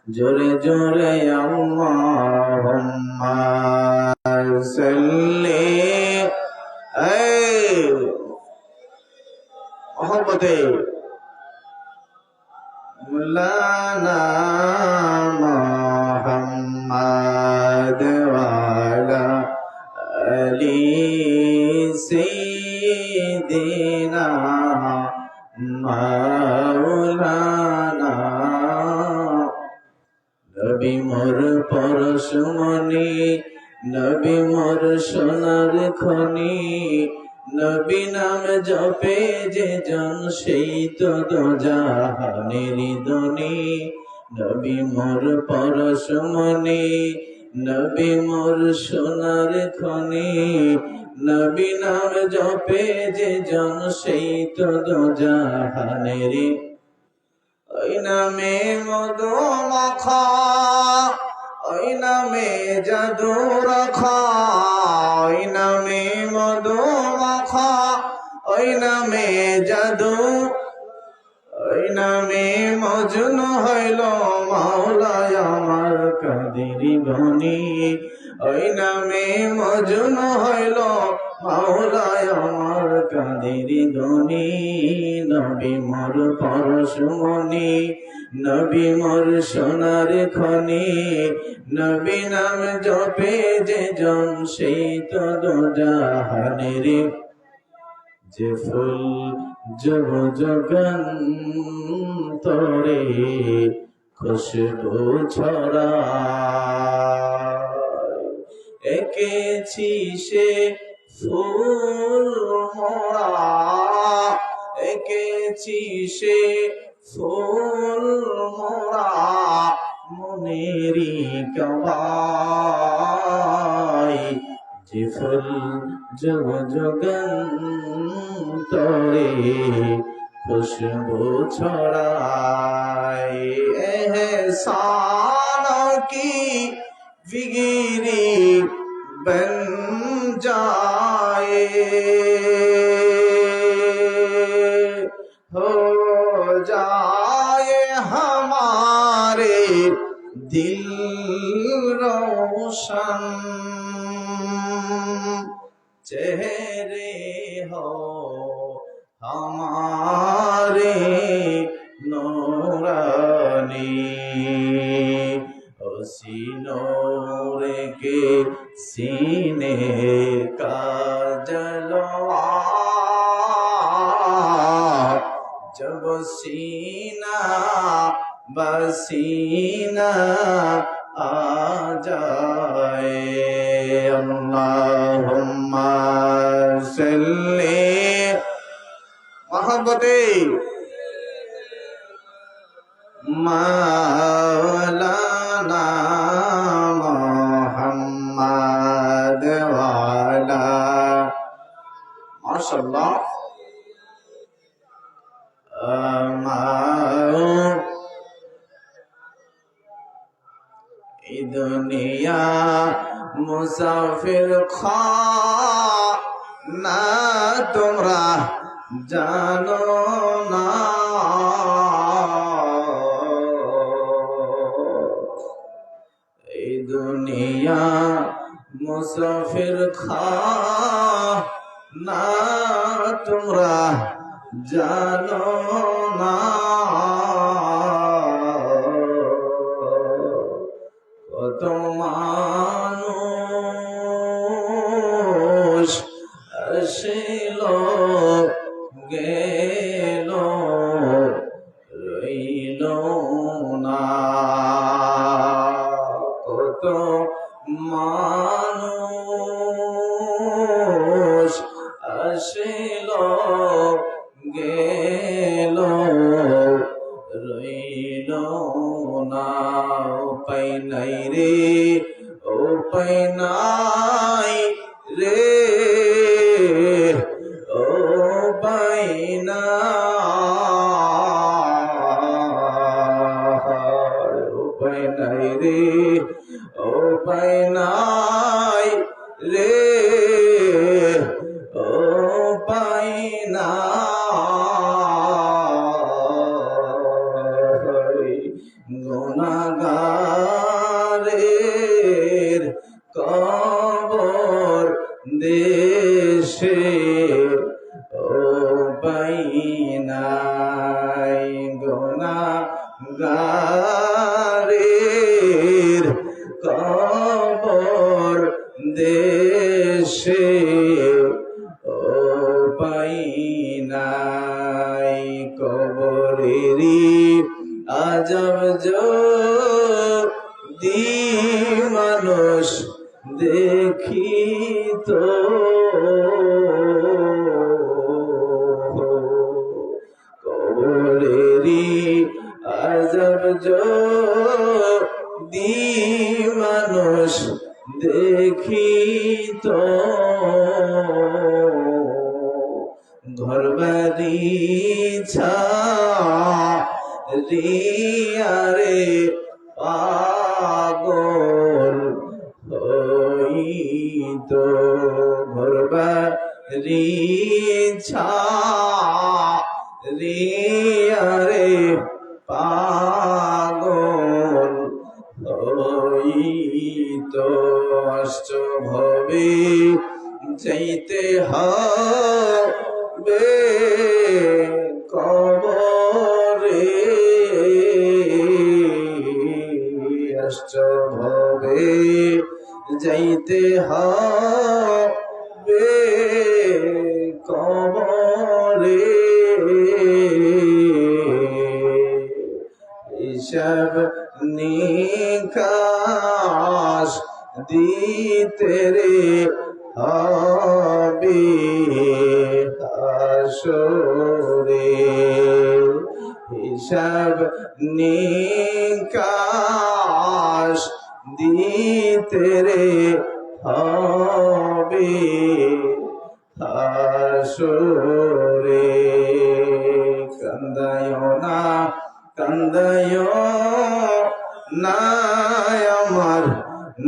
জোরে জোরে আল্লাহুম্মা সাল্লি মোহাম্মদে মাওলানা মুহাম্মদ ওয়া আলা আলি সাইয়্যিদিনা মাওলানা। নবী মোর পরশমণি, নবী মোর সোনার খনি, নবী নাম জপে যে জন সেই তো দোজাহানের ধনী। নবী মোর পরশমণি, নবী মোর সোনার খনি, নবী নাম জপে যে জন সেই তো দোজাহানের। ওই নামে মধু মাখা, ওই নামে জাদু রাখা, ওই নামে মধু মাখা, ওই নামে জাদু, ওই নামে মজনু হইল মাওলায় আমার কাদের গনি। ওই নামে মজনু হইল মাওলায় আমার কাদের গনি। নবী মোর পরশমণি, নবী মোর সোনার খনি, নবী নাম জপে যে জন সেই তো দোজাহানের। যে ফুল জব জগন্তরে খুশবু ছড়ায়, এঁকেছি সে ফুল মোরা, এঁকেছি সে ফুল মোরা মনেরি কাবায়। যে ফুল জব জগন্তরে খুশবু ছড়ায়, এহসান কি बिगिरी बन जाए, हो जाए हमारे दिल रोशन, चेहरे हो हमारे नूरानी, सीनों के सीने का जलवा, जब सीना बसीना आ जाए। अल्लाहुम्मा सल्ली मोहब्बते मौलाना मुहम्मद वाला। माशाअल्लाह। दुनिया मुसाफिर खाना तुमरा जानो ना, दुनिया मुसाफिर खाना तुमरा जानो ना, কত মানুষ আসিল গেল রইল না, কত মানুষ আসিল গেল রইল না। উপায় নাই রে, উপায় নাই রে, উপায় নাই, উপায় নাই রে, উপায় নাই রে, উপায় নাই। গুনাহগার গুনাহগারের কবর দেশে উপায় নাই। কবরেরই আজব যদি মানুষ দেখিত, কবরেরই আজব যদি মানুষ দেখিত, ঘরবাড়ি ছাড়িয়ারে পাগল হইত, ঘরবাড়ি ছাড়িয়ারে পাগল হইত। অষ্ট ভবে যাইতে হবে কবরে, অষ্ট ভবে যাইতে হবে কবরে, হিসাব নিকাশ দিতে রে হবে হাসরে, হিসাব নিকাশ দিতে রে হবে হাসরে। কান্দায়ো না কান্দায়ো না আমার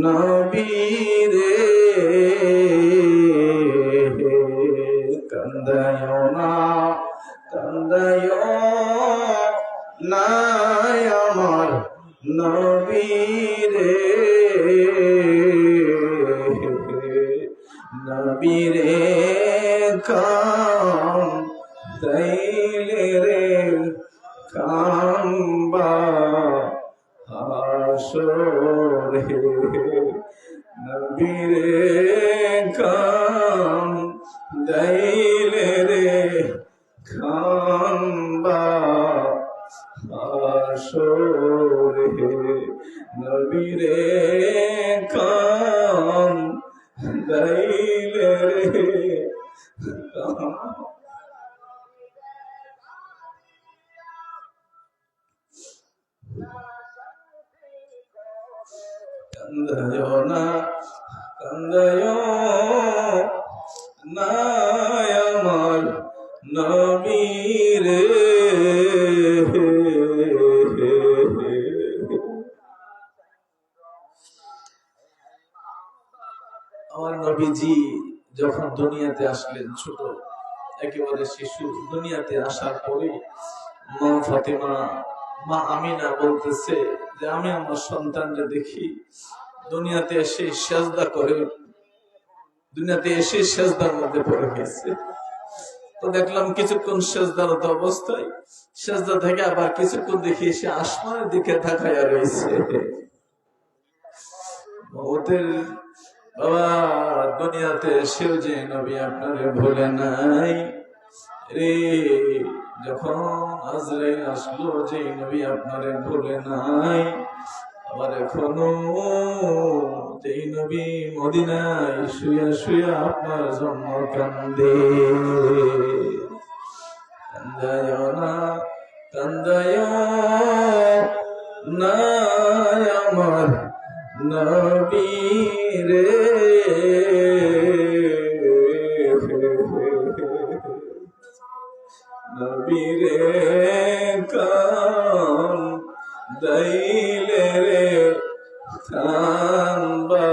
নবীরে, কান্দায়ো না কান্দায়ো না আমার নবীরে, নবীরে কান্দাইলে রে কাম্বা হাসরে, নবীরে কান্দাইলে রে কাম্বা হাসরে, নবীরে কান্দাইলে রে কান্দায়ো না কান্দায়ো না আমার নবীরে, আমার নবীজি যখন দুনিয়াতে আসলেন ছোট একেবারে শিশু, দুনিয়াতে আসার পরে মা ফাতেমা মা আমিনা বলতেছে যে আমি আমার সন্তানকে দেখি দুনিয়াতে এসে সেজদা করে, দুনিয়াতে এসে সেজদার মধ্যে পড়ে গেছে। তো দেখলাম কিছুক্ষণ সেজদারত অবস্থায়, সেজদা থেকে আবার কিছুক্ষণ দেখি এসে আসমানের দিকে তাকায়া রয়েছে। ওদের বাবা দুনিয়াতে এসেও যে নবী আপনারে ভুলে নাই রে, যখন আজরাইল আসলো যে নবী আপনারে ভুলে নাই, আবার এখনো যেই নবী মদিনায় শুয়া শুয়া আপনার জন্য কান্দে। কান্দায় না কান্দায় না আমার নবীরে, নবীরে কান্দাইলে রে কান্দবা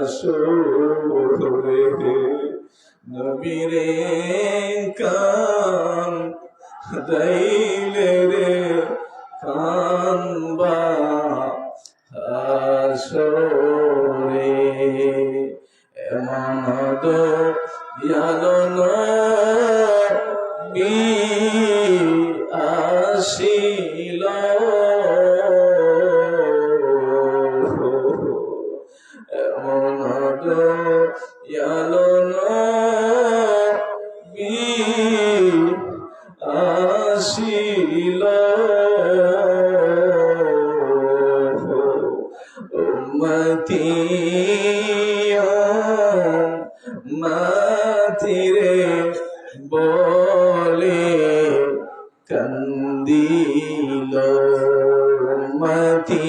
হাসরে, নবীরে কান্দাইলে রে কান্দবা হাসরে। এমন দয়ালু নবী আসিল এমন দয়াল নবী আসিল উম্মতি মাতিরে বলে কান্দিল উম্মতি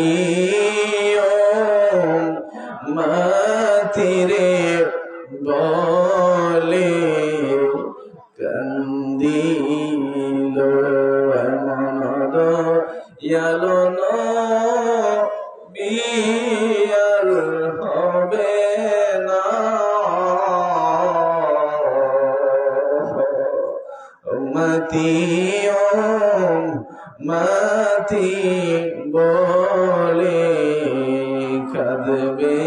মাতিরে বলে কান্দিল এমন দয়াল নবী আর হবে না উম্মতি উম্মতি বলে কাঁদবে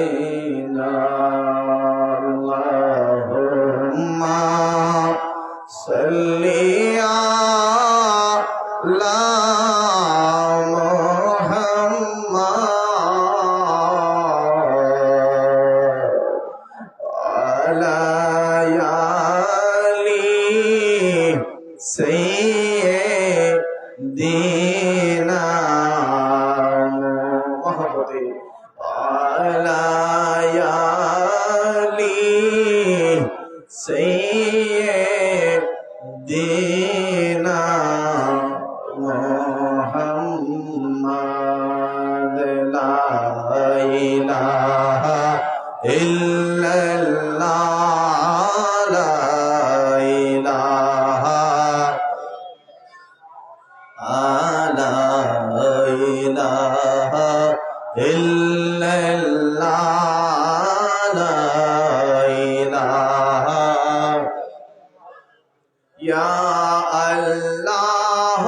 না আল্লাহুম্মা সাল্লি আলা سيدنا محمد وعلى آل سيدنا محمد لا إله إلا الله لا إله إلا الله لا إله يا الله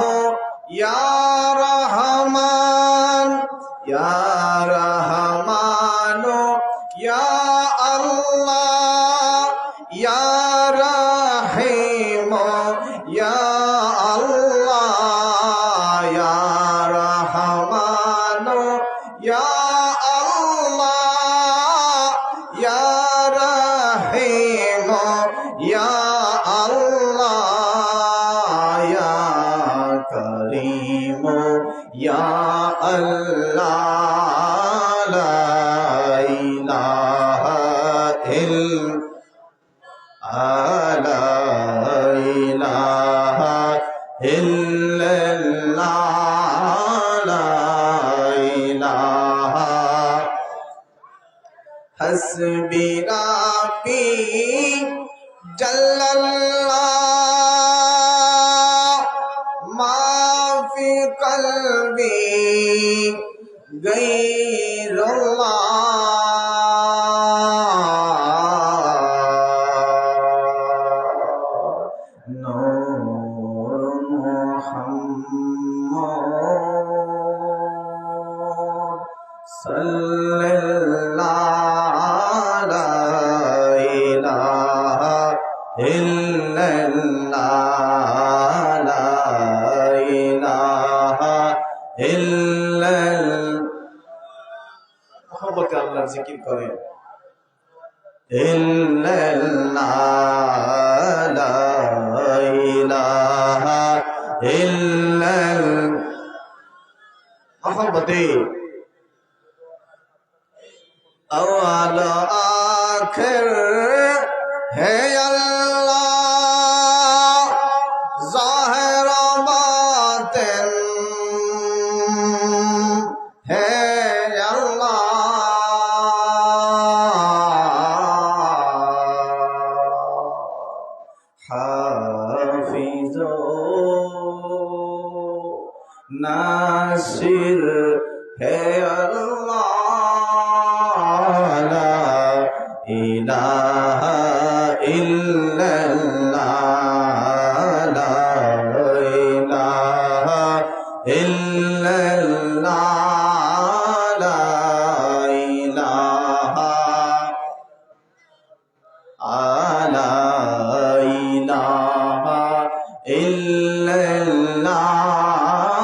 يا رحمن يا رحمن يا الله يا رحيم يا الله يا رحمن يا الله يا رحيم يا الله يا كريم يا الله لا إله إلا الله لا إله حسبي ربي جل الله ما في قلبي غير الله نور محمد صلى الله لا إله إلا الله لا إله إلا محبت الله ذكر করেন إلا الله لا إله إلا محبتي أول آخر ہے اللہ ظاہر باطن ہے اللہ حافظ ناصر ہے اللہ لا إله إلا الله لا إله إلا الله لا إله لا إله إلا الله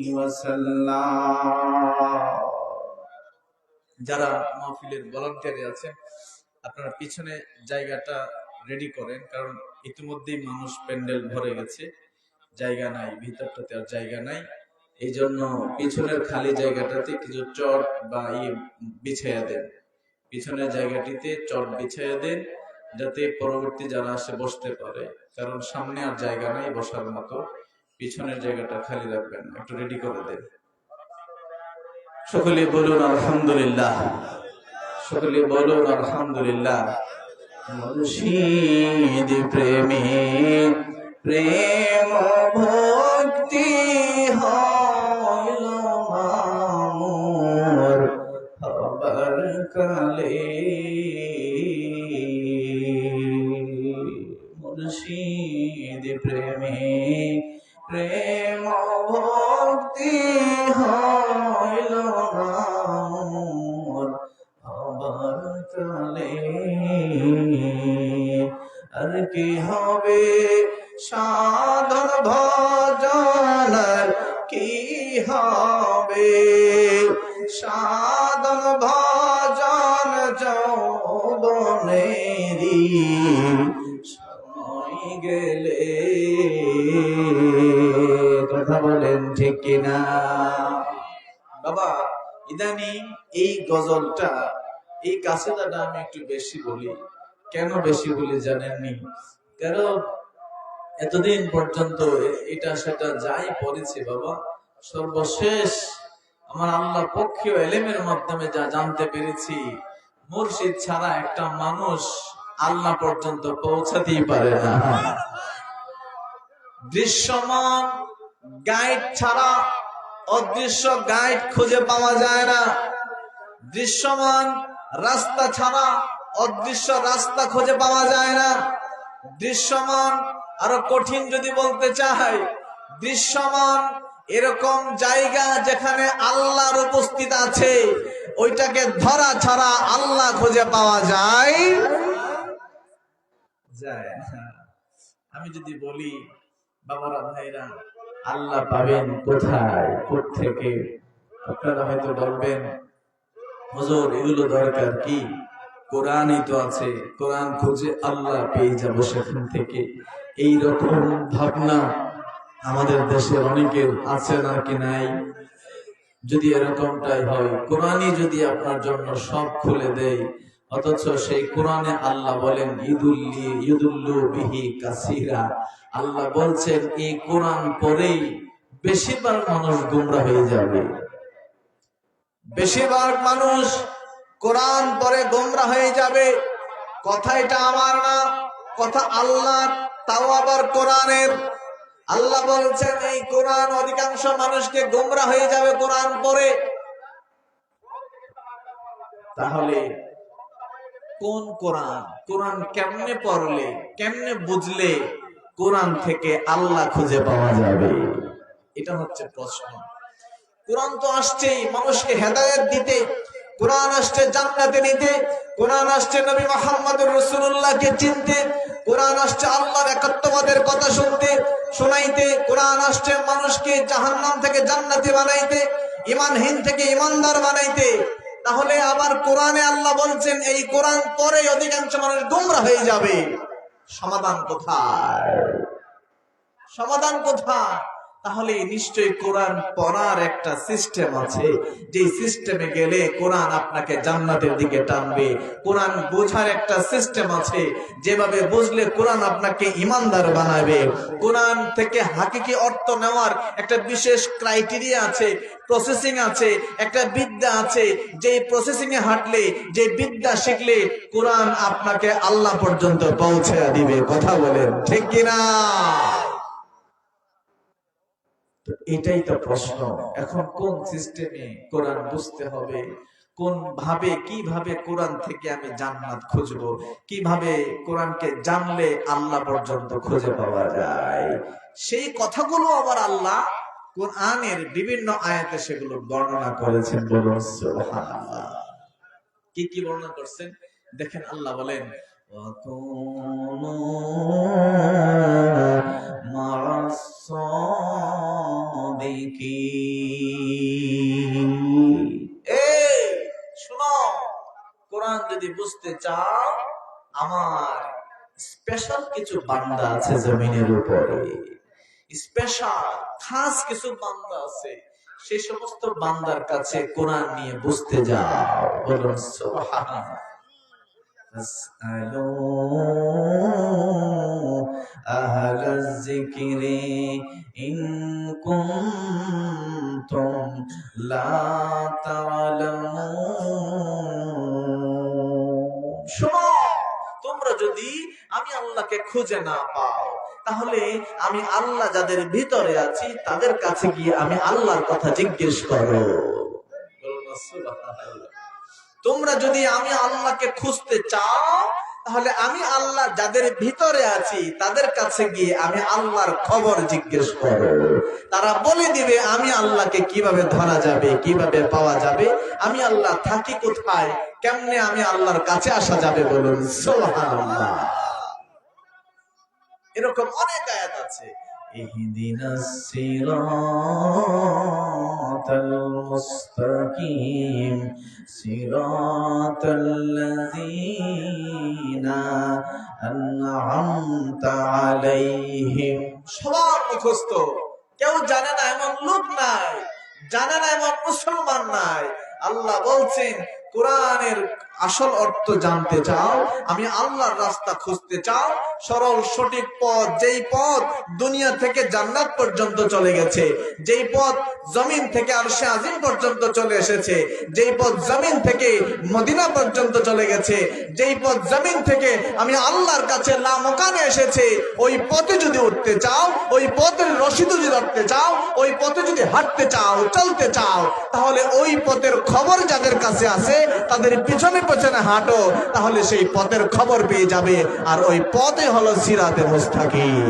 ওয়াসাল্লাম। যারা মাহফিলের ভলান্টিয়ারে আছেন, আপনারা পিছনে জায়গাটা রেডি করেন, কারণ ইতিমধ্যেই মানুষ প্যান্ডেল ভরে গেছে, জায়গা নাই, ভিতরটাতে আর জায়গা নাই। এই জন্য পিছনের খালি জায়গাটাতে কিছু চট বা বিছাইয়া দেন, পিছনের জায়গাটিতে চট বিছাইয়া দেন, যাতে পরবর্তী যারা আসে বসতে পারে, কারণ সামনে আর জায়গা নাই বসার মতো। পিছনের জায়গাটা খালি রাখবেন, একটু রেডি করে দেন। সকলে বলুন আলহামদুলিল্লাহ, সকলে বলুন আলহামদুলিল্লাহ। মুর্শিদ প্রেমে প্রেম ভক্তি হইল মোর হবার কালে, মুর্শিদ প্রেমে প্রেম ভক্তি হইল মোর হবার কালে। আর কি হবে সাধন ভজন, কি হবে সাধন ভজন, যৌবনেরি সময় গেলে। কথা বলেন ঠিক কিনা? বাবা ইদানিং এই গজলটা, এই কাসিদাটা আমি একটু বেশি বলি। কেন বেশি বলি জানেননি? কারণ এতদিন পর্যন্ত এটা সেটা যাই পড়েছি বাবা, সর্বশেষ আমার আল্লাহর পক্ষীয় এলেমের মাধ্যমে যা জানতে পেরেছি, মুর্শিদ ছাড়া একটা মানুষ আল্লাহ পর্যন্ত পৌঁছাতেই পারে না। দৃশ্যমান গাইড ছাড়া অদৃশ্য গাইড খুঁজে পাওয়া যায় না। দৃশ্যমান রাস্তা ছাড়া অদৃশ্য রাস্তা খুঁজে পাওয়া যায় না। দৃশ্যমান, আরো কঠিন যদি বলতে চাই, দৃশ্যমান এরকম জায়গা যেখানে আল্লাহর উপস্থিত আছে, ওইটাকে ধরা ছাড়া আল্লাহ খুঁজে পাওয়া যায় যায় না। আমি যদি বলি বাবারা ভাইরা, আল্লাহ পাবেন কোথায়, কোত্থেকে, আপনারা হয়তো বলবেন হুজুর এগুলো দরকার কি, কোরআনই তো আছে, কোরআন খুঁজে আল্লাহ পেয়ে যাবো সেখান থেকে। এইরকম ভাবনা আমাদের দেশের অনেকের আছে নাকি নাই? যদি এরকমটাই হয়, কোরআনই যদি আপনার জন্য সব খুলে দেয়, অথচ সেই কোরআনে আল্লাহ বলেন ইদুল্লু বিহি কাসীরা, আল্লাহ বলছেন এই কোরআন পড়েই বেশিরভাগ মানুষ গোমরা হয়ে যাবে। বেশিরভাগ মানুষ কোরআন পড়ে গোমরা হয়ে যাবে। কথা এটা আমার না, কথা আল্লাহর, তাও আবার কোরআনের। আল্লাহ বলছেন এই কোরআন অধিকাংশ মানুষকে গোমরা হয়ে যাবে কোরআন পড়ে। তাহলে কোন কোরআন, কোরআন কেমনে পড়লে, কেমনে বুঝলে কোরআন থেকে আল্লাহ খুঁজে পাওয়া যাবে? এটা হচ্ছে প্রশ্ন। কোরআন তো আসছেই মানুষকে হেদায়েত দিতে, কোরআন আসছে জান্নাতে নিতে, কোরআন আসছে নবী মুহাম্মদুর রাসূলুল্লাহকে চিনতে, কোরআন আসছে আল্লাহর একাত্মবাদের কথা শুনতে শোনাইতে, কোরআন আসছে মানুষকে জাহান্নাম থেকে জান্নাতি বানাইতে, ঈমানহীন থেকে ঈমানদার বানাইতে। তাহলে আবার কোরআনে আল্লাহ বলছেন এই কোরআন পড়ে অধিকাংশ মানুষ গোমরা হয়ে যাবে। সমাধান কোথায়? সমাধান কোথায়? তাহলে নিশ্চয়ই কোরআন পড়ার একটা সিস্টেম আছে, যে সিস্টেমে গেলে কোরআন আপনাকে জান্নাতের দিকে টানবে। কোরআন বোঝার একটা সিস্টেম আছে, যেভাবে বুঝলে কোরআন আপনাকে ঈমানদার বানাবে। কোরআন থেকে হাকিকি অর্থ নেওয়ার একটা বিশেষ ক্রাইটেরিয়া আছে, প্রসেসিং আছে, একটা বিদ্যা আছে, যে প্রসেসিং এ হাঁটলে, যে বিদ্যা শিখলে কোরআন আপনাকে আল্লাহ পর্যন্ত পৌঁছে দিবে। কথা বলেন ঠিক কিনা? এটাই তো প্রশ্ন। এখন কোন সিস্টেমে কোরআন বুঝতে হবে, কোন ভাবে, কিভাবে কোরআন থেকে আমি জান্নাত খুঁজবো, কিভাবে কোরআনকে জানলে আল্লাহ পর্যন্ত খুঁজে পাওয়া যায়, সেই কথাগুলো আবার আল্লাহ কোরআনের বিভিন্ন আয়াতে সেগুলো বর্ণনা করেছেন। বলুন সুবহানাল্লাহ। কি কি বর্ণনা করছেন দেখেন। আল্লাহ বলেন এই শোনো, কোরআন যদি বুঝতে চাও, আমার স্পেশাল কিছু বান্দা আছে জমিনের উপরে, স্পেশাল খাস কিছু বান্দা আছে, সেই সমস্ত বান্দার কাছে কোরআন নিয়ে বুঝতে যাও। বলুন সুবহানাল্লাহ। আসআলু আহলাজ যিকরি ইন কুনতুম লা তা'লামুন। শোনো, তোমরা যদি আমি আল্লাহকে খুঁজে না পাও, তাহলে আমি আল্লাহ যাদের ভিতরে আছি তাদের কাছে গিয়ে আমি আল্লাহর কথা জিজ্ঞেস করো। তোমরা যদি আমি আল্লাহকে খুঁজতে চাও, তাহলে আমি আল্লাহ যাদের ভিতরে আছি তাদের কাছে গিয়ে আমি আল্লাহর খবর জিজ্ঞেস করো। তারা বলে দিবে আমি আল্লাহকে কিভাবে ধরা যাবে, কিভাবে পাওয়া যাবে, আমি আল্লাহ থাকি কোথায়, কেমনে আমি আল্লাহর কাছে আসা যাবে। বলুন সুবহানাল্লাহ। এরকম অনেক আয়াত আছে। ইহদিনাস সিরাতাল মুস্তাকিম সিরাতাল্লাযীনা আন'আমতা আলাইহিম। সবার মুখস্থ, কেউ জানে না এমন লোক নাই, জানে না এমন মুসলমান নাই। আল্লাহ বলছেন, কোরআনের আসল অর্থ জানতে চাও, আমি আল্লাহর রাস্তা খুঁজতে চাও, সরল সঠিক পথ, যেই পথ দুনিয়া থেকে জান্নাত পর্যন্ত চলে গেছে, যেই পথ জমিন থেকে আরশে আজিম পর্যন্ত চলে এসেছে, যেই পথ জমিন থেকে মদিনা পর্যন্ত চলে গেছে, যেই পথ জমিন থেকে আমি আল্লাহর কাছে লামকানে এসেছে, ওই পথে যদি উঠতে চাও, ওই পথের রশিদ যদি ধরতে চাও, ওই পথে যদি হাঁটতে চাও, চলতে চাও, তাহলে ওই পথের খবর যাদের কাছে আছে তাদের পিছনে পিছনে হাঁটো, তাহলে সেই পথের খবর পেয়ে যাবে। আর ওই পথে হলো সিরাতে মুস্তাকিম।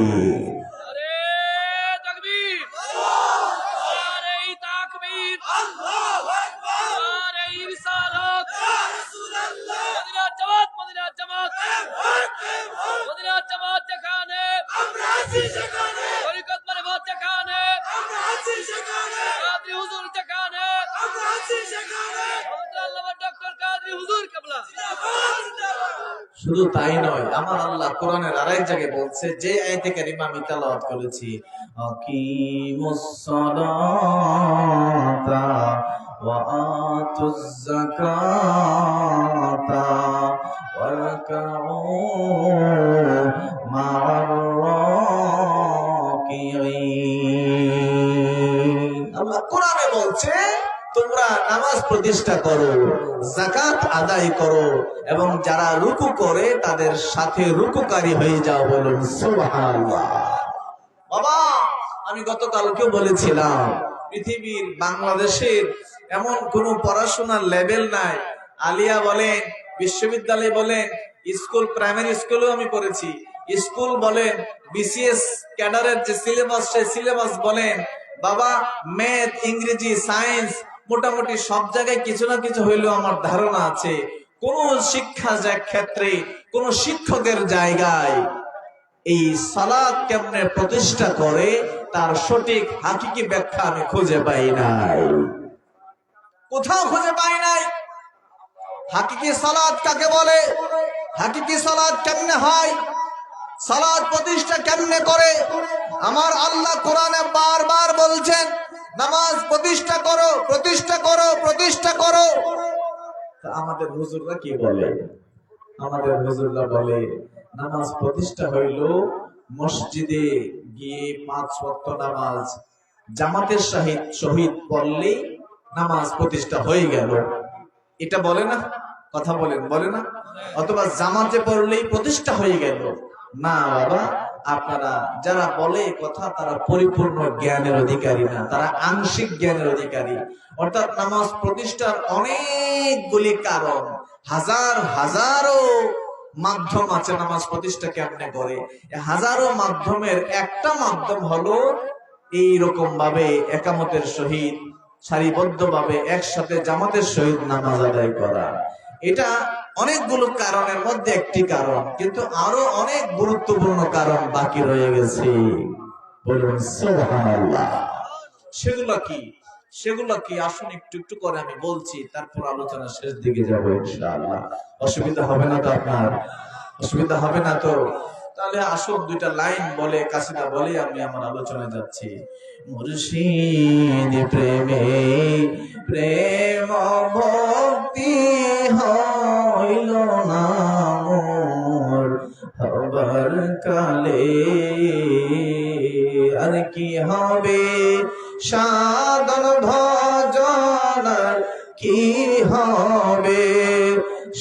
শুধু তাই নয়, আমার আল্লাহ কোরআনের আরেক জায়গায় বলছে, যে আয়াতে কারিমা আমি তেলাওয়াত করেছি, আকিমুস সালাতা ওয়া আতুজ যাকাতা ওয়ারকাউ মা'আর রাকিঈন। আল্লাহ কোরআনে বলছে, তোমরা নামাজ প্রতিষ্ঠা করো, যাকাত আদায় করো, এবং যারা রুকু করে তাদের সাথে রুকুকারী হয়ে যাও। বলুন সুবহানাল্লাহ। বাবা, আমি গতকালকেও বলেছিলাম, পৃথিবীর বাংলাদেশের এমন কোন পড়াশোনার লেভেল নাই। আলিয়া বলেন, বিশ্ববিদ্যালয় বলেন, স্কুল, প্রাইমারি স্কুলেও আমি পড়েছি, স্কুল বলেন, বিসিএস ক্যাডারের যে সিলেবাস, সেই সিলেবাস বলেন, বাবা ম্যাথ, ইংরেজি, সায়েন্স, মোটামুটি সব জায়গায় কিছু না কিছু হইলেও আমার ধারণা আছে, কোন শিক্ষা ক্ষেত্রে, কোন শিক্ষকের জায়গায় এই সালাত কেমনে প্রতিষ্ঠা করে তার সঠিক হাকিকি ব্যাখ্যা আমি খুঁজে পাই নাই, কোথাও খুঁজে পাই নাই। হাকিকি সালাত কাকে বলে, হাকিকি সালাত কেমনে হয়, সালাত প্রতিষ্ঠা কেমনে করে? আমার আল্লাহ কোরআনে বারবার বলছেন, নামাজ প্রতিষ্ঠা করো, প্রতিষ্ঠা করো, প্রতিষ্ঠা করো। আমাদের হুজুররা কি বলে? আমাদের হুজুররা বলে, নামাজ প্রতিষ্ঠা হইল মসজিদে গিয়ে 5 ওয়াক্ত নামাজ জামাতের সহিত পড়লে নামাজ প্রতিষ্ঠা হয়ে গেল। এটা বলে না? কথা বলেন, বলে না? অথবা জামাতে পড়লেই প্রতিষ্ঠা হয়ে গেল। না বাবা, আপনারা যারা বলে কথা, তারা পরিপূর্ণ জ্ঞানের অধিকারী না, তারা আংশিক জ্ঞানের অধিকারী। অর্থাৎ নামাজ প্রতিষ্ঠার অনেকগুলি কারণ, হাজারো মাধ্যম আছে নামাজ প্রতিষ্ঠা কেমনে করে। হাজারো মাধ্যমের একটা মাধ্যম হলো এইরকম ভাবে একামতের সহিত সারিবদ্ধ ভাবে একসাথে জামাতের সহিত নামাজ আদায় করা। এটা অনেকগুলো কারণের মধ্যে একটি কারণ, কিন্তু আরো অনেক গুরুত্বপূর্ণ কারণ বাকি রয়ে গেছে। বলুন সুবহানাল্লাহ। সেগুলো কি? সেগুলো কি আসুন একটু একটু করে আমি বলছি, তারপর আলোচনা শেষ দিকে যাবো ইনশাআল্লাহ। অসুবিধা হবে না তো আপনার? অসুবিধা হবে না তো? তাহলে আসুন দুইটা লাইন বলে, কাসিদা বলে আমি আমার আলোচনায় যাচ্ছি। মুর্শিদ প্রেমে প্রেম ভক্তি হইল না মোর হবার কালে, আর কি হবে সাধন ভজন, কি হবে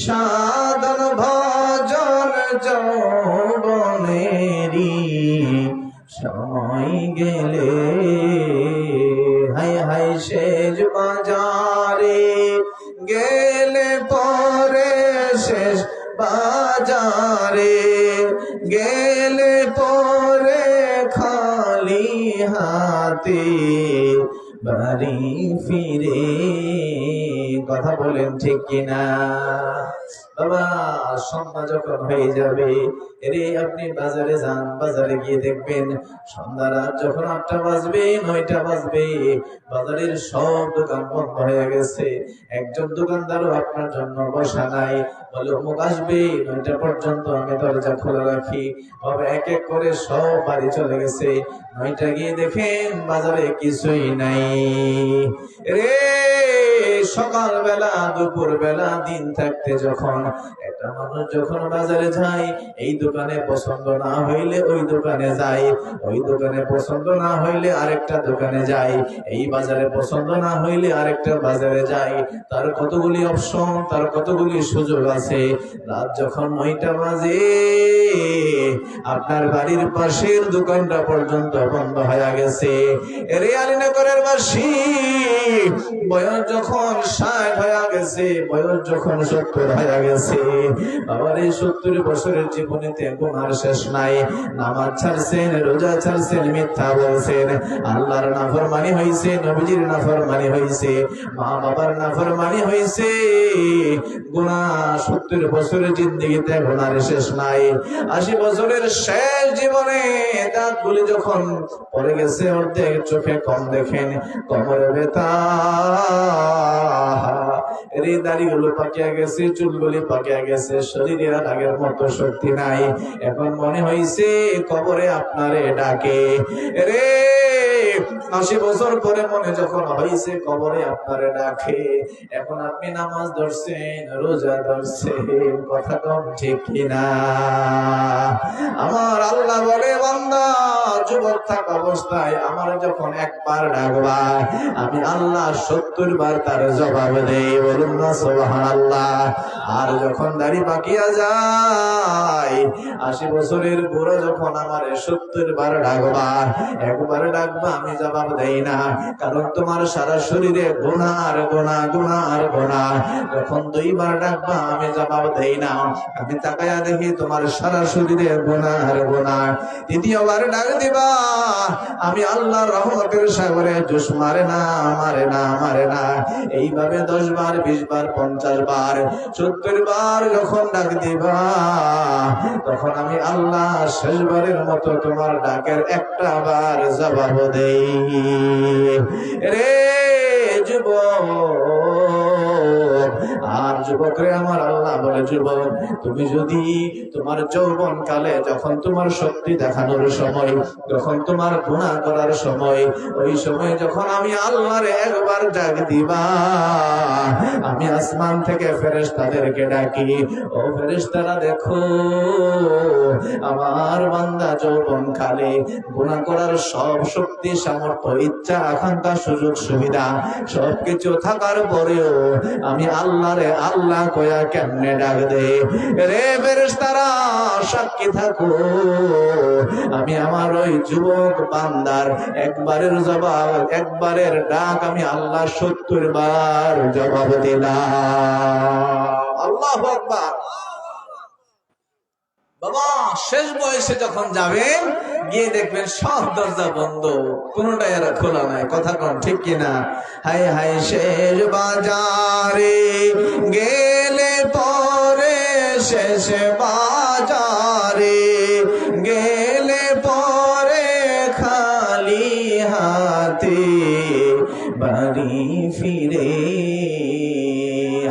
সাধন ভজন, যৌবনেরি সময় গেলে। হাই হাই শেষ বাজারে গেলে পরে, শেষ বাজারে গেলে পরে খালি হাতে বাড়ি ফিরে। কথা বলেন ঠিক কিনা? বাবা সন্ধ্যা যখন হয়ে যাবে, রে আপনি বাজারে যান, বাজারে গিয়ে দেখবেন সন্ধ্যা রাত যখন 8টা বাজবে 9টা বাজবে, বাজারের সব দোকান বন্ধ হয়ে গেছে। একজন দোকানদারও আপনার জন্য বসা নাই। বলে অমুক আসবে 9টা পর্যন্ত আমি দরজা খোলা রাখি। বাবা এক এক করে সব বাড়ি চলে গেছে। 9টা গিয়ে দেখেন বাজারে কিছুই নাই। রে সকাল বেলা, দুপুর বেলা, দিন থাকতে যখন একটা মানুষ যখন বাজারে যায়, এই দোকানে পছন্দ না হইলে ওই দোকানে যায়, ওই দোকানে পছন্দ না হইলে আরেকটা দোকানে যায়, এই বাজারে পছন্দ না হইলে আরেকটা বাজারে যায়। তার কতগুলি অপশন, তার কতগুলি সুযোগ আছে। রাত যখন 9টা বাজে, আপনার বাড়ির পাশের দোকানটা পর্যন্ত বন্ধ হয়ে গেছে। রে আলীনগরের বাসী, বয়স যখন 60 হয়ে গেছে, বয়স যখন 70 হয়ে গেছে, বাবার এই 70 বছরের জীবনেতে গুনার শেষ নাই। নামাজ ছাড়ছেন, রোজা ছাড়ছেন, মিথ্যা বলছেন, আল্লাহর নাফরমানি হইছে, নবীজির নাফরমানি হইছে, মা বাবার নাফরমানি হইছে। গুনাহ 70 বছরের জিন্দেগিতে গুনার শেষ নাই। 80 বছরের শেষ জীবনে দাঁতগুলি যখন পড়ে গেছে অর্ধেক, চোখে কম দেখেন, কোমরে ব্যথা, দাড়িগুলো পাকিয়া গেছে, চুলগুলি পাকিয়া গেছে, শরীরে আর আগের মতো শক্তি নাই। এখন মনে হইছে কবরে আপনারে ডাকে। রে 80 বছর পরে মনে যখন হইছে কবরে আপনারে ডাকে, এখন আপনি নামাজ ধরছেন, রোজা ধরছেন, কথা কম ঠিক কিনা? আমার আল্লাহ বলে, বান্দা যুবক থাকা অবস্থায় আমার যখন একবার ডাকবা, আমি আল্লাহ 70 বার তার জবাব দেই। বলুন না সুবহানাল্লাহ। আর যখন দাড়ি পাকিয়া যায়, 80 বছরের বুড়ো যখন আমার 70 বার ডাকবা, একবার ডাকবা আমি জবাব দেই না, কারণ তোমার সারা শরীরে গুনাহ আর গুনাহ, গুনাহ আর গুনাহ। যখন 2 বার ডাকবা আমি জবাব দেই না, আমি তাকায়া দেখি তোমার সারা শরীরে গুনাহ আর গুনাহ। 3য়বার ডাক দিবা, আমি আল্লাহর রহমতের সাগরে জোশ মারে না, মারে না, মারে না। এইভাবে 10 বার, 20 বার, 50 বার, 70 বার যখন ডাক দিবা, তখন আমি আল্লাহ শেষবারের মতো তোমার ডাকের একটা বার জবাব দেই। রে যুবক, আর যুবকরে আমার আল্লাহ বলে, যুবক তুমি যদি তোমার যৌবন কালে যখন তোমার শক্তি দেখানোর সময়, যখন তোমার গুনাহ করার সময়, ওই সময় যখন আমি আল্লাহরে একবার ডাক দিবা, আমি আসমান থেকে ফেরেশতাদেরকে ডাকি, ও ফেরেশতারা দেখো আমার বান্দা যৌবন কালে গুনাহ করার সব শক্তি, সামর্থ্য, ইচ্ছা, আকাঙ্ক্ষা, সুযোগ সুবিধা সবকিছু থাকার পরেও আমি আল্লাহরে আল্লাহ কয়া কেমনে ডাক দে। রে ফেরেশতারা সাক্ষী থাকো, আমি আমার ওই যুবক বান্দার একবারের জবাব, একবারের ডাক আমি আল্লাহ 70 বার জবাব দিলাম। আল্লাহু আকবার। বাবা শেষ বয়সে যখন যাবেন, গিয়ে দেখবেন সব দরজা বন্ধ, কোনটাই আর খোলা নাই। কথা কন ঠিক কিনা? হাই হাই শেষ বাজারে গেলে পরে শেষ বাজারে গেলে পরে খালি হাতে বাড়ি ফিরে।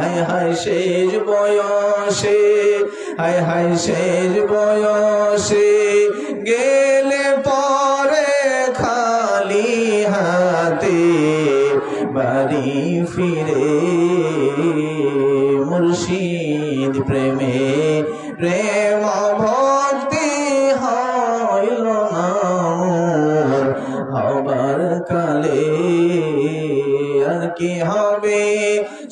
হায় হায় শেষ বয়সে, হায় হায় শেষ বয়সে গেলে পরে খালি হাতে বাড়ি ফিরে। মুর্শিদ প্রেমে প্রেম ভক্তি হইল না মোর হবার কালে। আর কি হবে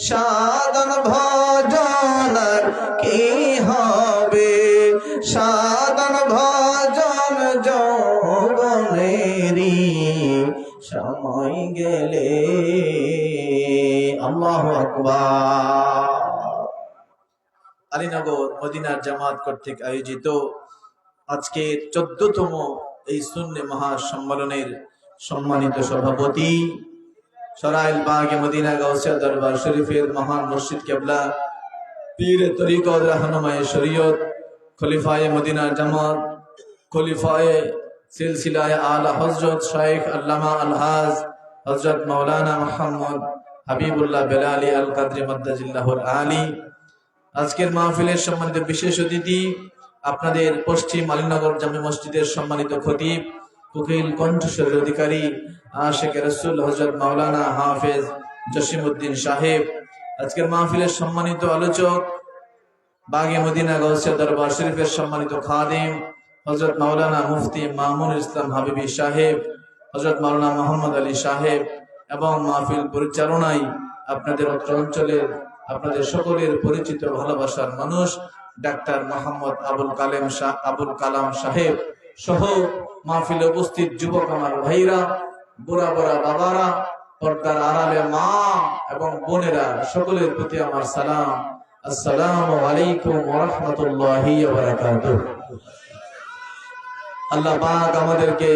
সাধন ভজন, আর কি হবে সাধন ভজন যৌবনেরি সময় গেলে। আল্লাহু আকবার। আলীনগর মদিনার জামাত কর্তৃক আয়োজিত আজকে 14তম এই সুন্নি মহাসম্মেলনের সম্মানিত সভাপতি সরাইল বাগে মদিনা গাউসিয়া দরবার শরীফের মহান মুর্শিদ কেবলা পীর তরিকত রাহনুমায়ে শরীয়ত খলিফায়ে মদিনার জামাত খলিফায়ে সিলসিলায়ে আলা হযরত শাইখ আল্লামা আলহাজ হযরত মাওলানা মুহাম্মদ হাবিবুল্লাহ বেলালী আল কাদরি মাদ্দাজিল্লাহুল আলী, আজকের মাহফিলের সম্মানিত বিশেষ অতিথি, আপনাদের পশ্চিম আলীনগর জামে মসজিদের সম্মানিত খতিব, কুকিল কণ্ঠস্বরের অধিকারী আশিকে রাসূল হযরত মাওলানা হাফেজ জসিমউদ্দিন সাহেব, আজকের মাহফিলের সম্মানিত আলোচক, বাগে মদিনা গাউসিয়া দরবার শরীফের সম্মানিত খাদিম হযরত মাওলানা মুফতি মামুনুল ইসলাম হাবিবি সাহেব, হযরত মাওলানা মোহাম্মদ আলী সাহেব এবং মাহফিল পরিচালনায় আপনাদের অঞ্চলের আপনাদের সকলের পরিচিত ভালোবাসার মানুষ ডাক্তার মোহাম্মদ আবুল কালাম সাহেব সহ মাহফিলে উপস্থিত যুবক আমার ভাইরা, বুড়া বুড়া বাবারা, পর্দার আড়ালে মা এবং বোনেরা, সকলের প্রতি আমার সালাম। আসসালামু আলাইকুম ওয়া রাহমাতুল্লাহি ওয়া বারাকাতুহু। আল্লাহ পাক আমাদেরকে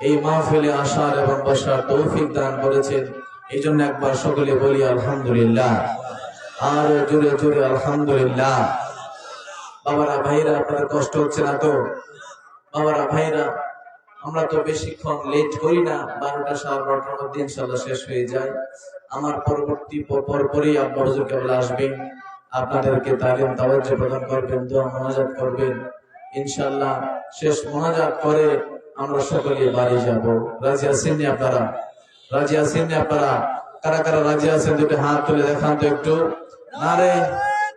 এই মাহফিলে আসার এবং বসার তৌফিক দান করেছেন, এই জন্য একবার সকলে বলি আলহামদুলিল্লাহ, আর জোরে জোরে আলহামদুলিল্লাহ। বাবারা ভাইরা, আপনাদের কষ্ট হচ্ছে না তো? বাবারা ভাইরা, আমরা তো বেশিক্ষণ লেট করি না, 12টা 12:30 মধ্যে ইনশাআল্লাহ শেষ হয়ে যায়। আমার পরবর্তী পরপরই আব্বা হুজুর কেবল আসবেন, আপনাদেরকে তালিম তাওয়াজ্জুহ প্রদান করবেন, দোয়া মুনাজাত করবেন। ইনশাআল্লাহ শেষ মুনাজাত করে আমরা সকলে বাড়ি যাব। রাজি আছেন নি আপনারা? রাজি আছেন নি আপনারা? কারা কারা রাজি আছেন দুটো হাত তুলে দেখান তো একটু। নারে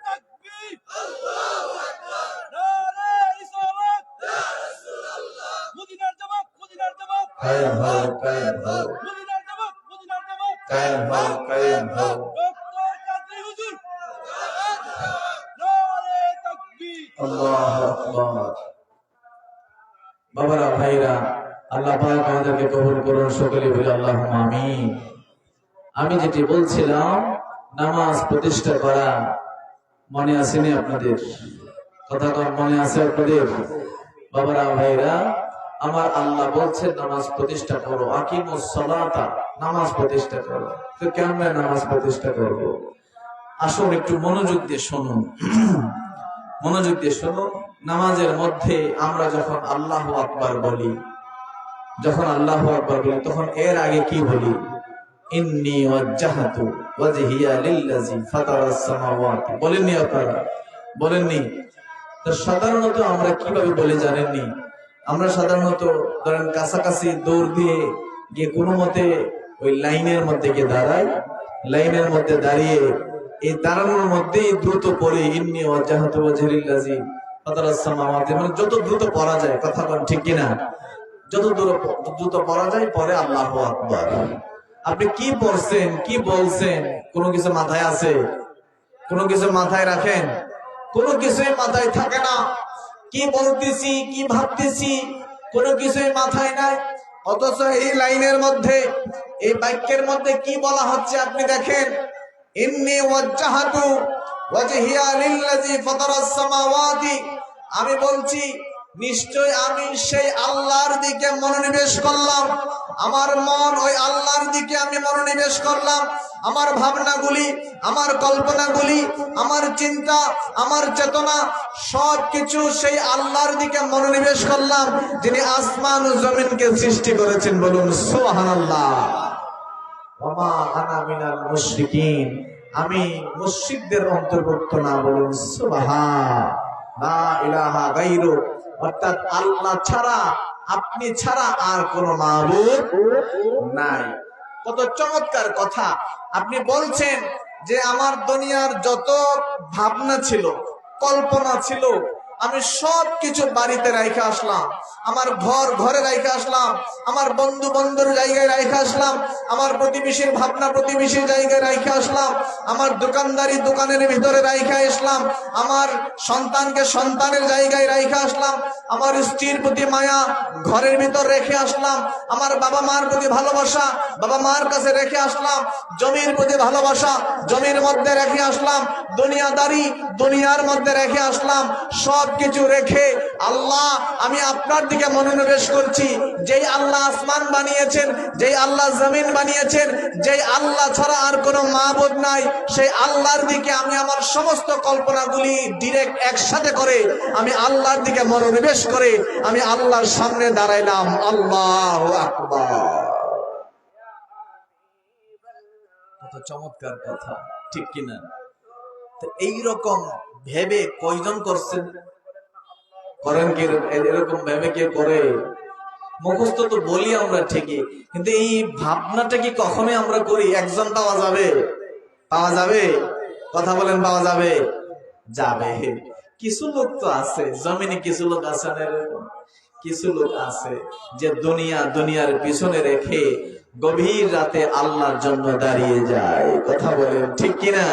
তাকবীর, আল্লাহু আকবার, নারে রিসালাত, ইয়া রাসূলুল্লাহ, মদিনার জামাত, মদিনার জামাত, কায়েম হও, কায়েম হও, মদিনার জামাত, মদিনার জামাত, কায়েম হও, কায়েম হও, ডক্টর কাদরি হুজুর জিন্দাবাদ, নারে তাকবীর, আল্লাহু আকবার। বাবারা ভাইরা, আল্লাহ পাক আমাদেরকে কবুল করুন, সকলে বলি আল্লাহুম্মা আমিন। আমি যেটি বলছিলাম, নামাজ প্রতিষ্ঠা করা মনে আসেনি আপনাদের? কথা মনে আছে আপনাদের? বাবারা ভাইরা আমার, আল্লাহ বলছেন নামাজ প্রতিষ্ঠা করো, আকিমুস সালাতা, নামাজ প্রতিষ্ঠা করো। তো কেমনে নামাজ প্রতিষ্ঠা করব? আসুন একটু মনোযোগ দিয়ে শুনুন, মনোযোগ দিয়ে শুনুন। নামাজের মধ্যে আমরা যখন আল্লাহু আকবার বলি, যখন আল্লাহু আকবার বলি, তখন এর আগে কি বলি? ইন্নী ওয়াজ্জাহাতু ওয়াজহিয়া লিল্লাযী ফাতারাস সামাওয়াতি। বলেননি আপনারা? বলেননি? তো সাধারণত আমরা কিভাবে বলি জানেননি? আমরা সাধারণত ধরেন কাছাকাছি দৌড় দিয়ে গিয়ে কোনো মতে ওই লাইনের মধ্যে গিয়ে দাঁড়াই, লাইনের মধ্যে দাঁড়িয়ে এই দাঁড়ানোর মধ্যেই দ্রুত পড়ে ইন্নী ওয়াজ্জাহাতু ওয়াজহিয়া লিল্লাযী ফাতারাস সামাওয়াতি, মানে যত দ্রুত পড়া যায়, কথা বলেন ঠিক কিনা? যত দ্রুত পড়া যায় পরে আল্লাহু আকবার। আপনি কি পড়ছেন, কি বলছেন, কোনো কিছু মাথায় আছে? কোনো কিছু মাথায় রাখেন? কোনো কিছুই মাথায় থাকে না। কি বলতেছি, কি ভাবতেছি, কোনো কিছুই মাথায় নাই। অথচ এই লাইনের মধ্যে, এই বাক্যের মধ্যে কি বলা হচ্ছে আপনি দেখেন। ইন্নী ওয়াজ্জাহাতু ওয়াজহিয়া লিল্লাযী ফাতারাস সামাওয়াতি, আমি বলছি নিশ্চয় আমি সেই আল্লাহর দিকে মনোনিবেশ করলাম, আমার মন ওই আল্লাহর দিকে আমি মনোনিবেশ করলাম, আমার ভাবনাগুলি, আমার কল্পনাগুলি, আমার চিন্তা, আমার চেতনা সবকিছু সেই আল্লাহর দিকে মনোনিবেশ করলাম যিনি আসমান ও জমিনকে সৃষ্টি করেছেন। বলুন সুবহানাল্লাহ। ওয়া মা আনা মিনাল মুশরিকিন, আমি মুশরিকদের অন্তর্ভুক্ত না। বলুন সুবহান। লা ইলাহা গায়রু, অর্থাৎ আল্লাহ ছাড়া, আপনি ছাড়া আর কোন মাবুদ নাই। কত চমৎকার কথা! আপনি বলছেন যে আমার দুনিয়ার যত ভাবনা ছিল, কল্পনা ছিল, আমি সব কিছু বাড়িতে রাইখে আসলাম, আমার ঘরে রাইখে আসলাম, আমার বন্ধু বন্ধুর জায়গায় রাইখে আসলাম, আমার প্রতিবেশীর ভাবনা প্রতিবেশীর জায়গায় রাইখে আসলাম, আমার দোকানদারি দোকানের ভিতরে রাইখে আসলাম, আমার সন্তানকে সন্তানের জায়গায় রাইখে আসলাম, আমার স্ত্রীর প্রতি মায়া ঘরের ভিতর রেখে আসলাম, আমার বাবা মার প্রতি ভালোবাসা বাবা মার কাছে রেখে আসলাম, জমির প্রতি ভালোবাসা জমির মধ্যে রেখে আসলাম, দুনিয়াদারি দুনিয়ার মধ্যে রেখে আসলাম। সব কিছু রেখে আল্লাহ আমি আপনার দিকে মনোনিবেশ করছি। যেই আল্লাহ আসমান বানিয়েছেন, যেই আল্লাহ জমিন বানিয়েছেন, যেই আল্লাহ ছাড়া আর কোনো মাবুদ নাই, সেই আল্লাহর দিকে আমি আমার সমস্ত কল্পনাগুলি ডিরেক্ট একসাথে করে আমি আল্লাহর দিকে মনোনিবেশ করে আমি আল্লাহর সামনে দাঁড়াইলাম। আল্লাহু আকবার। কত চমৎকার কথা, ঠিক কিনা? তো এইরকম ভেবে কয়জন করছেন? করেন কি? এরকম ভেবে কে করে? মুখস্থ তো বলি আমরা ঠিকই, কিন্তু এই ভাবনাটা কি কখনোই আমরা করি? একজন পাওয়া যাবে? পাওয়া যাবে? কথা বলেন, পাওয়া যাবে? যাবে। কিছু লোক তো আছে জমিনে, কিছু লোক আছে না এরকম? কিছু লোক আছে যে দুনিয়ার পিছনে রেখে গভীর রাতে আল্লাহর জন্য দাঁড়িয়ে যায়। কথা বলেন, ঠিক কিনা?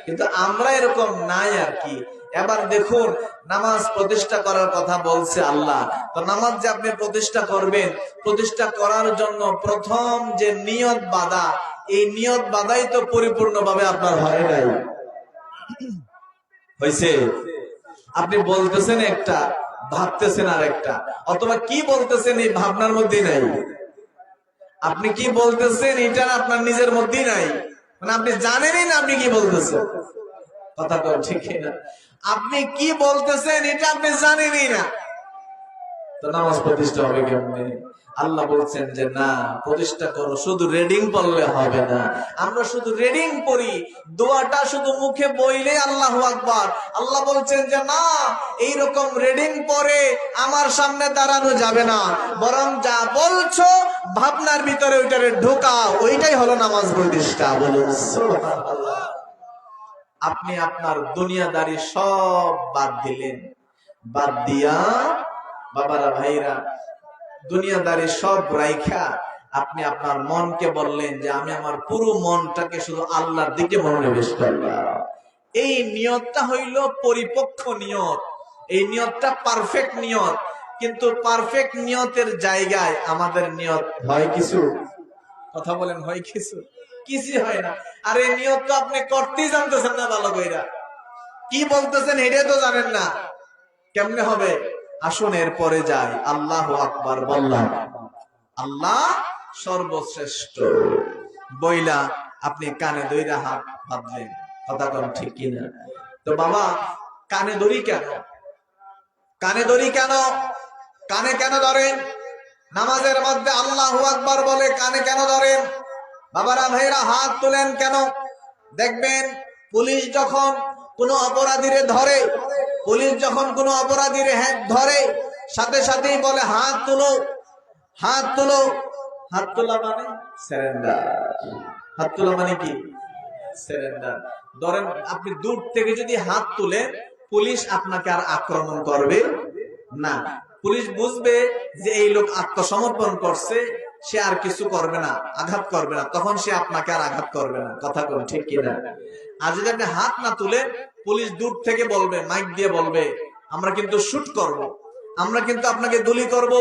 কিন্তু আমরা এরকম নাই আর কি। এবার দেখুন, নামাজ প্রতিষ্ঠা করার কথা বলছে আল্লাহ। তো নামাজ যে আপনি প্রতিষ্ঠা করবেন, প্রতিষ্ঠা করার জন্য প্রথম যে নিয়ত বাঁধা, এই নিয়ত বাঁধাই তো পরিপূর্ণভাবে আপনার হয় নাই। হয়েছে? আপনি বলতেছেন একটা, ভাবতেছেন আর একটা, অথবা কি বলতেছেন এই ভাবনার মধ্যে নাই। আপনি কি বলতেছেন এটা আপনার নিজের মধ্যেই নাই, মানে আপনি জানেনই না আপনি কি বলতেছেন। কথা বল, ঠিক না? আপনি কি বলতেছেন এটা আপনি জানেনই না, তো নামাজ প্রতিষ্ঠা হবে কেমনে? আল্লাহ বলছেন যে না, প্রতিষ্ঠা করো, শুধু রিডিং পড়লে হবে না। আমরা শুধু রিডিং পড়ি, দোয়াটা শুধু মুখে বইলে আল্লাহু আকবার। আল্লাহ বলছেন যে না, এইরকম রিডিং পড়ে আমার সামনে দাঁড়ানো যাবে না, বরং যা বলছো ভাবনার ভিতরে ওইটারে ঢোকাও, ওইটাই হলো নামাজ প্রতিষ্ঠা। বলুন সুবহানাল্লাহ। আপনি আপনার দুনিয়াদারি সব বাদ দিলেন, বাদ দিয়া বাবারা ভাইরা দুনিয়াদারি সব রাইখা আপনি আপনার মনকে বললেন যে আমি আমার পুরো মনটাকে শুধু আল্লাহর দিকে মনোনিবেশ করলাম। এই নিয়তটা হইল পরিপক্ক নিয়ত, এই নিয়তটা পারফেক্ট নিয়ত। কিন্তু পারফেক্ট নিয়তের জায়গায় আমাদের নিয়ত হয় কিছু। কথা বলেন, হয় কিছু? কিছু হয় না। আর এই নিয়ত তো আপনি করতেই জানতেছেন না ভালো কইরা, কি বলতেছেন এটা তো জানেন না, কেমনে হবে? আসুন এরপরে যাই। আল্লাহু আকবার বললাম, আল্লাহ সর্বশ্রেষ্ঠ বইলা আপনি কানে ধইরা হাত বাঁধলেন। কথা বল, ঠিক কিনা? তো বাবা, কানে ধরি কেন? কানে ধরি কেন? কানে কেন ধরেন? নামাজের মধ্যে আল্লাহু আকবার বলে কানে কেন ধরেন? বাবারা ভাইরা হাত তুলেন কেন? দেখবেন পুলিশ যখন কোনো অপরাধীরে ধরে, পুলিশ যখন কোনো অপরাধীরে ধরে, সাথে সাথেই বলে হাত তুলো, হাত তুলো। হাত তোলা মানে সারেন্ডার। হাত তোলা মানে কি? সারেন্ডার। ধরেন আপনি দূর থেকে যদি হাত তুলেন, পুলিশ আপনাকে আর আক্রমণ করবে না। পুলিশ বুঝবে যে এই লোক আত্মসমর্পণ করছে, সে আর কিছু করবে না, আঘাত করবে না, তখন সে আপনাকে আর আঘাত করবে না। কথা বল, ঠিক কিনা? আর যদি আপনি হাত না তুলে, পুলিশ দূর থেকে বলবে, মাইক দিয়ে বলবে আমরা কিন্তু শুট করব, আমরা কিন্তু আপনাকে গুলি করব,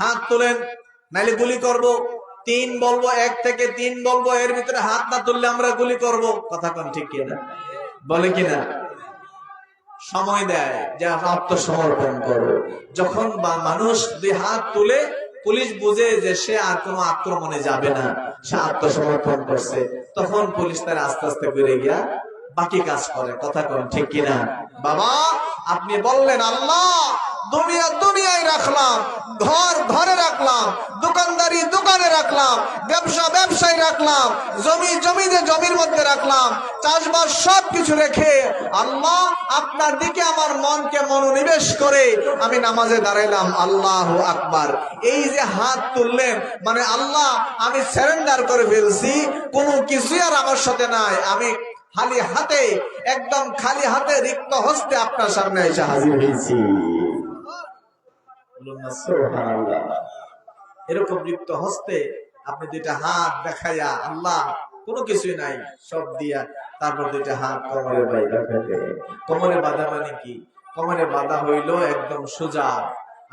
হাত তোলেন নাইলে গুলি করব। 3 বলবো, 1 থেকে 3 বলবো, এর ভিতরে হাত না তুললে আমরা গুলি করব। কথা কোন, ঠিক কিনা? বলে কিনা? সময় দেয় যে আত্মসমর্পণ করো। যখন বা মানুষ দুই হাত তুলে পুলিশ বুঝে যে সে আর কোনো আক্রমণে যাবে না, সে আত্মসমর্পণ করছে, তখন পুলিশ তার আস্তে আস্তে বেড়ে গিয়া বাকি কাজ করে। কথা কন ঠিক কিনা? বাবা আপনি বললেন আল্লাহ দুনিয়া দুনিয়ায় রাখলাম, ঘর ঘরে রাখলাম, দোকানদারি দোকানে রাখলাম, ব্যবসা ব্যবসায় রাখলাম, জমি জমিতে জমির মধ্যে রাখলাম, চাষবাস সবকিছু রেখে আল্লাহ আপনার দিকে আমার মনকে মনোনিবেশ করে আমি নামাজে দাঁড়াইলাম। আল্লাহু আকবার। এই যে হাত তুললেন মানে আল্লাহ আমি সারেন্ডার করে ফেলছি, কোনো কিছুই আর আমার সাথে নাই, আমি খালি হাতে, একদম খালি হাতে রিক্ত হস্তে আপনার সামনে এসে হাজির হয়েছি। এরকম রিক্ত হস্তে আপনি দুইটা হাত দেখাইয়া আল্লাহ কোনো কিছুই নাই সব দিয়া, তারপর দুইটা হাত কোমরে বাঁধা। কোমরে বাঁধা মানে কি? কোমরে বাঁধা হইল একদম সোজা,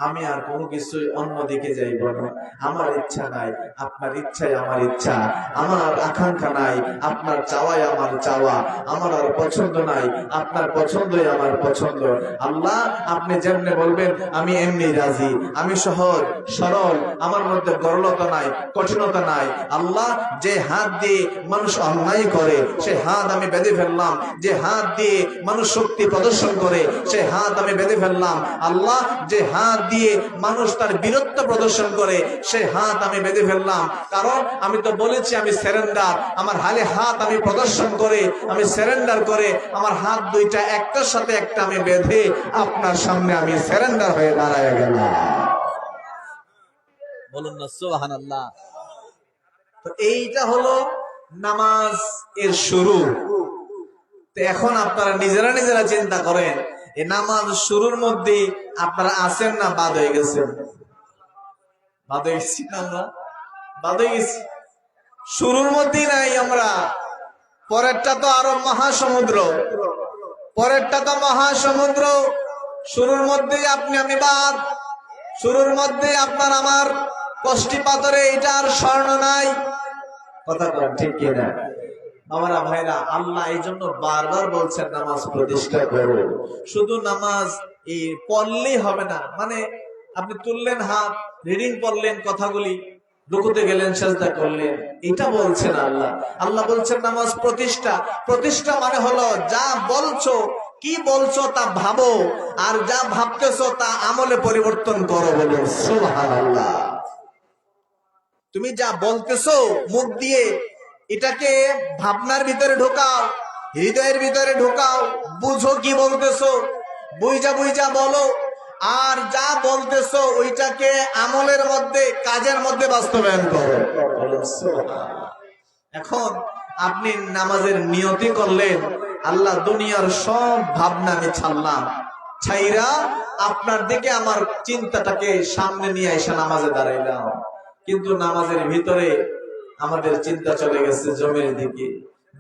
আমি আর কোনো কিছু অন্যদিকে যাইব না, আমার ইচ্ছা নাই, আপনার ইচ্ছাই আমার ইচ্ছা, আমার আকাঙ্ক্ষা নাই, আপনার চাওয়াই আমার চাওয়া, আমার আর পছন্দ নাই, আপনার পছন্দই আমার পছন্দ। আল্লাহ আপনি যেমনি বলবেন আমি এমনি রাজি, আমি সহজ সরল, আমার মধ্যে গরলতা নাই, কঠিনতা নাই। আল্লাহ যে হাত দিয়ে মানুষ অন্যায় করে সে হাত আমি বেঁধে ফেললাম, যে হাত দিয়ে মানুষ শক্তি প্রদর্শন করে সে হাত আমি বেঁধে ফেললাম। আল্লাহ যে হাত দিয়ে মানুষ তার বীরত্ব প্রদর্শন করে সে হাত আমি বেঁধে ফেললাম। কারণ আমি তো বলেছি আমি সারেন্ডার, আমার হালে হাত আমি প্রদর্শন করে আমি সারেন্ডার করে আমার হাত দুইটা একটার সাথে একটা আমি বেঁধে আপনার সামনে আমি সারেন্ডার হয়ে দাঁড়ায় গেলাম। বলুন না সুবহানাল্লাহ। তো এইটা হলো নামাজ এর শুরু। তো এখন আপনারা নিজেরা নিজেরা চিন্তা করেন এই নামাজ শুরুর মধ্যে আপনারা আছেন না বাদ হয়ে গেছেন? বাদ হয়ে গেছি না? আমরা বাদ হয়ে গেছি, শুরুর মধ্যেই নাই আমরা। পরেরটা তো আরো মহাসমুদ্র, পরেরটা তো মহাসমুদ্র, শুরুর মধ্যেই আপনি আমি বাদ, শুরুর মধ্যেই আপনার আমার কষ্টি পাথরে এটা আর স্বর্ণ নাই। কথা ঠিক কিনা? আমার ভাইরা আল্লাহ এই জন্য বারবার বলছেন নামাজ প্রতিষ্ঠা করো। শুধু নামাজ এই পড়লেই হবে না, মানে আপনি তুললেন হাত, রিডিং পড়লেন, কথাগুলি রুকুতে গেলেন, সেজদা করলেন, এটা বলছেন আল্লাহ। আল্লাহ বলছেন নামাজ প্রতিষ্ঠা। প্রতিষ্ঠা মানে হলো যা বলছো, কি বলছো তা ভাবো, আর যা ভাবতেছো তা আমলে পরিবর্তন করো। বলো সুবহানাল্লাহ। তুমি যা বলতেছো মুখ দিয়ে এটাকে ভাবনার ভিতরে ঢোকাও, হৃদয়ের ভিতরে ঢোকাও, বুঝো কি বলতেছো, বুঝা বুঝা বলো, আর যা বলতেছো ওইটাকে আমলের মধ্যে, কাজের মধ্যে বাস্তবায়ন করো। এখন আপনি নামাজের নিয়তি করলেন আল্লাহ দুনিয়ার সব ভাবনা আমি ছাড়লাম, ছাইরা আপনার দিকে আমার চিন্তাটাকে সামনে নিয়ে এসে নামাজে দাঁড়াইলাম। কিন্তু নামাজের ভিতরে আমাদের চিন্তা চলে গেছে জমির দিকে,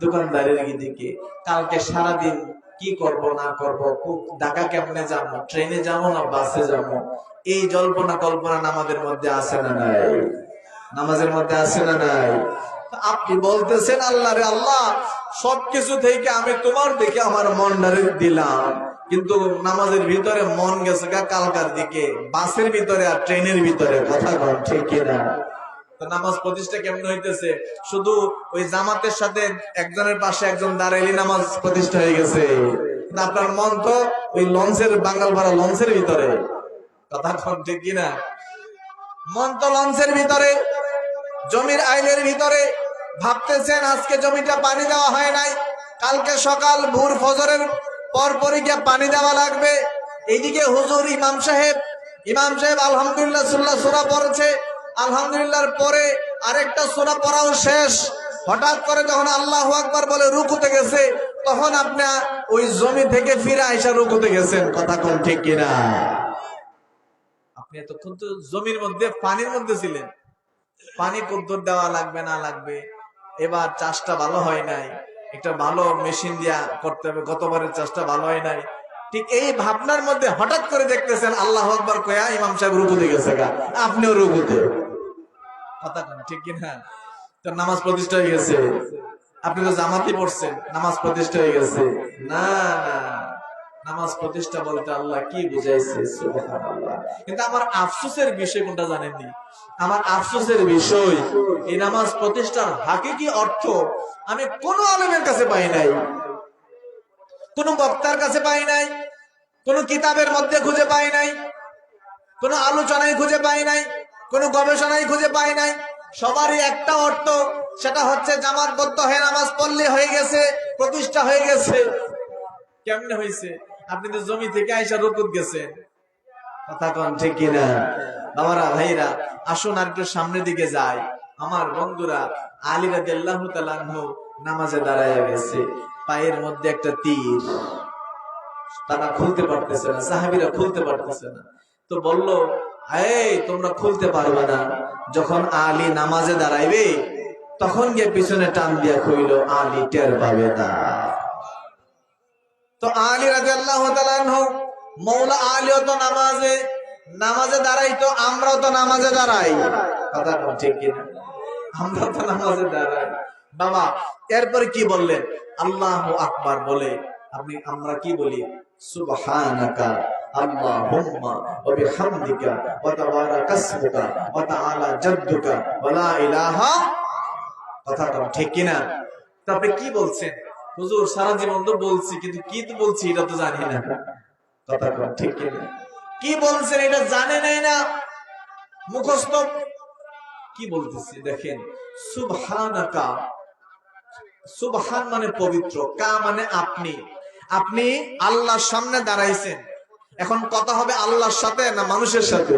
দোকানদারের দিকে, কালকে সারাদিন কি করব না করব, ঢাকা কেমনে যাবো, ট্রেনে যাবো না বাসে যাবো, এই জল্পনা কল্পনা নামাজের মধ্যে আছে না নাই? নামাজের মধ্যে আছে না নাই? আপনি বলতেছেন আল্লাহ রে আল্লাহ সবকিছু থেকে আমি তোমার দিকে আমার মনটারে দিলাম, কিন্তু নামাজের ভিতরে মন গেছে গা কালকার দিকে, বাসের ভিতরে আর ট্রেনের ভিতরে। কথা বল ঠিক কিনা? নামাজ প্রতিষ্ঠা কেমন হইতেছে? শুধু ওই জামাতের সাথে একজনের পাশে একজন দাঁড়াইলে নামাজ প্রতিষ্ঠা হয়ে গেছে, আপনার মন তো ওই লঞ্চের, বাঙ্গাল ভাড়া লঞ্চের ভিতরে। কথা ঠিক কিনা? মন তো লঞ্চের ভিতরে, জমির আইলের ভিতরে। ভাবতেছেন আজকে জমিটা পানি দেওয়া হয় নাই, কালকে সকাল ভোর ফজরের পরপরই গিয়ে পানি দেওয়া লাগবে। এইদিকে হুজুর ইমাম সাহেব আলহামদুলিল্লাহ সূরা পড়ছে, আলহামদুলিল্লাহর পরে আরেকটা সূরা পড়াও শেষ। হঠাৎ করে যখন আল্লাহু আকবার বলে রুকুতে গেছে, তখন আপনি ওই জমি থেকে ফিরে আইসা রুকুতে গেছেন। কথা কোন ঠিক কিনা? আপনি এতক্ষণ তো জমির মধ্যে, পানির মধ্যে ছিলেন। পানি কদ্দুর দেওয়া লাগবে না লাগবে, এবার চাষটা ভালো হয় নাই, একটা ভালো মেশিন দিয়া করতে হবে, গতবারের চাষটা ভালো হয় নাই, ঠিক এই ভাবনার মধ্যে হঠাৎ করে দেখতেছেন আল্লাহু আকবার কয়া ইমাম সাহেব রুকুতে গেছে গা, আপনিও রুকুতে। কথা ঠিক কিনা? তো নামাজ প্রতিষ্ঠা হয়ে গেছে। আপনি তো জামাতি পড়ছেন, নামাজ প্রতিষ্ঠা হয়ে গেছে? না না, নামাজ প্রতিষ্ঠা বলতে আল্লাহ কি বুঝাইছে, সুবহানাল্লাহ। কিন্তু আমার আফসোসের বিষয় কোনটা জানেননি? আমার আফসোসের বিষয়, এই নামাজ প্রতিষ্ঠার হাকিকি অর্থ আমি কোন আলেমের কাছে পাই নাই, কোন বক্তার কাছে পাই নাই, কোন কিতাবের মধ্যে খুঁজে পাই নাই, কোন আলোচনায় খুঁজে পাই নাই, কোন গবেষণায় খুঁজে পাই নাই। সবারই একটা অর্থ, সেটা হচ্ছে জামাতবদ্ধ হয়ে নামাজ পড়লে হয়ে গেছে, প্রতিষ্ঠা হয়ে গেছে। কেমনে হয়েছে? আপনি তো জমি থেকে আইসা রুকুত গেছেন, কথা কন ঠিক কিনা? বাবারা ভাইরা, আসুন আর একটু সামনের দিকে যাই। আমার বন্ধুরা, আলী রাদিয়াল্লাহু তাআলা আনহু নামাজে দাঁড়ায় গেছে, পায়ের মধ্যে একটা তীর, তারা খুলতে পারতেছে না, সাহাবীরা খুলতে পারতেছে না। তো বলল, এই তোমরা খুলতে পারবে না, যখন আলী নামাজে দাঁড়াইবে তখন গিয়ে পিছনে টান দিয়া খুইল, আলী টের পাবে না। তো আলী রাদিয়াল্লাহু তাআলা আনহু, মওলা আলীও তো নামাজে দাঁড়াই, তো আমরাও তো নামাজে দাঁড়াই, কথা ঠিক কিনা? আমরা তো নামাজে দাঁড়াই বাবা। এরপরে কি বললেন? আল্লাহু আকবার বলে আমরা কি বলি? সুবহানাকা আল্লাহুম্মা ওয়া বিহামদিকা ওয়া তাবারাকা ইসমুকা ওয়া তাআলা জাদ্দুকা ওয়া লা ইলাহা, কথাটা ঠিক কিনা? তো আপনি কি বলছেন? হুজুর সারা জীবন তো বলছি, কিন্তু কি তো বলছি এটা তো জানি না, কথাটা ঠিক কিনা? কি বলছেন এটা জানে নাই না, মুখস্থ। কি বলতেছি দেখেন, সুবহানাকা, সুবহান মানে পবিত্র, কা মানে আপনি। আপনি আল্লাহর সামনে দাঁড়াইছেন, এখন কথা হবে আল্লাহর সাথে না মানুষের সাথে?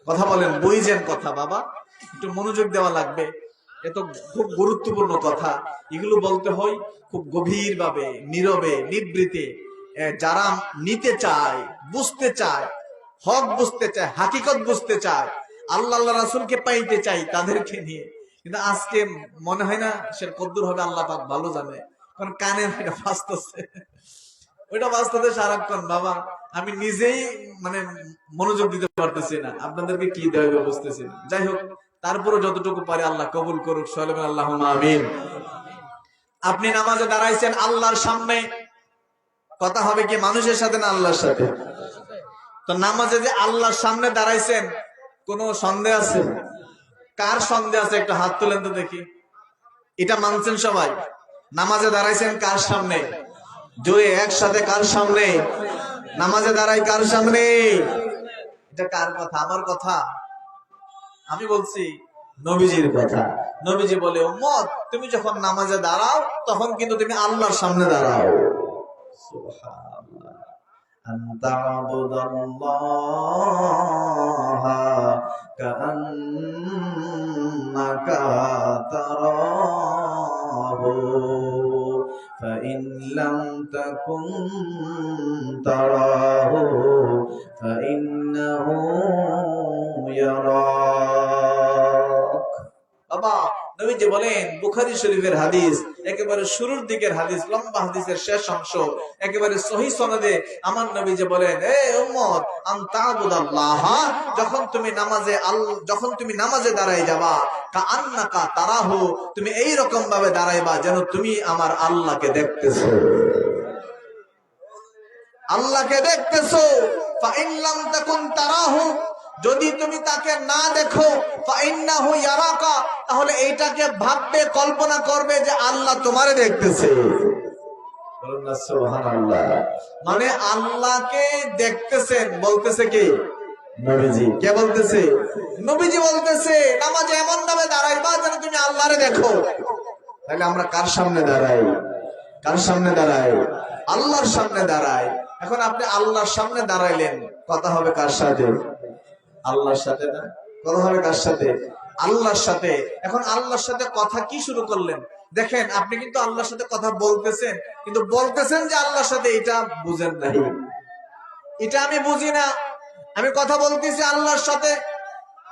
কথা বলেন, বুঝেন কথা বাবা, একটু মনোযোগ দেওয়া লাগবে। এত খুব গুরুত্বপূর্ণ কথা, এগুলো বলতে হয় খুব গভীর ভাবে, নীরবে, নিবৃতে। যারা নিতে চায়, বুঝতে চায়, হক বুঝতে চায়, হাকিকত বুঝতে চায়, আল্লাহ রাসূলকে পাইতে চাই, তাদেরকে নিয়ে। কিন্তু আজকে মনে হয় না সে কদ্দুর হবে আল্লাহ পাক ভালো জানে, কারণ কানে এটা বাজতেছে, ওইটা বাজতেছে সারাক্ষণ বাবা। আমি নিজেই মানে মনোযোগ দিতে পারতেছি না, আপনাদেরকে কি দেওয়া বুঝতেছি না। যাই হোক, তারপরে যতটুকু পারে আল্লাহ কবুল করুক, সকলে বলেন আল্লাহুম্মা আমিন। আপনি নামাজে দাঁড়াইছেন আল্লাহর সামনে, কথা হবে কি মানুষের সাথে না আল্লাহর সাথে? তো নামাজে যে আল্লাহর সামনে দাঁড়াইছেন, কোনো সন্দেহ আছে? কার সন্দেহ আছে একটু হাত তুলেন তো দেখি। এটা মানছেন সবাই? নামাজে দাঁড়াইছেন কার সামনে? জোরে একসাথে, কার সামনে নামাজে দাঁড়াই? কার সামনে? এটা কার কথা? আমার কথা? আমি বলছি নবীজির কথা। নবীজি বলে, উম্মত তুমি যখন নামাজে দাঁড়াও তখন কিন্তু তুমি আল্লাহর সামনে দাঁড়াও। সুবহানাল্লাহ। আনতা'বুদাল্লাহা কাআন্নাকা তারাহু ফাইন লাম তাকুন তারাহু ফাইন্নাহু ইয়ারাক। বাবা, নবীজি বলেন, বুখারী শরীফের হাদিস, একেবারে শুরুর দিকের হাদিস, লম্বা হাদিসের শেষ অংশ, একেবারে সহিহ সনদে আমার নবীজি বলেন, এ উম্মত আনতা'বুদাল্লাহা, যখন তুমি নামাজে দাঁড়াই যাবা, কাআন্নাকা তারাহু, তুমি এই রকম ভাবে দাঁড়াইবা যেন তুমি আমার আল্লাহকে দেখতেছো, আল্লাহকে দেখতেছো। ফাইন লাম তাকুন তারাহু, যদি তুমি তাকে না দেখো, ফাইন্নাহু ইয়ারাকা, তাহলে এইটাকে ভাববে, কল্পনা করবে যে আল্লাহ তোমারে দেখতেছে। বলুন না সুবহানাল্লাহ। মানে আল্লাহকে দেখতেছেন, বলতেছে কি? নবীজি। কে বলতেছে? নবীজি বলতেছে, নামাজে এমন ভাবে দাঁড়াইবা যেন তুমি আল্লাহরে দেখো। তাহলে আমরা কার সামনে দাঁড়াই? কার সামনে দাঁড়াই? আল্লাহর সামনে দাঁড়াই। এখন আপনি আল্লাহর সামনে দাঁড়াইলেন, কথা হবে কার সাথে? আল্লাহর সাথে না? কথা হবে কার সাথে? আল্লাহর সাথে। এখন আল্লাহর সাথে কথা কি শুরু করলেন? দেখেন, আপনি কিন্তু আল্লাহর সাথে কথা বলতেছেন, কিন্তু বলতেছেন যে আল্লাহর সাথে, এটা বুঝেন নাই। এটা আমি বুঝি না, আমি কথা বলতেছি আল্লাহর সাথে,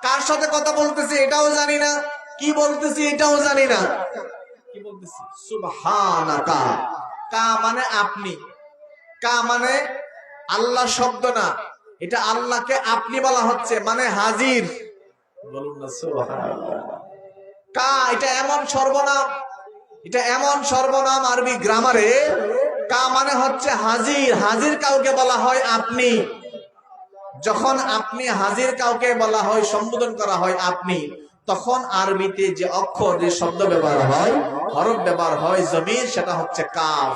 কার সাথে কথা বলতেছি এটাও জানি না, কি বলতেছি এটাও জানি না। কি বলতেছি? সুবহানাকা, কা মানে আপনি, কা মানে আল্লাহ শব্দ না, এটা আল্লাহকে আপনি বলা হচ্ছে, মানে হাজির। বলুন না সুবহানাল্লাহ। কা, এটা এমন সর্বনাম, এটা এমন সর্বনাম আরবি গ্রামারে কা মানে হচ্ছে হাজির, হাজির কাউকে বলা হয় আপনি। যখন আপনি হাজির কাউকে বলা হয়, সম্বোধন করা হয় আপনি, তখন আরবিতে যে অক্ষর, যে শব্দ ব্যবহার হয়, হরফ ব্যবহার হয়, জমির, সেটা হচ্ছে কাফ।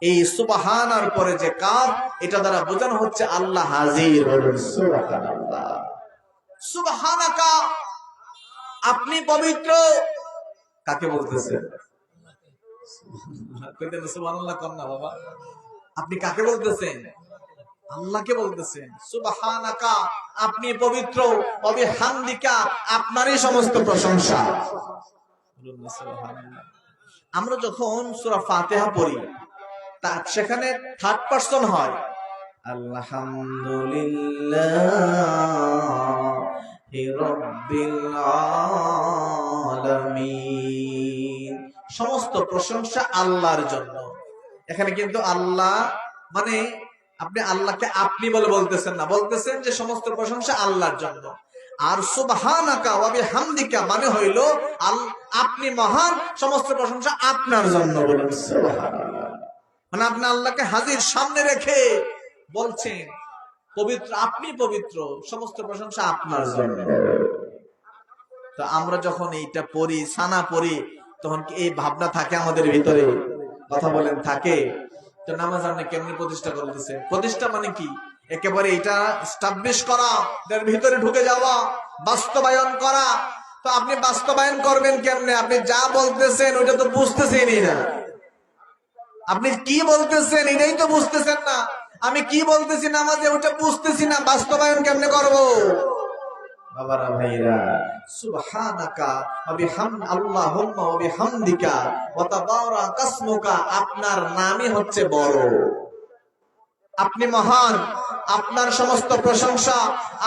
এই সুবহানার পরে যে কাফ, এটা দ্বারা বোঝানো হচ্ছে আল্লাহ হাজির। সুবহানাল্লাহ। সুবহানাকা, আপনি পবিত্র। কাকে বলতেছেন? সুবহানাল্লাহ কর না বাবা। আপনি কাকে বলতেছেন? আল্লাহকে বলতেছেন। সুবহানাকা, আপনি পবিত্র। ওয়া বিহামদিকা, আপনারই সমস্ত প্রশংসা। আমরা যখন সূরা ফাতিহা পড়ি, তা সেখানে থার্ড পারসন হয়, আলহামদুলিল্লাহি রাব্বিল আলামিন। সমস্ত প্রশংসা আল্লাহর জন্য। এখানে কিন্তু আল্লাহ মানে আপনি আল্লাহকে আপনি বলে বলতেছেন না, বলতেছেন যে সমস্ত প্রশংসা আল্লাহর জন্য। আর সুবহানাকা ওয়া বিহামদিকা মানে হইল আপনি মহান, সমস্ত প্রশংসা আপনার জন্য। বলেন সুবহানাল্লাহ। মানে আপনি আল্লাহকে হাজির সামনে রেখে বলছেন পবিত্র, আপনি পবিত্র, সমস্ত প্রশংসা আপনার জন্য। তো আমরা যখন এইটা পড়ি, সানা পড়ি, তখন কি এই ভাবনা থাকে আমাদের ভিতরে? কথা বলেন, থাকে? তো নামাজ আপনি কেমনি প্রতিষ্ঠা করতেছেন? প্রতিষ্ঠা মানে কি? একেবারে এটা এস্টাবলিশ করা, এর ভিতরে ঢুকে যাওয়া, বাস্তবায়ন করা। তো আপনি বাস্তবায়ন করবেন কেমনে? আপনি যা বলতেছেন ওইটা তো বুঝতেছেনই না। আপনি কি বলতেছেন এটাই তো বুঝতেছেন না। আমি কি বলতেছি নামাজে ওটা বুঝতেছি না, বাস্তবায়ন কেমনে করব? বাবারা, ভাইরা, সুবহানাকা ওয়া আল্লাহুম্মা ওয়া বিহামদিকা ওয়া তাবারাকা ইসমুকা, আপনার নামই হচ্ছে বড়। আপনি মহান, আপনার সমস্ত প্রশংসা,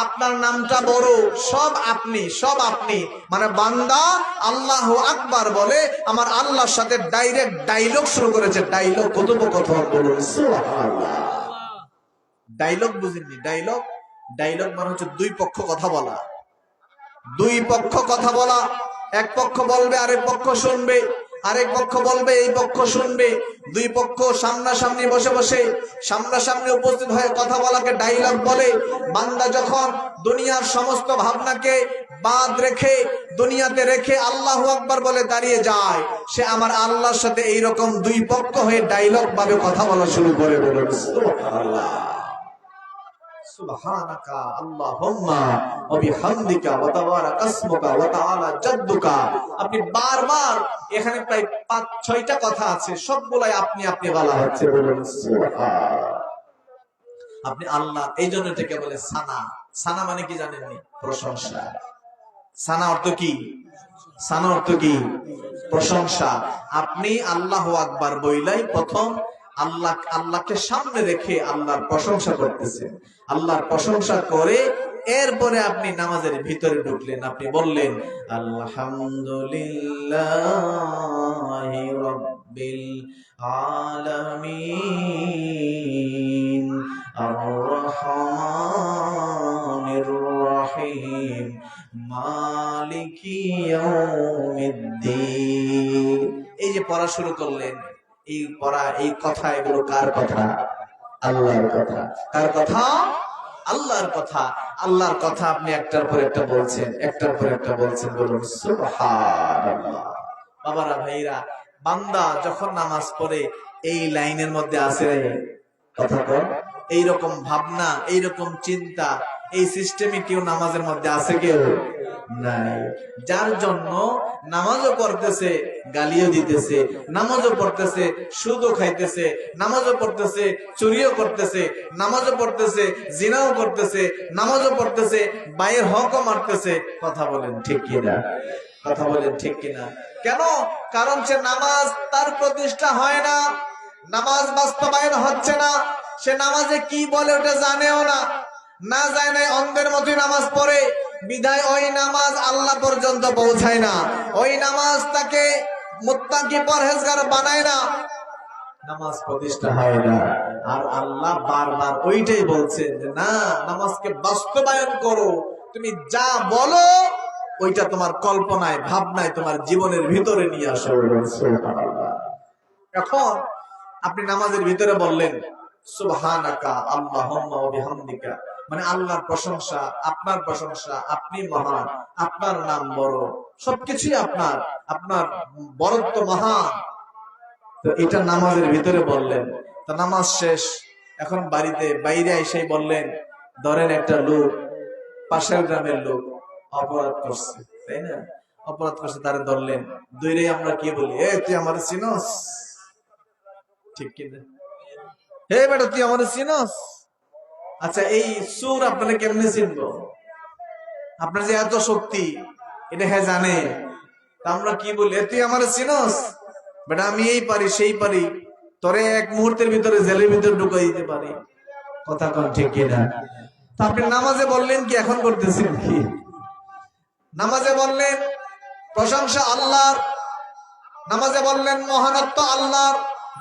আপনার নামটা বড়, সব আপনি, সব আপনি। মানে বান্দা আল্লাহু আকবার বলে আমার আল্লাহর সাথে ডাইরেক্ট ডায়লগ শুরু করেছে। ডায়লগ, কথোপকথন। বলুন সুবহানাল্লাহ। ডায়লগ বুঝেননি? ডায়লগ, ডায়লগ মানে হচ্ছে দুই পক্ষ কথা বলা। দুই পক্ষ কথা বলা, এক পক্ষ বলবে আরেক পক্ষ শুনবে, আরেক পক্ষ বলবে এই পক্ষ শুনবে। দুই পক্ষ সামনাসামনি বসে বসে সামনাসামনি উপস্থিত হয়ে কথা বলাকে ডায়লগ বলে। বান্দা যখন দুনিয়ার সমস্ত ভাবনাকে বাদ রেখে, দুনিয়াতে রেখে আল্লাহু আকবার বলে দাঁড়িয়ে যায়, সে আমার আল্লাহর সাথে এইরকম দুই পক্ষ হয়ে ডায়লগ ভাবে কথা বলা শুরু করে। বলুন সুবহানাল্লাহ। সুবহানাকা আল্লাহুম্মা ওয়া বিহামদিকা ওয়া তাবারাকা ইসমুকা ওয়া তাআলা জাদ্দুকা। আপনি বারবার এখানে প্রায় 5-6টা কথা আছে, সবগুলাই আপনি আপনি বলা হচ্ছে। বলুন সুবহান। আপনি আল্লাহ, এই জন্য এটাকে বলে সানা। সানা মানে কি জানেননি? প্রশংসা। সানা অর্থ কি? সানা অর্থ কি? প্রশংসা। আপনি আল্লাহু আকবার বইলাই প্রথম আল্লাহকে সামনে রেখে আল্লাহর প্রশংসা করতেছেন। আল্লাহর প্রশংসা করে এরপরে আপনি নামাজের ভিতরে ঢুকলেন। আপনি বললেন আলহামদুলিল্লাহি রাব্বিল আলামিন আর রহমানির রহিম মালিকি ইয়াউমিদ্দিন। এই যে পড়া শুরু করলেন, এই পড়া, এই কথা, এগুলো কার কথা? আল্লাহর কথা। কার কথা? আল্লাহর কথা। আল্লাহর কথা আপনি একটার পর একটা বলছেন, একটার পর একটা বলছেন। বলুন সুবহানাল্লাহ। বাবারা, ভাইরা, বান্দা যখন নামাজ পড়ে এই লাইনের মধ্যে আছে, কথা বল, এইরকম ভাবনা, এইরকম চিন্তা, এই সিস্টেমে কেউ নামাজের মধ্যে আছে? কেউ নাই। যার জন্য নামাজও পড়তেছে, গালিও দিতেছে, নামাজও পড়তেছে, সুদও খাইতেছে, নামাজও পড়তেছে, চুরিও করতেছে, নামাজও পড়তেছে, জিনাও করতেছে, নামাজও পড়তেছে, বাইরের হকও মারতেছে। কথা বলেন ঠিক কিনা? কথা বলেন ঠিক কিনা? কেন? কারণ সে নামাজ তার প্রতিষ্ঠা হয় না, নামাজ বাস্তবায়ন হচ্ছে না। সে নামাজে কি বলে ওটা জানেও না, না যায় না, অন্ধের মতোই নামাজ পড়ে। বিধায় ওই নামাজ আল্লাহ পর্যন্ত পৌঁছায় না, ওই নামাজ তাকে মুত্তাকি পরহেজগার বানায় না, নামাজ প্রতিষ্ঠা হয় না। আর আল্লাহ বারবার ওইটাই বলছেন যে না, নামাজকে বাস্তবায়ন করো। তুমি যা বলো ওইটা তোমার কল্পনায়, ভাবনায়, তোমার জীবনের ভিতরে নিয়ে আসো। এখন আপনি নামাজের ভিতরে বললেন সুবহানাকা আল্লাহুম্মা ওয়া বিহামদিকা, মানে আল্লাহর প্রশংসা, আপনার প্রশংসা, আপনি মহান, আপনার নাম বড়, সবকিছুই আপনার, আপনার বরত্ব মহান। তো এটা নামাজের ভিতরে বললেন। তো নামাজ শেষ, এখন বাড়িতে বাইরে এসেই বললেন, ধরেন একটা লোক, পাশের গ্রামের লোক অপরাধ করছে, তাই না? অপরাধ করছে, তারা ধরলেন, দূরে আমরা কি বলি, এ তুই আমার চিনস, ঠিক কিনা? হে বেটা তুই আমার চিনস। আচ্ছা, এই সুর আপনারা কেমনে চিনবো? আপনার যে এত শক্তি, এটা হ্যাঁ জানে। আমরা কি বলি, তুই আমার চিনস বেটা, আমি এই পারি সেই পারি, তোরে এক মুহূর্তের ভিতরে জেলের ভিতরে ঢুকাই দিতে পারি। কথা কোন ঠিক কিনা? তা আপনি নামাজে বললেন কি, এখন করতেছেন কি? নামাজে বললেন প্রশংসা আল্লাহর, নামাজে বললেন মহানত্ব আল্লাহর,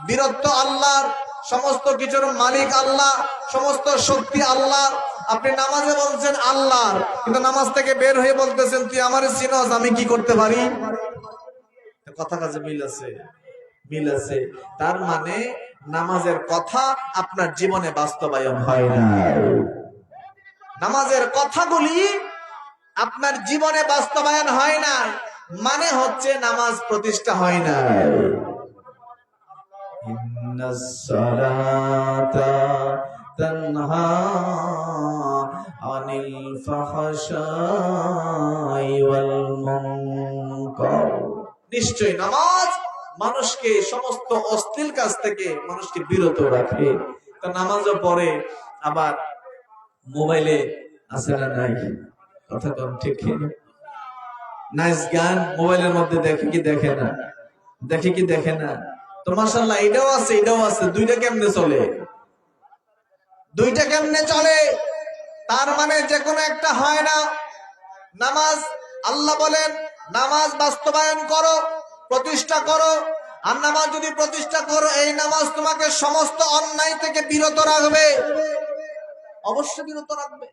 বীরত্ব আল্লাহর, সমস্ত কিছুর মালিক আল্লাহ, সমস্ত শক্তি আল্লাহর। আপনি নামাজে বলছেন আল্লাহর, কিন্তু নামাজ থেকে বের হয়ে বলতেছেন তুই আমারে চিনস, আমি কি করতে পারি? কথা কাজে মিল আছে, মিল আছে। তার মানে নামাজের কথা আপনার জীবনে বাস্তবায়ন হয় না। নামাজের কথাগুলি আপনার জীবনে বাস্তবায়ন হয় না, মানে হচ্ছে নামাজ প্রতিষ্ঠা হয় না। ইন্নাস সালাতা তানহা আনিল ফাহশাই ওয়াল মুনকার, নিশ্চয় নামাজ মানুষকে সমস্ত অশ্লীল কাজ থেকে মানুষকে বিরত রাখে। তো নামাজও পড়ে, আবার মোবাইলে আছে না নাই? কথা কম ঠিক না? নাইস গান মোবাইলের মধ্যে দেখে কি দেখে না? দেখে কি দেখে না? তো মাশাআল্লাহ, এটাও আছে এটাও আছে, দুইটা কেমনে চলে? দুইটা কেমনে চলে? তার মানে যে কোনো একটা হয় না। নামাজ, আল্লাহ বলেন নামাজ বাস্তবায়ন করো, প্রতিষ্ঠা করো। আর নামাজ যদি প্রতিষ্ঠা করো, এই নামাজ তোমাকে সমস্ত অন্যায় থেকে বিরত রাখবে, অবশ্যই বিরত রাখবে।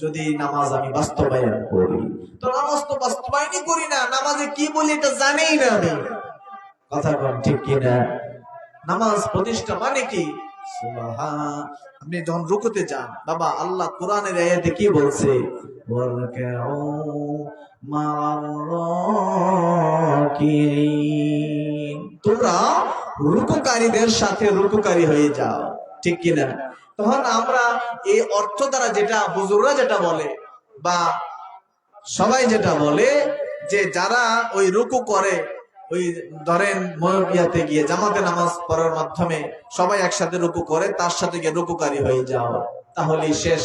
যদি নামাজ আমি বাস্তবায়ন করি, তো নামাজ তো বাস্তবায়নই করি না, নামাজে কি বলি এটা জানেই না আমি। কথা বল ঠিক কিনা? নামাজ প্রতিষ্ঠা মানে কি? সুবহান, আপনি যখন রুকুতে যান, বাবা আল্লাহ কোরআনের আয়াতে কি বলছে? ওয়ারকাউ মা'আর-রাকিঈন, তোমরা রুকুকারীদের সাথে রুকুকারী হয়ে যাও, ঠিক কিনা? তখন আমরা এই অর্থ দ্বারা যেটা হুজুররা যেটা বলে বা সবাই যেটা বলে, যে যারা ওই রুকু করে, ওই ধরেন মসজিদে গিয়ে জামাতে নামাজ পড়ার মাধ্যমে সবাই একসাথে রুকু করে, তার সাথে গিয়ে রুকুকারী হয়ে যাও, তাহলেই শেষ।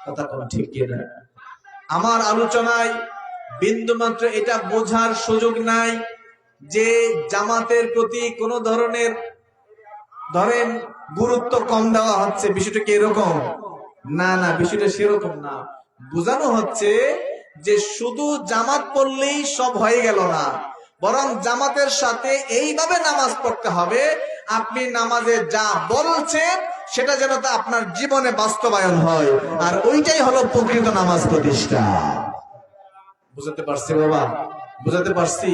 কথা কোন ঠিক কিনা? আমার আলোচনায় বিন্দুমাত্র এটা বোঝার সুযোগ নাই যে জামাতের প্রতি কোন ধরনের ধরেন গুরুত্ব কম দেওয়া হচ্ছে, বিষয়টা কি এরকম? না না, বিষয়টা সেরকম না। বোঝানো হচ্ছে যে শুধু জামাত পড়লেই সব হয়ে গেল না, বরং জামাতের সাথে এইভাবে নামাজ পড়তে হবে, আপনি নামাজে যা বলছেন সেটা যেন তা আপনার জীবনে বাস্তবায়ন হয়, আর ওইটাই হলো প্রকৃত নামাজ প্রতিষ্ঠা। বুঝতে পারছি বাবা? বুঝাতে পারছি?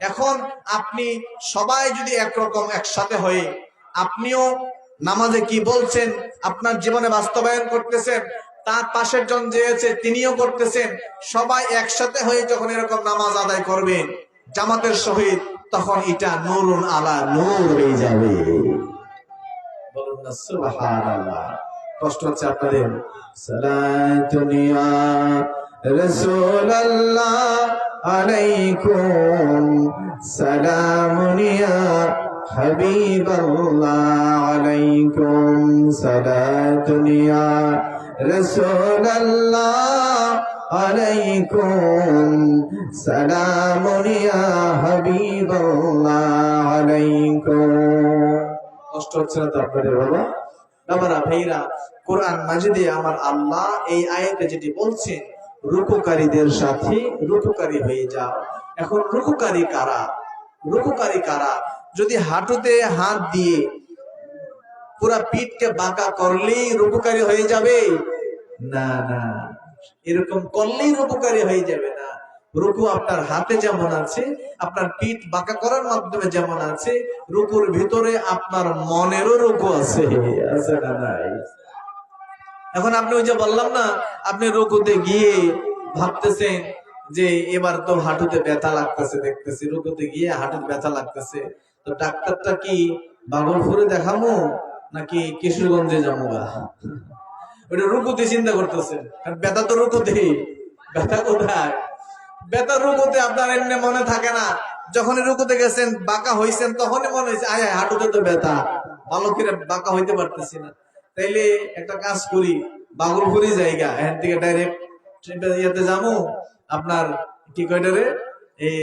এখন আপনি সবাই যদি একরকম একসাথে হয়ে আপনিও নামাজে কি বলছেন আপনার জীবনে বাস্তবায়ন করতেছেন, তার পাশের জন যে আছে তিনিও করতেছেন, সবাই একসাথে হয়ে যখন এরকম নামাজ আদায় করবেন জামাতের সহিত, তখন এটা নূরুন আলা নূর হয়ে যাবে। বলুন না সুবহানাল্লাহ। কষ্ট হচ্ছে আপনাদের? সালাতুন ইয়া রাসূলুল্লাহ আলাইকুম, সালামুন ইয়া হাবিবাল্লাহ আলাইকুম, সালাতুন ইয়া রাসূলুল্লাহ আলাইকুম, সালামুন ইয়া হাবিবাল্লাহ আলাইকুম। কষ্ট হচ্ছে না তো আপনাদের বাবা? বাবারা ভাইরা, কোরআন মাজিদে আমার আল্লাহ এই আয়াতে যেটি বলছেন, রুকুকারীদের সাথে রুকুকারী হয়ে যাও। এখন রুকুকারী কারা? রুকুকারী কারা? যদি হাঁটুতে হাত দিয়ে পুরা পিঠকে বাঁকা করলেই রুকুকারী হয়ে যাবে? না না, এরকম করলেই রুকুকারী হয়ে যাবে না। রুকু আপনার হাতে যেমন আছে, আপনার পিঠ বাঁকা করার মাধ্যমে যেমন আছে, রুকুর ভিতরে আপনার মনেরও রুকু আছে। আছে না নাই? এখন আপনি ওই যে বললাম না, আপনি রুকুতে গিয়ে ভাবতেছেন যে এবার তো হাঁটুতে ব্যথা লাগতেছে, দেখতেছি রুকুতে গিয়ে হাঁটুতে ব্যথা লাগতেছে, তো ডাক্তারটা কি ভাগলপুরে দেখামো নাকি কিশোরগঞ্জে যাবো? ওটা রুকুতে চিন্তা করতেছেন, কারণ ব্যথা তো রুকুতে। ব্যথা কোথায়? ব্যথা রুকুতে। আপনার এমনি মনে থাকে না, যখন রুকুতে গেছেন বাঁকা হইছেন তখনই মনে হয়েছে আয় আয় হাঁটুতে তো ব্যথা, ভালো করে বাঁকা হইতে পারতেছি না। তাইলে একটা কাজ করি, বাগলপুরি জায়গা এখান থেকে ডাইরেক্ট ইয়েতে যাবো, আপনার কি কয়টারে এই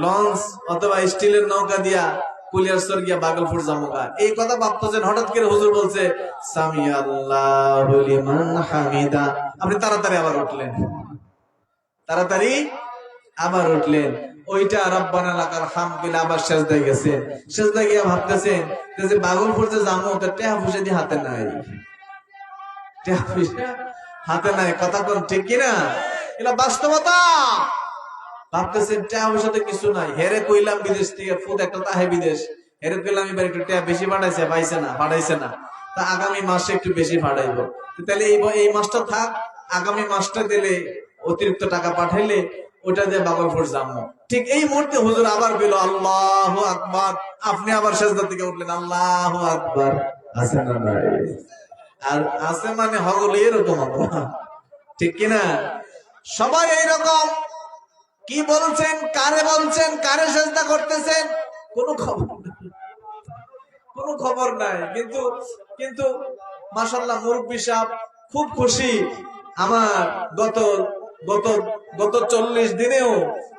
লঞ্চ অথবা স্টিলের নৌকা দিয়া কুলিয়ারচর গিয়া বাগলপুর যাবো। এই কথা ভাবতেছেন, হঠাৎ করে হুজুর বলছে সামি আল্লাহু লিমান হামিদা। আপনি তাড়াতাড়ি আবার উঠলেন, তাড়াতাড়ি আবার উঠলেন। ওইটা রব্বানা লাকাল হামদ বলে আবার সেজদায় গেছেন। সেজদায় গিয়া ভাবতেছেন যে বাগলপুর যে যাবো, তো টাকা পয়সা দিয়ে হাতে নাই, টাকা পয়সা হাতে নাই। কথা কোন ঠিক কিনা? এটা বাস্তবতা। ভাবতেছেন টাকা পয়সা তো কিছু নাই। হেরে কইলাম বিদেশ থেকে ফুদ একটা তাহে বিদেশ, হেরে কইলাম এবার একটু টাকা বেশি পাঠাইছে, পাঠাইছে না, তা আগামী মাসে একটু বেশি পাঠাইবো। তাহলে এই মাসটা থাক, আগামী মাসটা দিলে অতিরিক্ত টাকা পাঠাইলে ওটা দিয়ে বাগলপুর যাবো। ঠিক এই মুহূর্তে হুজুর আবার বলল আল্লাহু আকবার। আপনি আবার সেজদা থেকে উঠলেন, আল্লাহু আকবার। আছে না নাই? আর আছে মানে হগল এরকম, ঠিক কিনা? সবাই এইরকম। কি বলছেন, কারে বলছেন, কারে সেজদা করতেছেন, কোনো খবর নাই, কোনো খবর নাই। কিন্তু কিন্তু মাশাআল্লাহ মুরব্বি সাহেব খুব খুশি। আমার গত গত গত 40 দিনেও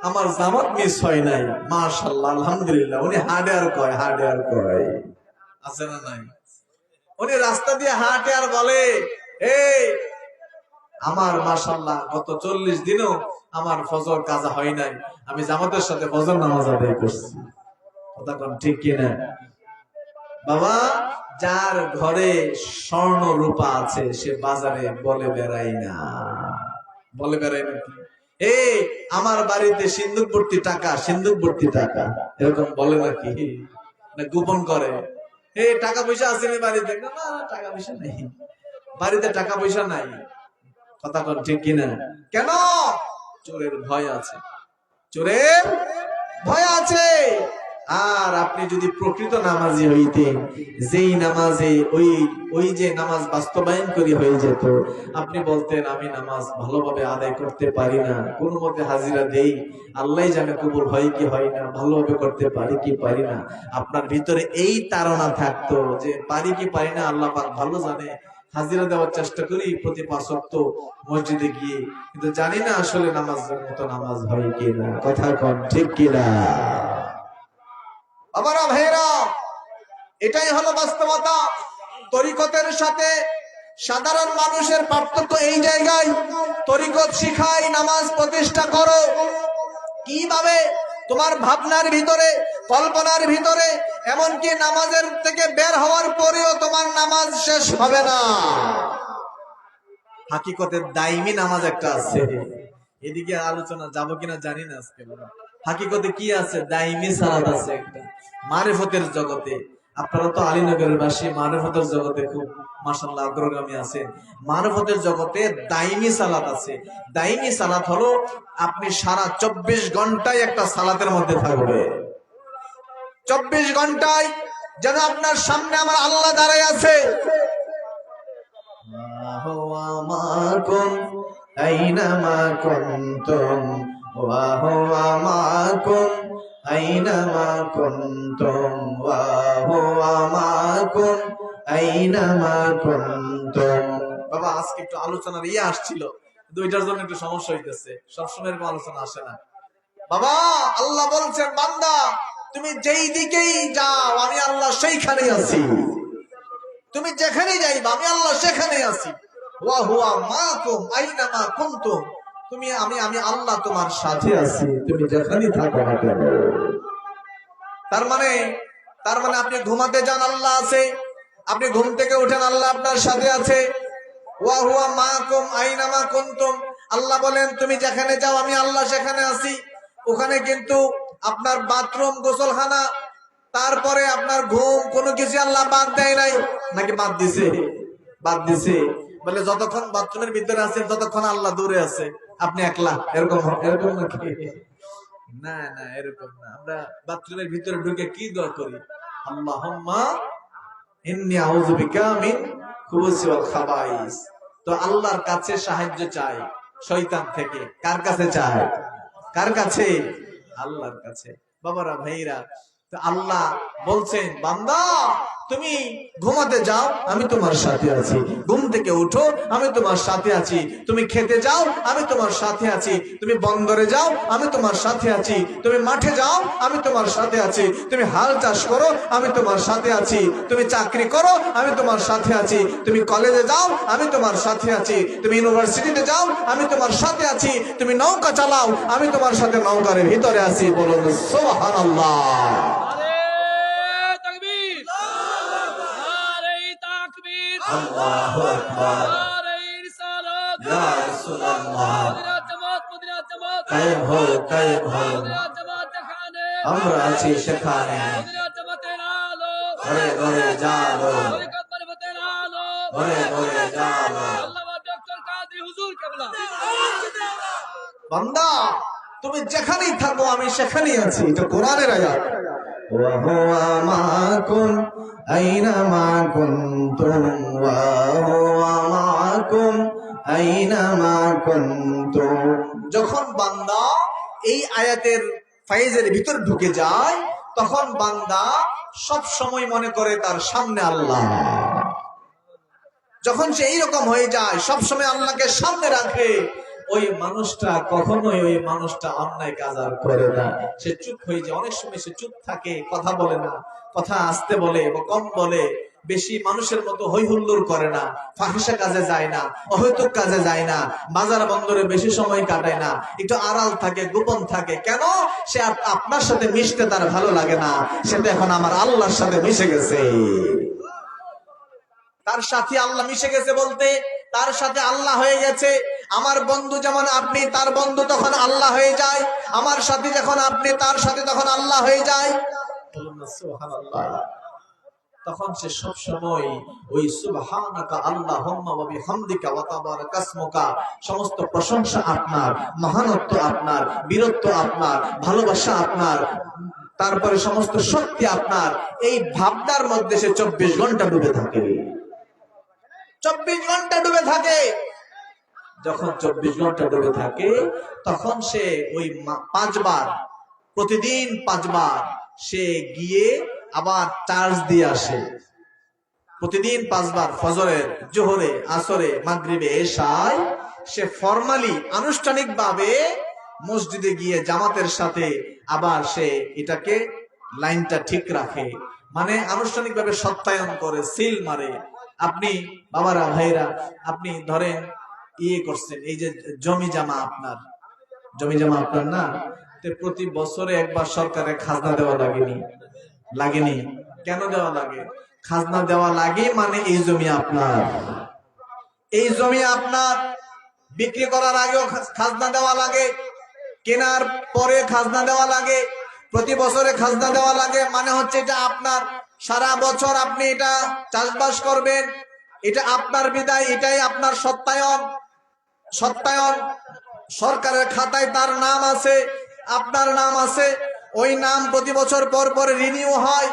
আমার জামাত মিস হয় নাই। মাশাআল্লাহ আলহামদুলিল্লাহ। উনি হাঁটে আর কয়, হাঁটে আর কয়। আছে না নাই? উনি রাস্তা দিয়ে হাঁটে আর বলে এই আমার মাশাআল্লাহ গত 40 দিনও আমার ফজর কাজা হয় নাই, আমি জামাতের সাথে ফজর নামাজ আদায় করছি। কথা কোন ঠিক কিনা? বাবা, যার ঘরে স্বর্ণ রূপা আছে সে বাজারে বলে বেড়াই না। বলে বেড়াই না কি? এই আমার বাড়িতে সিন্দুক ভর্তি টাকা, সিন্দুক ভর্তি টাকা, এরকম বলে নাকি? না গোপন করে? এই টাকা পয়সা আছে না বাড়িতে? না টাকা পয়সা নেই, বাড়িতে টাকা পয়সা নাই। কথা কোন ঠিক কিনা? কেন? চোরের ভয় আছে, চোরের ভয় আছে। আর আপনি যদি প্রকৃত নামাজি হইতেন, যেই নামাজে ওই যে নামাজ বাস্তবায়ন করি হয়ে যেত, আপনি বলতেন আমি নামাজ ভালোভাবে আদায় করতে পারি না, কোন মতে হাজিরা দেই, আল্লাহ জানে কবুল হয় কি হয় না, ভালোভাবে করতে পারি কি পারি না। আপনার ভিতরে এই তাড়না থাকতো যে পারি কি পারি না আল্লাহ পাক ভালো জানে, হাজিরা দেওয়ার চেষ্টা করি প্রতি 5 ওয়াক্ত মসজিদে গিয়ে, কিন্তু জানি না আসলে নামাজের মতো নামাজ হয় কিনা। কথা কোন ঠিক কিনা? বাবারা ভাইরা, এটাই হলো বাস্তবতা। তরিকতের সাথে সাধারণ মানুষের পার্থক্য এই জায়গায়। তরিকত শিখাই নামাজ প্রতিষ্ঠা করো। কিভাবে? তোমার ভাবনার ভিতরে, কল্পনার ভিতরে, এমনকি নামাজের থেকে বের হওয়ার পরেও তোমার নামাজ শেষ হবে না। হাকিকতের দাইমি নামাজ একটা আছে, এদিকে আলোচনা যাব কিনা জানি না আজকে। হাকিকতে কি আছে? দাইমি সালাত আছে একটা মারিফতের জগতে। আপনারা তো আলীনগরের বাসী, মারিফতের জগতে খুব মাশাআল্লাহ অগ্রগামী আছেন। মারিফতের জগতে দাইমি সালাত আছে। দাইমি সালাত হলো আপনি সারা 24 ঘন্টায় একটা সালাতের মধ্যে থাকবে। 24 ঘন্টায় যেন আপনার সামনে আমার আল্লাহ দাঁড়ায় আছে। আইনামা কুনতুম ওয়া হুয়া মাকুম, আইনামা কুনতুম ওয়া হুয়া মাকুম, আইনামা কুনতুম। বাবা, আজকে একটু আলোচনার আসছিল, দুইটার জন্য একটু সমস্যা হইতেছে। সবসময় এরকম আলোচনা আসে না। বাবা, আল্লাহ বলছেন বান্দা তুমি যেই দিকেই যাও আমি আল্লাহ সেইখানেই আছি। তুমি যেখানে যাইবা আমি আল্লাহ সেখানে আছি। ওয়া হুয়া মাকুম আইনামা কুনতুম, তুমি আমি আল্লাহ তোমার সাথে আছি, তুমি যেখানেই থাকো না কেন। তার মানে আপনি ঘুমাতে যান আল্লাহ আছে, আপনি ঘুম থেকে উঠেন আল্লাহ আপনার সাথে আছে। ওয়া হুয়া মাকুম আইনামা কুনতুম, আল্লাহ বলেন তুমি যেখানে যাও আমি আল্লাহ সেখানে আছি। ওখানে কিন্তু আপনার বাথরুম, গোসলখানা, তারপরে আপনার ঘুম, কোনো কিছু আল্লাহ বাদ দেয় নাই, নাকি বাদ দিছে? বাদ দিছে। বলে যতক্ষণ বাথরুমের ভিতরে আছেন ততক্ষণ আল্লাহ দূরে আছে, আপনি একলা। এরকম এরকম নাকি? না না, এরকম না। আমরা বাথরুমের ভিতরে ঢুকে কি দোয়া করি? আল্লাহুম্মা ইন্নী আউযু বিকা মিন খুবুসি ওয়াল খাবাইস। তো আল্লাহর কাছে সাহায্য চাই শয়তান থেকে। কার কাছে চাই? কার কাছে? আল্লাহর কাছে। বাবারা, ভাইরা, তো আল্লাহ বলছেন বান্দা তুমি ঘুমাতে যাও আমি তোমার সাথে আছি, ঘুম থেকে উঠো আমি তোমার সাথে আছি, তুমি খেতে যাও আমি তোমার সাথে আছি, তুমি বন্দরে যাও আমি তোমার সাথে আছি, তুমি মাঠে যাও আমি তোমার সাথে আছি, তুমি হাল চাষ করো আমি তোমার সাথে আছি, তুমি চাকরি করো আমি তোমার সাথে আছি, তুমি কলেজে যাও আমি তোমার সাথে আছি, তুমি ইউনিভার্সিটিতে যাও আমি তোমার সাথে আছি, তুমি নৌকা চালাও আমি তোমার সাথে নৌকার ভিতরে আছি। বলুন সুবহানাল্লাহ। আল্লাহু আকবার। ইয়া রাসূলুল্লাহ। কায়েম হও, কায়েম হও। আমরা আছি সেখানে। ঘরে ঘরে জালো, ঘরে ঘরে জালো। বান্দা তুমি যেখানেই থাকো আমি সেখানেই আছি। এটা কোরআনের আয়াত। ওয়া হুয়া মাকুম আইনামা কুনতুম, ওয়া হুয়া মাকুম আইনামা কুনতুম। যখন বান্দা এই আয়াতের ফায়েজের ভিতর ঢুকে যায় তখন বান্দা সব সময় মনে করে তার সামনে আল্লাহ। যখন সে এইরকম হয়ে যায়, সব সময় আল্লাহকে সামনে রাখে, ওই মানুষটা কখনোই ওই মানুষটা অন্যায় কাজ আর করে না। সে চুপ হয়ে যায়। অনেক সময় সে চুপ থাকে, কথা বলে না, কথা আস্তে বলে বা কম বলে, বেশি মানুষের মতো হই হুল্লোড় করে না, ফাহিশা কাজে যায় না, অহৈতুক কাজে যায় না, বাজার বন্দরে বেশি সময় কাটায় না, একটু আড়াল থাকে, গোপন থাকে। কেন? সে আপনার সাথে মিশতে তার ভালো লাগে না, সে তো এখন আমার আল্লাহর সাথে মিশে গেছে। তার সাথে আল্লাহ মিশে গেছে বলতে তার সাথে আল্লাহ হয়ে গেছে। আমার বন্ধু যেমন আপনি, তার বন্ধু তখন আল্লাহ হয়ে যায়। আমার সাথে যখন আপনি, তার সাথে তখন আল্লাহ হয়ে যায়। তখন সে সব সময় ওই সুবহানাকা আল্লাহুম্মা ওয়া বিহামদিকা ওয়া তাবারাকা ইসমুকা, সমস্ত প্রশংসা আপনার, মহানত্ব আপনার, বীরত্ব আপনার, ভালোবাসা আপনার, তারপরে সমস্ত শক্তি আপনার, এই ভাবনার মধ্যে সে 24 ঘন্টা ডুবে থাকে। 24 ঘন্টা ডুবে থাকে। যখন 24 ঘন্টা ডুবে থাকে তখন সে ওই 5 বার, প্রতিদিন 5 বার সে গিয়ে আবার চার্জ দিয়ে আসে। প্রতিদিন 5 বার, ফজরে, জোহরে, আসরে, মাগরিবে, এশায় সে ফরমালি, আনুষ্ঠানিকভাবে মসজিদে গিয়ে জামাতের সাথে আবার সে এটাকে লাইনটা ঠিক রাখে, মানে আনুষ্ঠানিকভাবে সত্যায়ন করে, সিল মারে। আপনি বাবারা, ভাইরা, আপনি ধরেন ইয়ে করছেন, এই যে জমি জমা আপনার, জমি জমা আপনার না, তো প্রতি বছরে একবার সরকারে খাজনা দেওয়া লাগেনি? লাগেনি? কেন দেওয়া লাগে? খাজনা দেওয়া লাগে মানে এই জমি আপনার, এই জমি আপনার। বিক্রি করার আগেও খাজনা দেওয়া লাগে, কেনার পরে খাজনা দেওয়া লাগে, প্রতি বছরে খাজনা দেওয়া লাগে। মানে হচ্ছে এটা আপনার, সারা বছর আপনি এটা চাষবাস করবেন, এটা আপনার বিদায়, এটাই আপনার সত্যায়ন। সত্যায়ন সরকারের খাতায় তার নাম আছে, আপনার নাম আছে, ওই নাম প্রতি বছর পর পর রিনিউ হয়,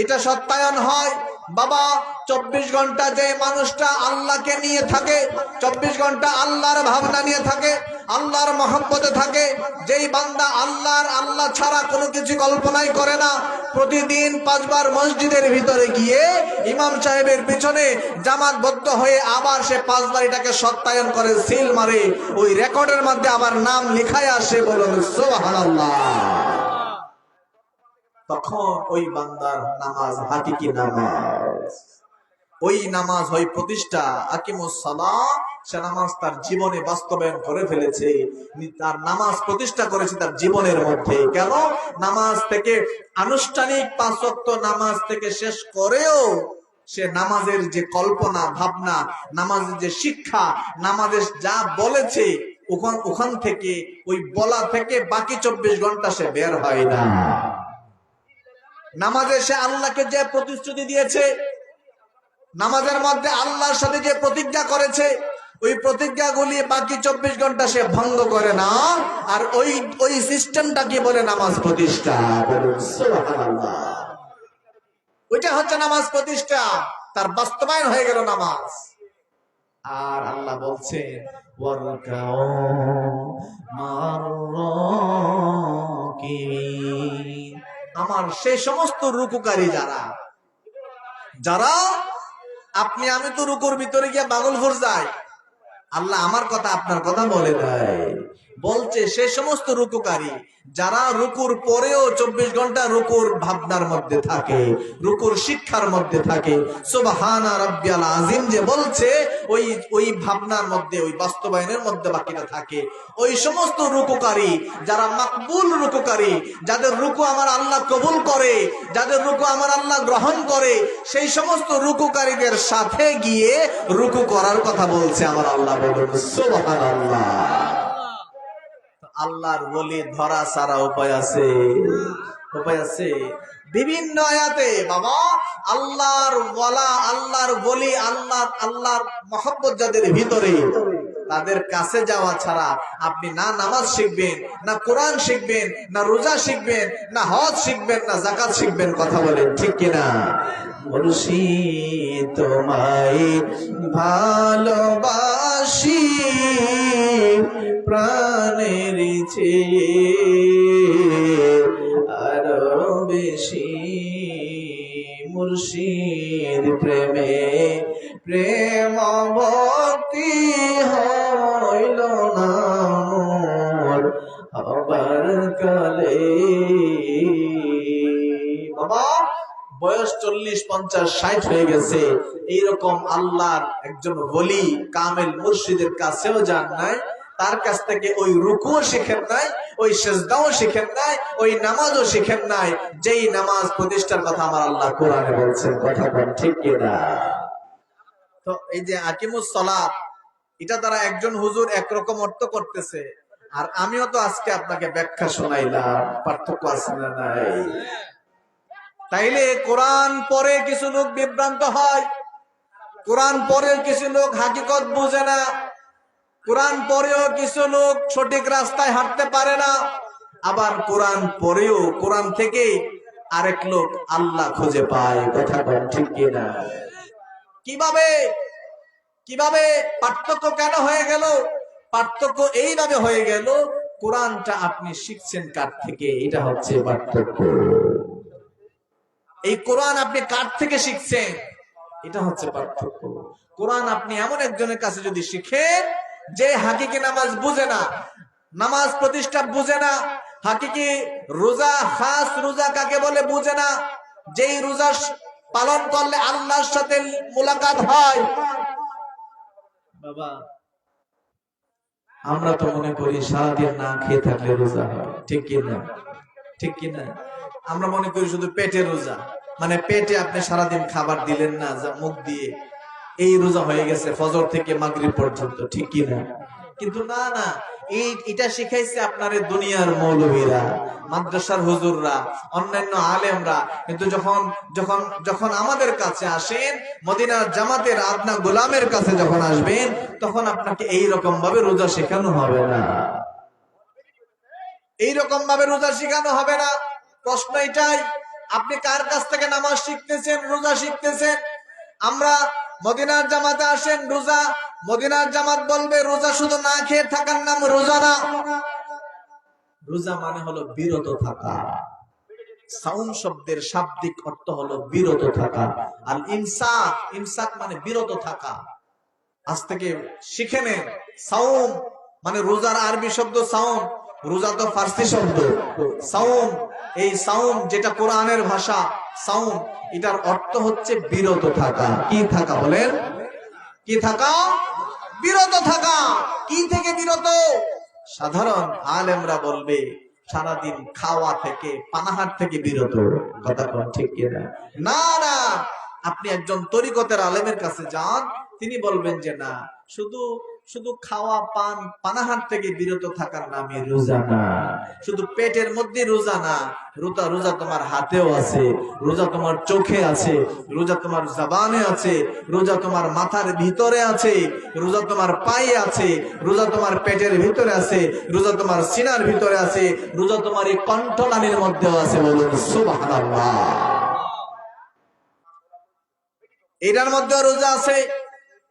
এটা সত্যায়ন হয়। বাবা 24 ঘন্টা যে মানুষটা আল্লাহকে নিয়ে থাকে, 24 ঘন্টা আল্লাহর ভাবনা নিয়ে থাকে, আল্লাহর মহব্বতে থাকে, যেই বান্দা আল্লাহ ছাড়া কোনো কিছু কল্পনাই করে না, প্রতিদিন 5 বার মসজিদের ভিতরে গিয়ে ইমাম সাহেবের পিছনে জামাতবদ্ধ হয়ে আবার সে 5 বার এটাকে সত্যায়ন করে, সিল মারে, ওই রেকর্ডের মধ্যে আবার নাম লেখায় আসে। বলুন সুবহানাল্লাহ। তখন ওই বান্দার নামাজ হাকিকি নামাজ, ওই নামাজ হয় প্রতিষ্ঠা, আকিমুস সালাহ, সে নামাজ তার জীবনে বাস্তবায়ন করে ফেলেছে, তার নামাজ প্রতিষ্ঠা করেছে তার জীবনের মধ্যে। কেন? নামাজ থেকে, আনুষ্ঠানিক 5 ওয়াক্ত নামাজ থেকে শেষ করেও সে নামাজের যে কল্পনা ভাবনা, নামাজের যে শিক্ষা, নামাজের যা বলেছে ওখান থেকে ওই বলা থেকে বাকি 24 ঘন্টা সে বের হয় না। নামাজে সে আল্লাহকে যে প্রতিশ্রুতি দিয়েছে, নামাজের মধ্যে আল্লাহর সাথে যে প্রতিজ্ঞা করেছে, ওই প্রতিজ্ঞাগুলি বাকি 24 ঘন্টা সে ভঙ্গ করে না। আর ওই সিস্টেমটাকে বলে নামাজ প্রতিষ্ঠা। সুবহানাল্লাহ। ওইটা হচ্ছে নামাজ প্রতিষ্ঠা, তার বাস্তবায়ন হয়ে গেল নামাজ। আর আল্লাহ বলছেন ওয়ারকাউ মাররাকিন, আমার সেই সমস্ত রুকুকারী যারা আপনি আমি তো রুকুর ভিতরে গিয়ে পাগলপুর যাই, আল্লাহ আমার কথা আপনার কথা বলে দেয়, বলছে সে সমস্ত রুকুকারী যারা রুকুর পরেও 24 ঘন্টা রুকুর ভাবনার মধ্যে থাকে, রুকুর শিক্ষার মধ্যে থাকে। সুবহানা রাব্বিয়াল আযীম যে বলছে ওই ভাবনার মধ্যে, ওই বাস্তবায়নের মধ্যে বাকিটা থাকে। ওই সমস্ত রুকুকারী যারা মাকবুল রুকুকারী, যাদের রুকু আমার আল্লাহ কবুল করে, যাদের রুকু আমার আল্লাহ গ্রহণ করে, সেই সমস্ত রুকুকারীদের সাথে গিয়ে রুকু করার কথা বলছে আমার আল্লাহ। বলুন সুবহানাল্লাহ। আল্লাহর ওলি ধরা ছাড়া উপায় আছে? উপায় আছে? বিভিন্ন আয়াতে বাবা আল্লাহর ওয়ালা, আল্লাহর ওলি, আল্লাহর মহব্বত যাদের ভিতরে, তাদের কাছে যাওয়া ছাড়া আপনি না নামাজ শিখবেন, না কোরআন শিখবেন, না রোজা শিখবেন, না হজ শিখবেন, না যাকাত শিখবেন। কথা বলেন ঠিক কিনা? মুর্শিদ তোমায় ভালোবাসি প্রাণের চেয়ে আরো বেশি, মুর্শিদ প্রেমে প্রেম ভক্তি হইল না মোর আবার কালে। বাবা বয়স 40, 50, 60 হয়ে গেছে, এইরকম আল্লাহর একজন ওলি কামেল মুর্শিদের কাছেও যান নাই, তার কাছ থেকে ওই রুকুও শিখেন নাই, ওই সিজদাও শিখেন নাই, ওই নামাজও শিখেন নাই, যেই নামাজ প্রতিষ্ঠার কথা আমার আল্লাহ কোরআনে বলছেন। কথা বল ঠিক কিনা? তো এই যে আকিমুস সালাত, এটা তারা একজন হুজুর একরকম অর্থ করতেছে, আর আমিও তো আজকে আপনাকে ব্যাখ্যা শোনাইলাম। পার্থক্য আছে না নাই? তাইলে কোরআন পড়ে কিছু লোক বিভ্রান্ত হয়, কোরআন পড়ে কিছু লোক হাকিকত বুঝে না, কোরআন পড়েও কিছু লোক সঠিক রাস্তায় হাঁটতে পারে না, আবার কোরআন পড়েও কোরআন থেকে আরেক লোক আল্লাহ খুঁজে পায়। কথা বল ঠিক কিনা? কিভাবে পার্থক্য কেন হয়ে গেল? পার্থক্য এইভাবে হয়ে গেল, কোরআনটা আপনি শিখছেন কার থেকে, এটা হচ্ছে পার্থক্য। এই কোরআন আপনি কার থেকে শিখছেন, এটা হচ্ছে পার্থক্য। কোরআন আপনি এমন একজনের কাছে যদি শিখেন যে হাকিকি নামাজ বুঝে না, নামাজ প্রতিষ্ঠা বুঝে না, হাকিকি রোজা, খাস রোজা কাকে বলে বুঝে না, যেই রোজা পালন করলে আল্লাহর সাথে মুলাকাত হয়। বাবা আমরা তো মনে করি সারাদিন না খেয়ে থাকলে রোজা হয়, ঠিক কিনা? ঠিক কিনা? আমরা মনে করি শুধু পেটে রোজা, মানে পেটে আপনি সারাদিন খাবার দিলেন না, যা মুখ দিয়ে, এই রোজা হয়ে গেছে ফজর থেকে মাগরিব পর্যন্ত, ঠিক কিনা? কিন্তু না না, এটা শিখাইছে আপনারে দুনিয়ার মৌলবীরা, মাদ্রাসার হুজুররা, অন্যান্য আলেমরা। কিন্তু যখন আমাদের কাছে আসেন, মদিনার জামাতের আদনা গোলামের কাছে যখন আসবেন, তখন আপনাকে এইরকম ভাবে রোজা শেখানো হবে না, এইরকম ভাবে রোজা শেখানো হবে না। প্রশ্ন এটাই, আপনি কার কাছ থেকে নামাজ শিখতেছেন, রোজা শিখতেছেন? আমরা মদিনার জামাতে আসেন, রোজা, মদিনার জামাত বলবে রোজা শুধু না খেয়ে থাকার নাম রোজা না। রোজা মানে হলো বিরত থাকা। সাউম শব্দের শাব্দিক অর্থ হলো বিরত থাকা। আর ইমসাক, ইমসাক মানে বিরত থাকা। আজ থেকে শিখে নেন, সাউম মানে রোজার আরবি শব্দ সাউম, রোজা তো ফার্সি শব্দ। সাউম, এই সাউম যেটা কোরআনের ভাষা, সাউম, এটার অর্থ হচ্ছে বিরত থাকা। কি থাকা বলেন? কি থাকা? বিরত থাকা। কি থেকে বিরত? সাধারণ আলেমরা বলবে সারাদিন খাওয়া থেকে, পানাহার থেকে বিরত। কথা কোন ঠিক কিনা? না না, আপনি একজন তরিকতের আলেমের কাছে যান, তিনি বলবেন যে না, শুধু শুধু খাওয়া পান পানাহার থেকে বিরত থাকার নামে রোজা না, শুধু পেটের মধ্যে রোজা না, রোজা রোজা তোমার হাতেও আছে, রোজা তোমার চোখে আছে, রোজা তোমার জবানে আছে, রোজা তোমার মাথার ভিতরে আছে, রোজা তোমার পায়ে আছে, রোজা তোমার পেটের ভিতরে আছে, রোজা তোমার সিনার ভিতরে আছে, রোজা তোমার এই কণ্ঠনালীর মধ্যেও আছে। বলুন সুবহানাল্লাহ। এটার মধ্যে রোজা আছে।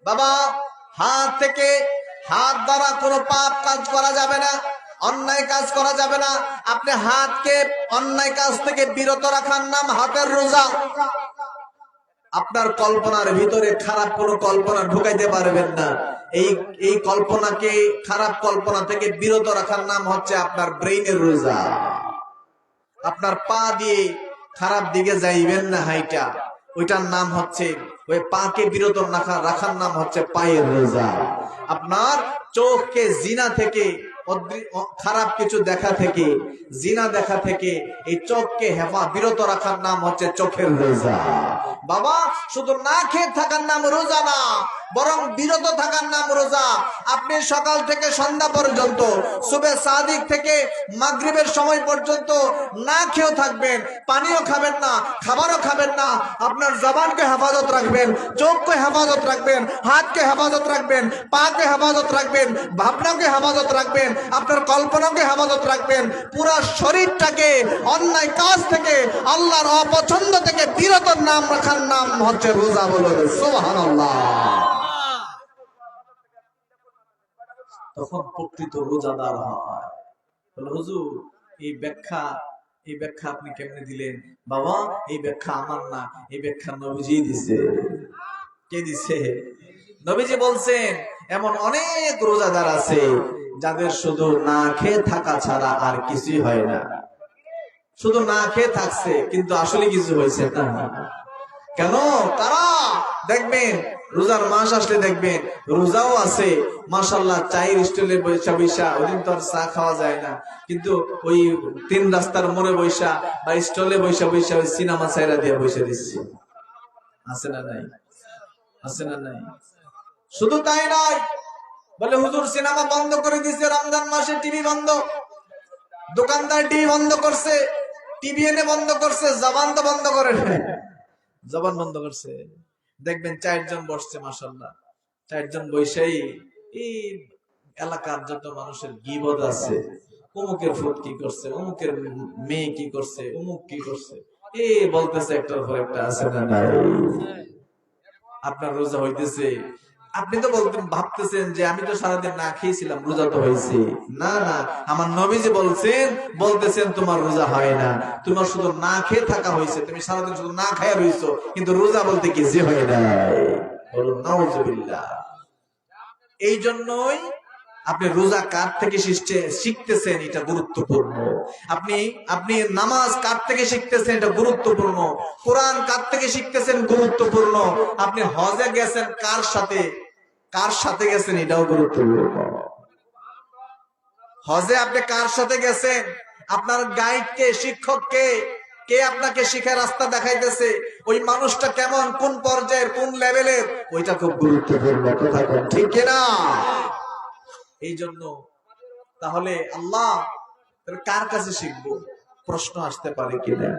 বাবা, হাত দ্বারা কোনো পাপ কাজ করা যাবে না, অন্যায় কাজ করা যাবে না। আপনি হাতকে অন্যায় কাজ থেকে বিরত রাখার নাম হাতের রোজা। আপনার কল্পনার ভিতরে খারাপ কোনো কল্পনা ঢুকাইতে পারবেন না। এই কল্পনাকে, খারাপ কল্পনা থেকে বিরত রাখার নাম হচ্ছে আপনার ব্রেইনের রোজা। আপনার পা দিয়ে খারাপ দিকে যাইবেন না হাইটা, ওইটার নাম হচ্ছে, ওই পাকে বিরত রাখার নাম হচ্ছে পায়ের রোজা। আপনার চোখকে জিনা থেকে, খারাপ কিছু দেখা থেকে, জিনা দেখা থেকে এই চোখকে বিরত রাখার নাম হচ্ছে চোখের রোজা। বাবা, শুধু না খেয়ে থাকার নাম রোজা না, বরং বিরত থাকার নাম রোজা। আপনি সকাল থেকে সন্ধ্যা পর্যন্ত, সুবে সাদিক থেকে মাগরিবের সময় পর্যন্ত না খেয়েও থাকবেন, পানিও খাবেন না, খাবারও খাবেন না। আপনার জবানকে হেফাজত রাখবেন, চোখকে হেফাজত রাখবেন, হাতকে হেফাজত রাখবেন, পাকে হেফাজত রাখবেন, ভাবনাকে হেফাজত রাখবেন, আপনার কল্পনাকে হেফাজত রাখবেন। পুরো শরীরটাকে অন্যায় কাজ থেকে, আল্লাহর অপছন্দ থেকে বিরত নাম রাখার নাম হচ্ছে রোজা। বলুন সুবহানাল্লাহ। তখন প্রকৃত রোজাদার হয়। বলে, হুজুর এই ব্যাখ্যা আপনি কেমনে দিলেন? বাবা, এই ব্যাখ্যা আমার না, এই ব্যাখ্যা নবীজি দিছে। কে দিছে? নবীজি বলছেন, এমন অনেক রোজাদার আছে যাদের শুধু না খেয়ে থাকা ছাড়া আর কিছুই হয় না। শুধু না খেয়ে থাকছে, কিন্তু আসলে কিছু হয়েছে না। কেন? তারা দেখবেন রোজার মাস আসলে দেখবেন রোজাও আছে, মাশাআল্লাহ, চায়ের স্টলে বৈশা বৈশা, ওদিন তো আর চা খাওয়া যায় না, কিন্তু ওই 3 রাস্তার মোড়ে বৈশা বা স্টলে বৈশা বৈশা ওই সিনেমা চাইরা দিয়ে বৈশা দিচ্ছে। আছে না নাই? আছে না নাই? শুধু তাই নয়, বলে হুজুর সিনেমা বন্ধ করে দিয়েছে, রমজান মাসে টিভি বন্ধ, দোকানদার টিভি বন্ধ করছে, টিভি এনে বন্ধ করছে, জবান তো বন্ধ করে নাই, জবান বন্ধ করছে। দেখবেন 4 জন বসছে, মাশাআল্লাহ, 4 জন বৈশাই এই এলাকার যত মানুষের গীবত আছে, অমুকের ফুট কি করছে, অমুকের মেয়ে কি করছে, অমুক কি করছে, এই বলতেছে একটার পর একটা। আছে না নাই? আপনার রোজা হইতেছে, আপনি তো ভাবতেছেন যে আমি তো সারাদিন না খেয়েছিলাম, রোজা তো হয়েছে। না না, আমার নবীজি বলতেছেন তোমার রোজা হয় না, তোমার শুধু না খেয়ে থাকা হয়েছে, তুমি সারাদিন শুধু না খায়া রয়েছো, কিন্তু রোজা বলতে কিছু হয় না। বলুন নাউজুবিল্লাহ। এই জন্যই আপনি রোজা কার থেকে শিখতেছেন এটা গুরুত্বপূর্ণ। আপনি নামাজ কার থেকে শিখতেছেন এটা গুরুত্বপূর্ণ। কোরআন কার থেকে শিখতেছেন গুরুত্বপূর্ণ। আপনি হজে গেছেন কার সাথে গেছেন এটাও গুরুত্বপূর্ণ। হজে আপনি কার সাথে গেছেন, আপনার গাইড কে, শিক্ষক কে আপনাকে শিখে রাস্তা দেখাইতেছে, ওই মানুষটা কেমন, কোন পর্যায়ের, কোন লেভেলের, ওইটা খুব গুরুত্বপূর্ণ। কথা বলেন ঠিক কিনা? এই জন্য তাহলে আল্লাহ কার কাছে শিখবো, প্রশ্ন আসতে পারে কিনা?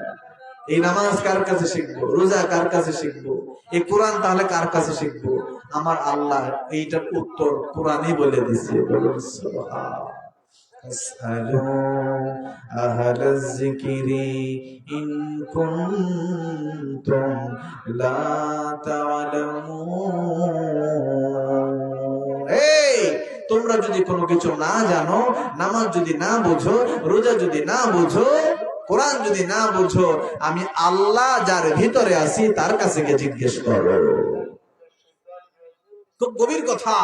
এই নামাজ কার কাছে শিখবো, রোজা কার কাছে শিখবো, এই কোরআন তাহলে কার কাছে শিখবো? আমার আল্লাহ এইটার উত্তর কোরআনই বলে দিছে। বলুন সুবহানাল্লাহ। আহলাল যিকরি ইন কুনতুম লা তা'লামুন। এই তোমরা যদি কোনো কিছু না জানো, নামাজ যদি না বুঝো, রোজা যদি না বুঝো, কোরআন যদি না বুঝো, আমি আল্লাহ যার ভিতরে আছি তার কাছে গিয়ে জিজ্ঞেস করো। খুব গভীর কথা।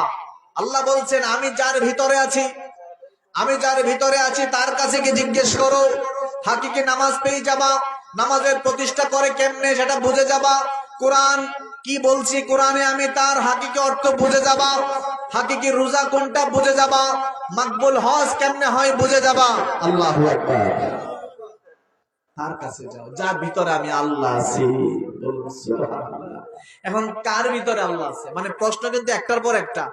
আল্লাহ বলছেন, আমি যার ভিতরে আছি তার কাছে গিয়ে জিজ্ঞেস করো। হাকিকি নামাজ পেয়ে যাবা, নামাজের প্রতিষ্ঠা করে কেমনে সেটা বুঝে যাবা। কোরআন কি বলছি, কোরআনে আমি তার হাকিকি অর্থ বুঝে যাবা। হাকিকি রোজা কোনটা বুঝে যাবা। মাকবুল হজ কেমনে হয় বুঝে যাবা। আল্লাহু আকবার। তার কাছে যাও যার ভিতরে আমি আল্লাহ আছি। এখন কার ভিতরে আল্লাহ আছে, মানে প্রশ্ন কিন্তু একটার পর একটা।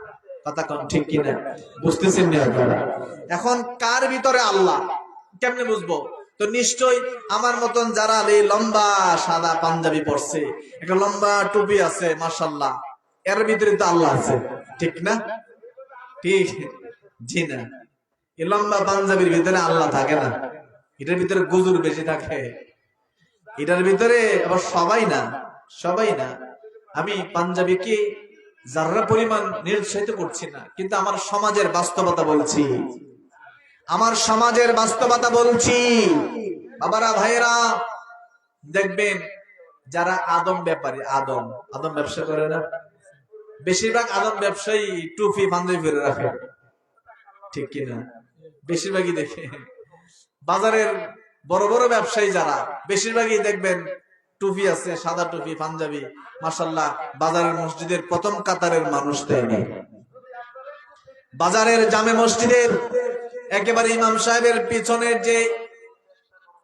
কথা কোন ঠিক কিনা? বুঝতেছেন না আপনারা? এখন কার ভিতরে আল্লাহ কেমনে বুঝবো? তো নিশ্চয় আমার মতন যারা এই লম্বা সাদা পাঞ্জাবি পরছে, একটা লম্বা টুপি আছে, মাশাআল্লাহ, এর ভিতরে তো আল্লাহ আছে, ঠিক না? ঠিক? জি না, এই লম্বা পাঞ্জাবির ভিতরে আল্লাহ থাকে না, এটার ভিতরে গুজুর বেশি থাকে। এটার ভিতরে আবার সবাই না, সবাই না। আমি পাঞ্জাবিকে যারা পরিমাণ নিরুৎসাহিত করছি না, কিন্তু আমার সমাজের বাস্তবতা বলছি, আমার সমাজের বাস্তবতা বলছি। বাবারা ভাইরা, দেখবেন যারা আদম ব্যাপারী, আদম আদম ব্যবসা করে না, বেশিরভাগ আদম ব্যবসায়ী টুপি পাঞ্জাবি পরে রাখে, ঠিক কিনা? বেশিরভাগই দেখে বাজারের বড় বড় ব্যবসায়ী যারা, বেশিরভাগই দেখবেন টুপি আছে, সাদা টুপি পাঞ্জাবি, মাশাআল্লাহ। বাজারের মসজিদের প্রথম কাতারের মানুষ দেয়নি, বাজারের জামে মসজিদের একেবারে ইমাম সাহেবের পিছনের যে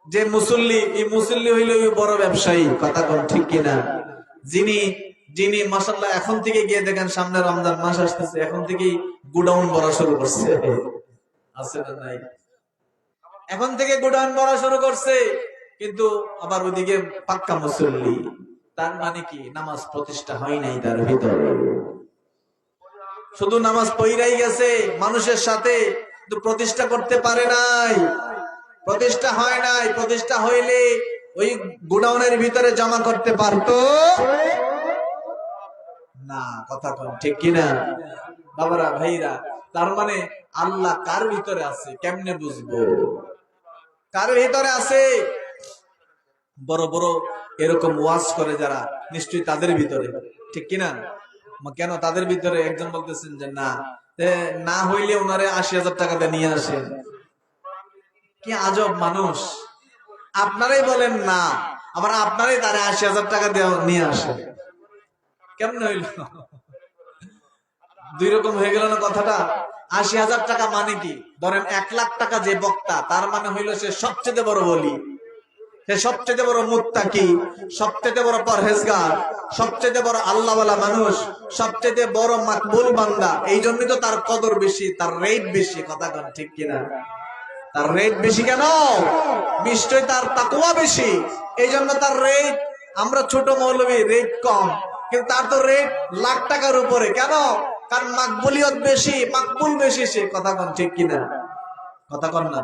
যে মুসল্লি, এই মুসল্লি হইল বড় ব্যবসায়ী, কথা কোন ঠিক কিনা? যিনি যিনি মাশাআল্লাহ এখন থেকে গিয়ে দেখেন, সামনে রমজান মাস আসতেছে, এখন থেকেই গোডাউন ভরা শুরু করছে, আছে না নাই? এখন থেকে গোডাউন ভরা শুরু করছে, কিন্তু আবার ওইদিকে পাক্কা মুসল্লি। তার মানে কি? নামাজ প্রতিষ্ঠা হয় নাই তার ভিতরে, শুধু নামাজ পড়াই গেছে মানুষের সাথে, কিন্তু প্রতিষ্ঠা করতে পারে নাই, প্রতিষ্ঠা হয় নাই। প্রতিষ্ঠা হইলে ওই গোডাউনের ভিতরে জমা করতে পারতো না, কথা কোন ঠিক কিনা? বাবারা ভাইরা, তার মানে আল্লাহ কার ভিতরে আছে কেমনে বুঝবো? কার ভিতরে আছে? বড় বড় এরকম ওয়াজ করে যারা, নিশ্চয়ই তাদের ভিতরে, ঠিক কিনা? কেন তাদের ভিতরে? একজন বলতেছেন যে না, না হইলে ওনারে ৮০,০০০ টাকা দিয়ে নিয়ে আসেন। কি আজব মানুষ! আপনারাই বলেন না, আবার আপনারাই তারে ৮০,০০০ টাকা দিয়ে নিয়ে আসেন। কেমন হইল? দুই রকম হয়ে গেল না কথাটা? ৮০,০০০ টাকা মানে কি? ধরেন ১,০০,০০০ টাকা যে বক্তা, তার মানে হইল সে সবচেয়ে বড় বলি, সে সবচেয়ে বড় মুত্তাকি, সবচেয়ে বড় পরহেজগার, সবচেয়ে বড় আল্লাহওয়ালা মানুষ, সবচেয়ে বড় মাকবুল বান্দা। এই জন্যই তো তার কদর বেশি, তার রেট বেশি, কথা কোন ঠিক কিনা? তার রেট বেশি কেন? নিশ্চয় তার তাকওয়া বেশি, এই জন্য তার রেট। আমরা ছোট মৌলবী, রেট কম, কিন্তু তার তো রেট লাখ টাকার উপরে। কেন? কারণ মাকবুলিয়ত বেশি, মাকবুল বেশি সে, কথা কোন ঠিক কিনা? কথা কন না,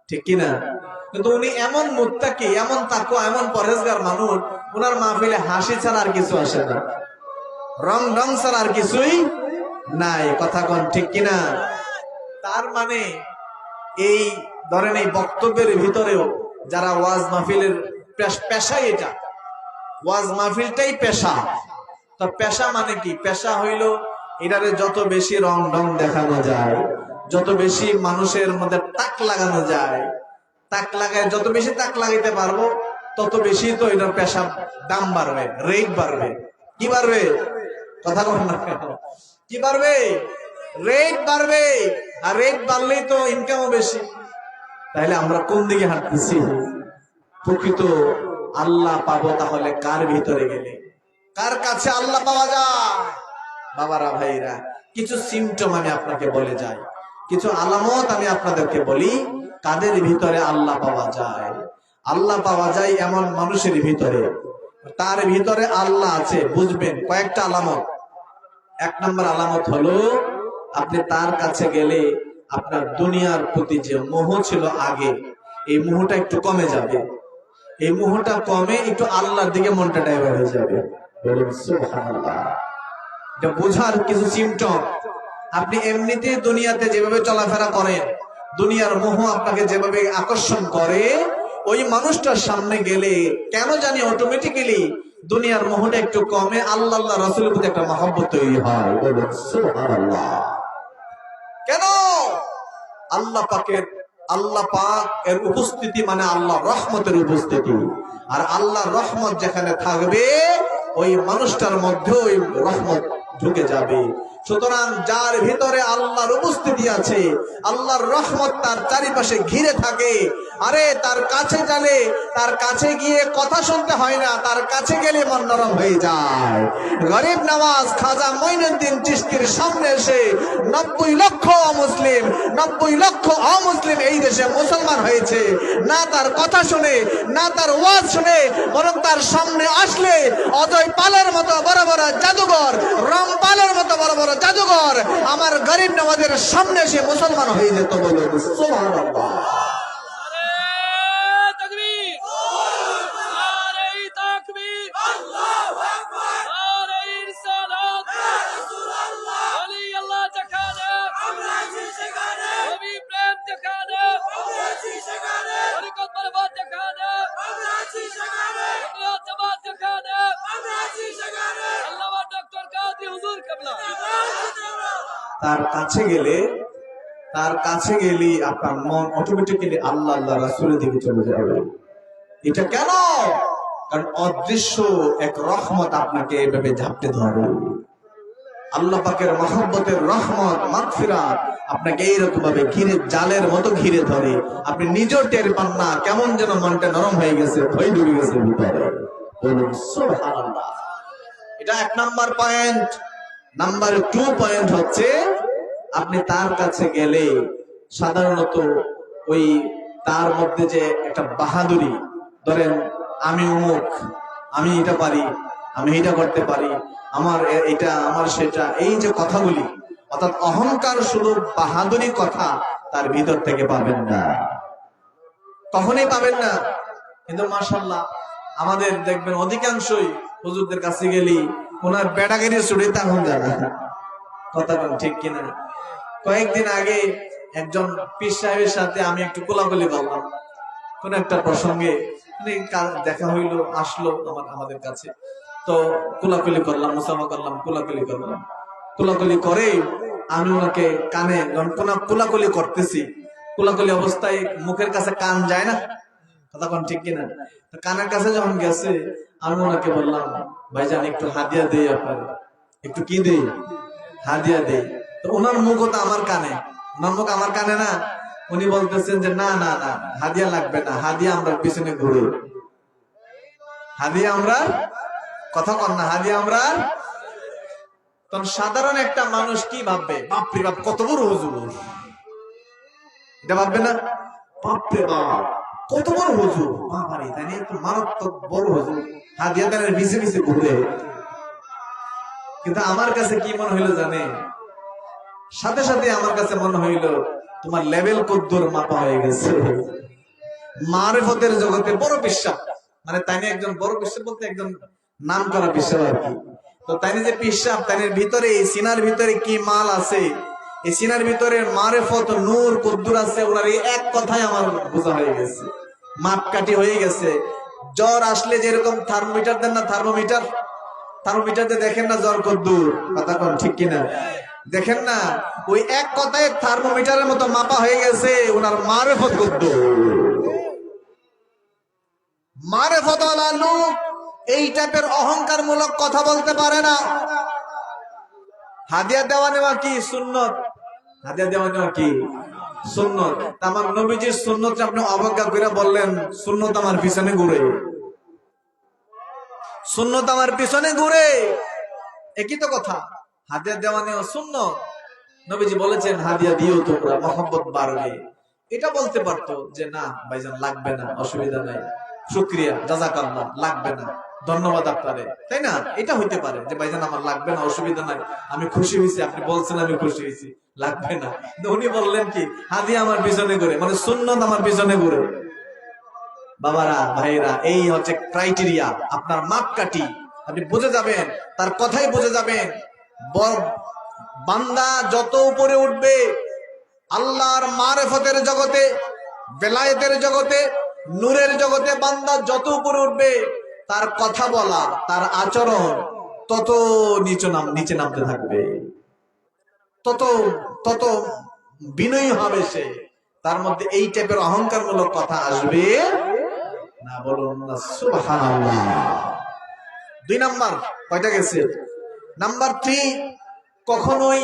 ঠিক কিনা? কিন্তু উনি এমন মুত্তাকি, এমন তাকওয়া, এমন পরহেজগার মানুষ, ওনার মাহফিলে হাসি ছাড়া আর কিছু আসে না, রং ঢং ছাড়া আর কিছুই নাই, কথা কন ঠিক কিনা? তার মানে এই ধরেন এই বক্তব্যের ভিতরেও যারা ওয়াজ মাহফিলের পেশাই, এটা ওয়াজ মাহফিলটাই পেশা। তো পেশা মানে কি? পেশা হইল এটারে যত বেশি রং ঢং দেখানো যায়, যত বেশি মানুষের মধ্যে তাক লাগানো যায়, তাক লাগায় যত বেশি তাক লাগাইতে পারবো, তত বেশি তো এটার পেশা দাম বাড়বে, রেট বাড়বে। কি বাড়বে? কথা বল না, কি বাড়বে? রেট বাড়বে, আর রেট বাড়লেই তো ইনকামও বেশি। তাহলে আমরা কোন দিকে হাঁটতেছি? প্রকৃত আল্লাহ পাবো তাহলে কার ভিতরে গেলে? কার কাছে আল্লাহ পাওয়া যায়? বাবারা ভাইরা, কিছু সিমটম আমি আপনাকে বলে যাই, কিছু আলামত আমি আপনাদেরকে বলি, কাদের ভিতরে আল্লাহ পাওয়া যায়। আল্লাহ পাওয়া যায় এমন মানুষের ভিতরে, তার ভিতরে আল্লাহ আছে বুঝবেন কয়েকটা আলামত। ১ নম্বর আলামত হলো, আপনি তার কাছে গেলে আপনার দুনিয়ার প্রতি যে মোহ ছিল আগে, এই মোহটা একটু কমে যাবে। এই মোহটা কমে একটু আল্লাহর দিকে মনটা ডাইভার্ট হয়ে যাবে। সুবহানাল্লাহ। এটা বোঝার কিছু সিমটম। আপনি এমনিতে দুনিয়াতে যেভাবে চলাফেরা করেন, দুনিয়ার মোহ আপনাকে যেভাবে আকর্ষণ করে, ওই মানুষটার সামনে গেলে কেন জানি অটোমেটিক্যালি দুনিয়ার মোহটা একটু কমে, আল্লাহ আল্লাহ রাসূলের প্রতি একটা মহব্বত তৈরি হয়। সুবহানাল্লাহ। কেন? আল্লাহ পাকের, আল্লাহ পাক এর উপস্থিতি মানে আল্লাহ রহমতের উপস্থিতি, আর আল্লাহর রহমত যেখানে থাকবে ওই মানুষটার মধ্যে ওই রহমত ঢুকে যাবে। সুতরাং যার ভিতরে আল্লাহর উপস্থিতি আছে, আল্লাহর রহমত তার চারিপাশে ঘিরে থাকে, আরে তার কাছে গেলে, তার কাছে গিয়ে কথা শুনতে হয় না, তার কাছে গেলে মন নরম হয়ে যায়। গরিব নওয়াজ খাজা মঈনুদ্দিন চিশতির সামনে এসে 90 লক্ষ অমুসলিম, 90 লক্ষ অমুসলিম এই দেশে মুসলমান হয়েছে, না তার কথা শুনে, না তার ওয়াজ শুনে, বরং তার সামনে আসলে অজয় পালের মতো বড় বড় জাদুঘর, রামপালের মতো বড় বড় জাদুঘর আমার গরিব নওয়াজের সামনে এসে মুসলমান হয়ে যেত। বলে সুবহানাল্লাহ। তার কাছে গেলে, তার কাছে গেলে আপনার মন অটোমেটিক্যালি আল্লাহ আল্লাহ রাসূলের দিকে চলে যাবে। এটা কেন? কারণ অদৃশ্য এক রহমত আপনাকে এভাবে ঝাপটে ধরে। আল্লাহ পাকের মহব্বতের রহমত, মাগফিরাত আপনাকে এইরকম ভাবে ঘিরে, জালের মতো ঘিরে ধরে, আপনি নিজেও টের পান না, কেমন যেন মনটা নরম হয়ে গেছে, ভয় ঢুকে গেছে ভিতরে। বলুন সুবহানাল্লাহ। এটা 1 নাম্বার পয়েন্ট। নাম্বার 2 পয়েন্ট হচ্ছে, আপনি তার কাছে গেলে সাধারণত ওই তার মধ্যে যে একটা বাহাদুরি, ধরেন আমি অমুক, আমি এটা পারি, আমি এটা করতে পারি, আমার এটা, আমার সেটা, এই যে কথাগুলি, অর্থাৎ অহংকার, শুধু বাহাদুরি কথা তার ভিতর থেকে পাবেন না, কখনোই পাবেন না। কিন্তু মাশাআল্লাহ আমাদের দেখবেন অধিকাংশই হুজুরদের কাছে গেলি ওনার বেড়াগিরি ছুড়ে তখন যাবে। কথা বলেন ঠিক কিনা? কয়েকদিন আগে একজন পীর সাহেবের সাথে আমি একটু কোলাকুলি করলাম কোন একটা প্রসঙ্গে, দেখা হইলো, আসলো আমাদের কাছে, তো কোলাকুলি করলাম, মুসাফা করলাম, কোলাকুলি করলাম। কোলাকুলি করে আমি ওনাকে কানে, কোলাকুলি করতেছি, কোলাকুলি অবস্থায় মুখের কাছে কান যায় না, কথা কোন ঠিক কিনা? তো কানের কাছে যখন গেছে আমি ওনাকে বললাম, ভাইজান একটু হাদিয়া দেই, আপনার একটু কি দেই, হাদিয়া দেই। তো ওনার মুখ তো আমার কানে, ওনার মুখ আমার কানে না, উনি বলতেছেন যে না না না, হাদিয়া লাগবে না, হাদিয়া আমরা পিছনে ঘুরি, হাদিয়া আমরা, কথা কন না, হাদিয়া আমরা। তখন সাধারণ একটা মানুষ কি ভাববে, বাপরে বাপ কত বড় হুজুর, এটা ভাববে না? বাপরে বাপ কত বড় হুজুর, বাবারে তাই না, একটু মারাত্মক বড় হুজুর, হাদিয়া দানের পিছে পিছে ঘুরে। কিন্তু আমার কাছে কি মনে হইলো জানে? সাথে সাথে আমার কাছে মনে হইল তোমার লেভেল কদ্দুর মাপা হয়ে গেছে। মারিফতের জগতে বড় বিশ্বাস, মানে তাইনি একজন বড় বিশ্বাস বলতে একজন নাম করা বিশ্বাস আর কি। তো তাইনি যে বিশ্বাস, তাইনের ভিতরে, এই সিনার ভিতরে কি মাল আছে, এই সিনার ভিতরে মারিফত, নূর কদ্দুর আছে, ওনার এই এক কথাই আমার বোঝা হয়ে গেছে, মাপকাঠি হয়ে গেছে। জ্বর আসলে যেরকম থার্মোমিটার দেন না, থার্মোমিটার, থার্মোমিটারতে দেখেন না জ্বর কদ্দুর, কথা কোন ঠিক কিনা? দেখেন না, ওই এক কথায় থার্মোমিটারের মতো মাপা হয়ে গেছে ওনার মারিফত কদ্দুর। মারিফতওয়ালা লোক এই টাইপের অহংকার মূলক কথা বলতে পারে না। হাদিয়া দেওয়া নেওয়া কি সুন্নত, হাদিয়া দেওয়া নেওয়া কি সুন্নত। আমার নবীজির সুন্নত আপনি অবজ্ঞা করে বললেন সুন্নত আমার পিছনে ঘুরে, সুন্নত আমার পিছনে ঘুরে, একই তো কথা। হাদিয়া দেওয়া নেওয়া সুন্নত, নবীজি বলেছেন হাদিয়া দিও তোমরা, মহব্বত বাড়বে। এটা বলতে পারতো যে না ভাইজান লাগবে না, অসুবিধা নাই, শুকরিয়া, জাযাকাল্লাহ, লাগবে না, ধন্যবাদ আপনারে, তাই না? এটা হইতে পারে যে ভাইজান আমার লাগবে না, অসুবিধা নাই, আমি খুশি হয়েছি, আপনি বলছেন আমি খুশি হয়েছি, লাগবে না। উনি বললেন কি হাদিয়া আমার পিছনে ঘুরে, মানে সুন্নত আমার পিছনে ঘুরে। বাবারা, ভাইরা, এই হচ্ছে ক্রাইটেরিয়া, আপনার মাপকাঠি, আপনি বুঝে যাবেন, তার কথাই বুঝে যাবেন। বান্দা যত উপরে উঠবে আল্লাহর মারিফতের জগতে, বেলায়েতের জগতে, নূরের জগতে, বান্দা যত উপরে উঠবে তার কথা বলা, তার আচরণ তত নিচে নামতে থাকবে, তত তত বিনয়ী হবে সে, তার মধ্যে এই টাইপের অহংকারমূলক কথা আসবে না। বলুন না সুবহানাল্লাহ। 2 নাম্বার কয়টা গেছে? নাম্বার 3, কখনোই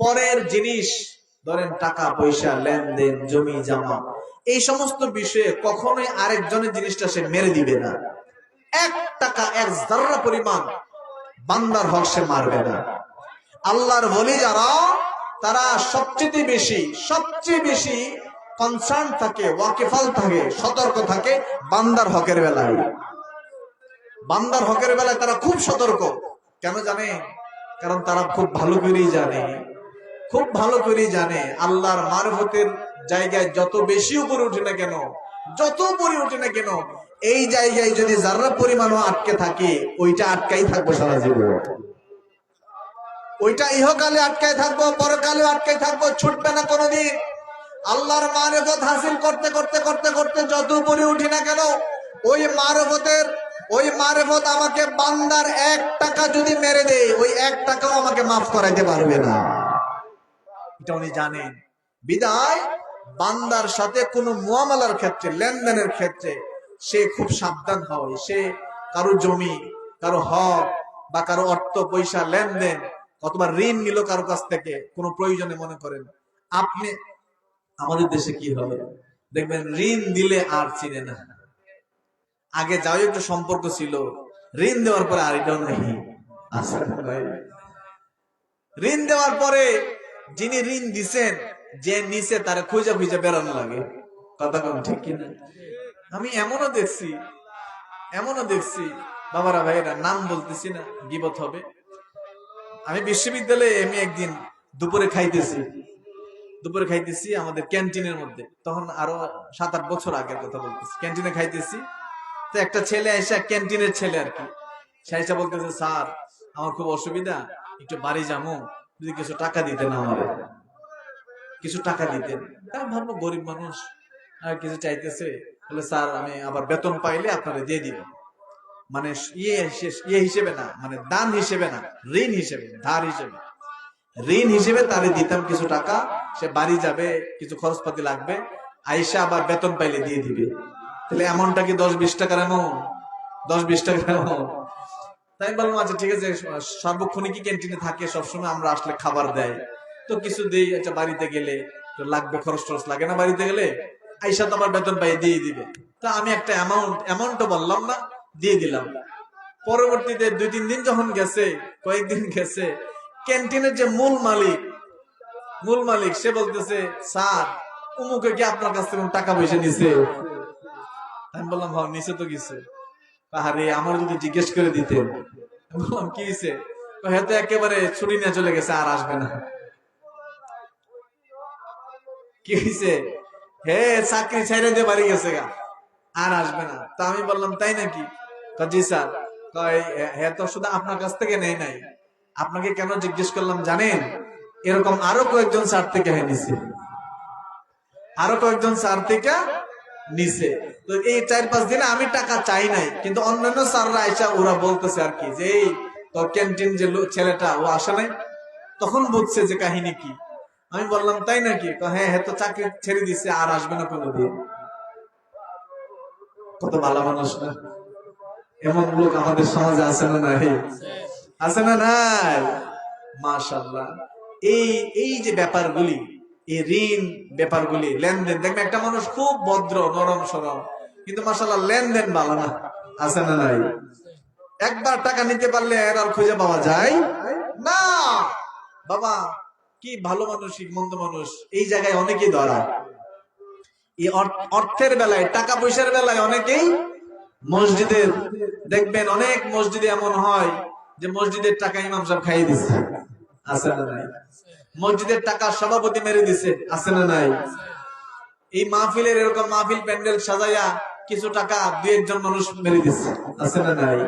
পরের জিনিস, ধরেন টাকা পয়সা, লেনদেন, জমি জমা, এই সমস্ত বিষয়ে কখনোই আরেকজনের জিনিসটা সে মেরে দিবে না। 1 টাকা 1 যাররা পরিমাণ বান্দার হক সে মারবে না। আল্লাহর ওলি যারা, তারা সবচেয়ে বেশি কনসার্ন থাকে, ওয়াকিফাল থাকে, সতর্ক থাকে বান্দার হকের বেলায়। বান্দার হকের বেলায় তারা খুব সতর্ক। কেন জানে? কারণ তারা খুব ভালো করেই জানে আল্লাহর মারফতের জায়গায় যত বেশি উপরে উঠে না কেন, এই জায়গায় যদি যারা পরিমাণও আটকে থাকে, ওইটা আটকাই থাকবো সারা জীবন। ওইটা ইহকালে আটকায় থাকবো, পরকালে আটকায় থাকবো, ছুটবে না কোনোদিন। আল্লাহর মারফত হাসিল করতে যত উপরে উঠি না কেন, ওই মারফত আমাকে বান্দার 1 টাকা যদি মেরে দেয়, ওই 1 টাকাও আমাকে মাফ করাইতে পারবে না। এটা উনি জানেন। বিদায় বান্দার সাথে কোনো মুআমালার ক্ষেত্রে, লেনদেনের ক্ষেত্রে সে খুব সাবধান হয়। সে কারো জমি, কারো হক বা কারো অর্থ পয়সা লেনদেন, অথবা ঋণ নিল কারো কাছ থেকে কোনো প্রয়োজনে, মনে করেন আপনি, আমাদের দেশে কি হবে দেখবেন, ঋণ দিলে আর চিনে না। আগে যাও একটু সম্পর্ক ছিল, ঋণ দেওয়ার পরে আর এটাও নেই। ঋণ দেওয়ার পরে যিনি ঋণ দিছেন, যে নিচে তারা খুঁজে বেড়ানো লাগে। কথা কম ঠিক কিনা? আমি এমনও দেখছি বাবারা, ভাইরা, নাম বলতেছি না, গিবত হবে। আমি বিশ্ববিদ্যালয়ে একদিন দুপুরে খাইতেছি আমাদের ক্যান্টিনের মধ্যে, তখন আরো 7-8 বছর আগের কথা বলতেছি। ক্যান্টিনে খাইতেছি, তো একটা ছেলে এসে, ক্যান্টিনের ছেলে আর কি, সে এসে বলতেছে, স্যার আমার খুব অসুবিধা, একটু বাড়ি যাবো, যদি কিছু টাকা দিতেন, আমারে কিছু টাকা দিতেন। আমি ভাববো গরিব মানুষ আর কিছু চাইতেছে, বলে স্যার আমি আবার বেতন পাইলে আপনারা দিয়ে দিব। মানে ইয়ে হিসেবে না, মানে দান হিসেবে না, ঋণ হিসেবে, ধার হিসেবে, ঋণ হিসেবে তারে দিতাম কিছু টাকা। সে বাড়ি যাবে, কিছু খরচপাতি লাগবে, আইসা আবার বেতন পাইলে দিয়ে দিবে। তাহলে এমনটা কি 10-20 টাকার এমন, 10-20 টাকার এমন? তাই বললাম আচ্ছা ঠিক আছে, সার্বক্ষণিক ক্যান্টিনে থাকে, সবসময় আমরা আসলে খাবার দেয়, তো কিছু দেই। আচ্ছা বাড়িতে গেলে তো লাগবে, খরচ টরচ লাগে না বাড়িতে গেলে, আইসা তো আবার বেতন পাই দিয়ে দিবে। তা আমি একটা অ্যামাউন্টও বললাম না, দিয়ে দিলাম। পরবর্তীতে 2-3 দিন যখন গেছে, কয়েকদিন গেছে, ক্যান্টিনের যে মূল মালিক সে বলতেছে, স্যার অমুকে কি আপনার কাছ থেকে টাকা পয়সা নিছে? আমি বললাম হ্যাঁ নিচে তো কিছু। আরে আমার যদি জিজ্ঞেস করে দিতেন। বললাম কি হয়েছে? হয়তো একেবারে ছুটি নিয়ে চলে গেছে, আর আসবে না। কি হয়েছে? হে চাকরি ছেড়ে দিয়ে বাড়ি গেছে গা, আর আসবে না। তা আমি বললাম তাই নাকি? জি স্যার। হ্যাঁ তো শুধু আপনার কাছ থেকে নেই নাই, আপনাকে কেন জিজ্ঞেস করলাম জানেন? এরকম আরো কয়েকজন স্যার থেকে নিছে, তো এই 4-5 দিনে আমি টাকা চাই নাই, কিন্তু অন্যান্য স্যাররা আইসা ওরা বলতেছে আর কি, যে এই তোর ক্যান্টিন যে ছেলেটা ও আসে নাই, তখন বুঝছে যে কাহিনী কি। আমি বললাম তাই নাকি? হ্যাঁ তো চাকরি ছেড়ে দিচ্ছে, আর আসবে না কোনোদিন। কত ভালো মানুষ না? এমন লোক আমাদের সমাজে আছে না নাই? মাশাআল্লাহ। এই যে ব্যাপারগুলি, এই ঋণ ব্যাপারগুলি, লেনদেন, দেখবেন একটা মানুষ খুব ভদ্র, নরম সরম, কিন্তু মাশাআল্লাহ লেনদেন ভালো না, আছে না নাই? একবার টাকা নিতে পারলে এর আর খুঁজে পাওয়া যায় না। বাবা কি ভালো মানুষ, কি মন্দ মানুষ, এই জায়গায় অনেকেই ধরা। এই অর্থের বেলায়, টাকা পয়সার বেলায় অনেকেই, মসজিদের দেখবেন অনেক মসজিদে এমন হয় যে মসজিদের টাকা ইমাম সাহেব খাইয়ে দিচ্ছে, আছে না নাই? মসজিদের টাকা সভাপতি মেরে দিছে, আছে না নাই? এই মাহফিলের, এরকম মাহফিল প্যান্ডেল সাজাইয়া কিছু টাকা 2-1 মানুষ মেরে দিচ্ছে, আছে না নাই?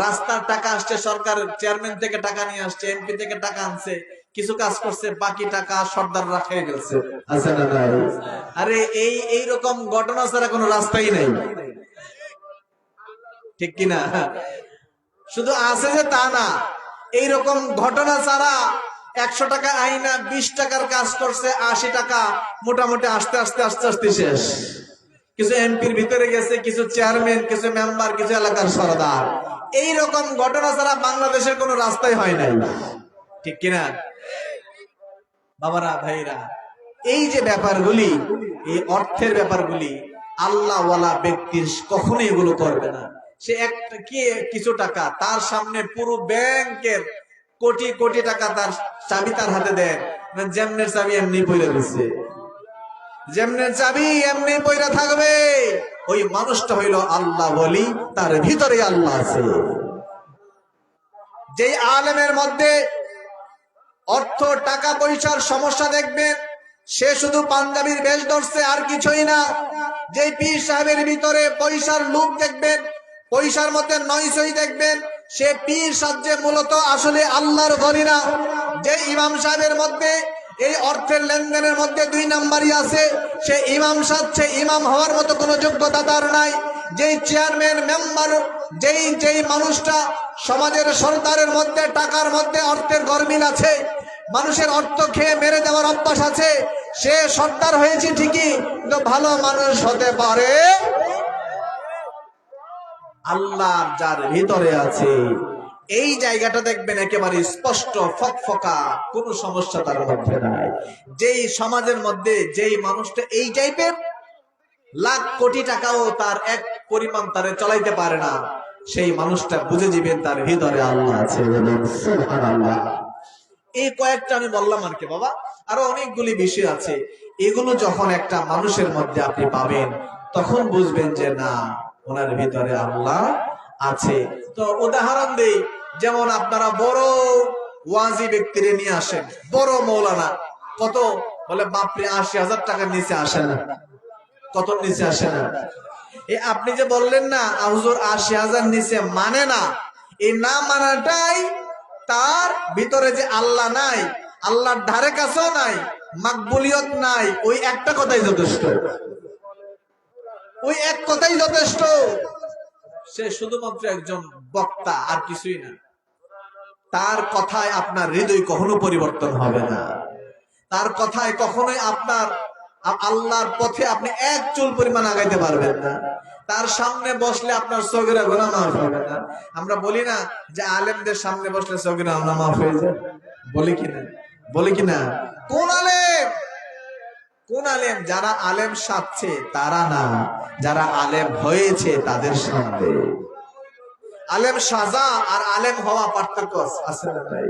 রাস্তার টাকা আসছে, সরকার চেয়ারম্যান থেকে টাকা নিয়ে আসছে, এমপি থেকে টাকা আনছে, কিছু কাজ করছে, বাকি টাকা সর্দার রাখাই গেছে, আছে না নাই? আরে এইরকম ঘটনা ছাড়া কোনো রাস্তাই নাই, ঠিক কিনা? শুধু আছে যে তা না, এইরকম ঘটনা ছাড়া 100 টাকা আইনা 20 টাকার কাজ করছে, 80 টাকা মোটামুটি আস্তে আস্তে শেষ। কিছু এমপির ভিতরে গেছে, কিছু চেয়ারম্যান, কিছু মেম্বার, কিছু এলাকার সরদার। এইরকম ঘটনা ছাড়া বাংলাদেশের কোনো রাস্তাই হয় নাই, ঠিক কিনা বাবারা ভাইরা? এই যে ব্যাপারগুলি, এই অর্থের ব্যাপারগুলি আল্লাহওয়ালা ব্যক্তির কখনোই এগুলো করবে না। সে একটা কি কিছু টাকা তার সামনে পুরো ব্যাংকের কোটি কোটি টাকা তার চাবি তার হাতে দেন, যেমনের চাবি এমনি পইরা দিচ্ছে, যেমনের চাবি এমনি পইরা থাকবে। ওই মানুষটা হইল আল্লাহ বলি, তার ভিতরে আল্লাহ আছে। যেই আলেমের মধ্যে অর্থ টাকা পয়সার সমস্যা দেখবেন, সে শুধু পাঞ্জাবির বেশ ধরছে আর কিছুই না। যে পীর সাহেবের ভিতরে পয়সার লোভ দেখবেন, পয়সার মধ্যে নয়সই দেখবেন, সে পীর সাজে মূলত আসলে আল্লাহর ঘনি না। যে ইমাম সাহেবের মধ্যে এই অর্থের লেনদেনের মধ্যে 2 নাম্বারই আছে, সে ইমাম সাজছে, ইমাম হওয়ার মতো কোনো যোগ্যতা তার নাই। যেই চেয়ারম্যান মেম্বার, যেই মানুষটা সমাজের সরকারের মধ্যে টাকার মধ্যে অর্থের গরমিল আছে, মানুষের অর্থ খেয়ে মেরে দেওয়ার অভ্যাস আছে, সে সর্দার হয়েছে ঠিকই, কিন্তু ভালো মানুষ হতে পারে আল্লাহ যার ভিতরে আছে। এই জায়গাটা দেখবেন একেবারে স্পষ্ট, ফকফকা, কোনো সমস্যা তার মধ্যে নাই। যেই সমাজের মধ্যে যেই মানুষটা এই টাইপের, লাখ কোটি টাকাও তার এক পরিমাণ তারে চলাইতে পারে না, সেই মানুষটা বুঝে যাবেন তার ভিতরে আল্লাহ আছে। সুবহানাল্লাহ। এই কয়েকটা আমি বললাম আর কি বাবা, আরো অনেকগুলি বিষয় আছে। এগুলো যখন একটা মানুষের মধ্যে আপনি পাবেন, তখন বুঝবেন যে না, ওনার ভিতরে আল্লাহ আছে। তো উদাহরণ দেই, যেমন আপনারা বড় ওয়াজি ব্যক্তিরে নিয়ে আসেন, বড় মৌলানা, কত বলে বাপরে 80,000 টাকার নিচে আসে না। কত নিচে আসে না? এই আপনি যে বললেন না হুজুর 80,000 নিচে মানে না, এই না মানাটাই তার ভিতরে যে আল্লাহ নাই, আল্লাহর ধারে কাছেও নাই, মাকবুলিয়ত নাই, ওই একটা কথাই যথেষ্ট। ওই এক কথাই যথেষ্ট। সে শুধুমাত্র একজন বক্তা, আর কিছুই না। তার কথায় আপনার হৃদয় কখনো পরিবর্তন হবে না। তার কথায় কখনোই আপনার আল্লাহর পথে আপনি এক চুল পরিমাণ আগাইতে পারবেন না। তার সামনে বসলে আপনার সগীরা গুনাহ মাফ হবে না। আমরা বলি না যে আলেমদের সামনে বসলে সগীরা গুনাহ মাফ হয়ে যায়, বলি কিনা? বলি কিনা? কোন আলেম? কোন আলেম? যারা আলেম সাজছে তারা না, যারা আলেম হয়েছে তাদের সামনে। আলেম সাজা আর আলেম হওয়া পার্থক্য আছে না ভাই?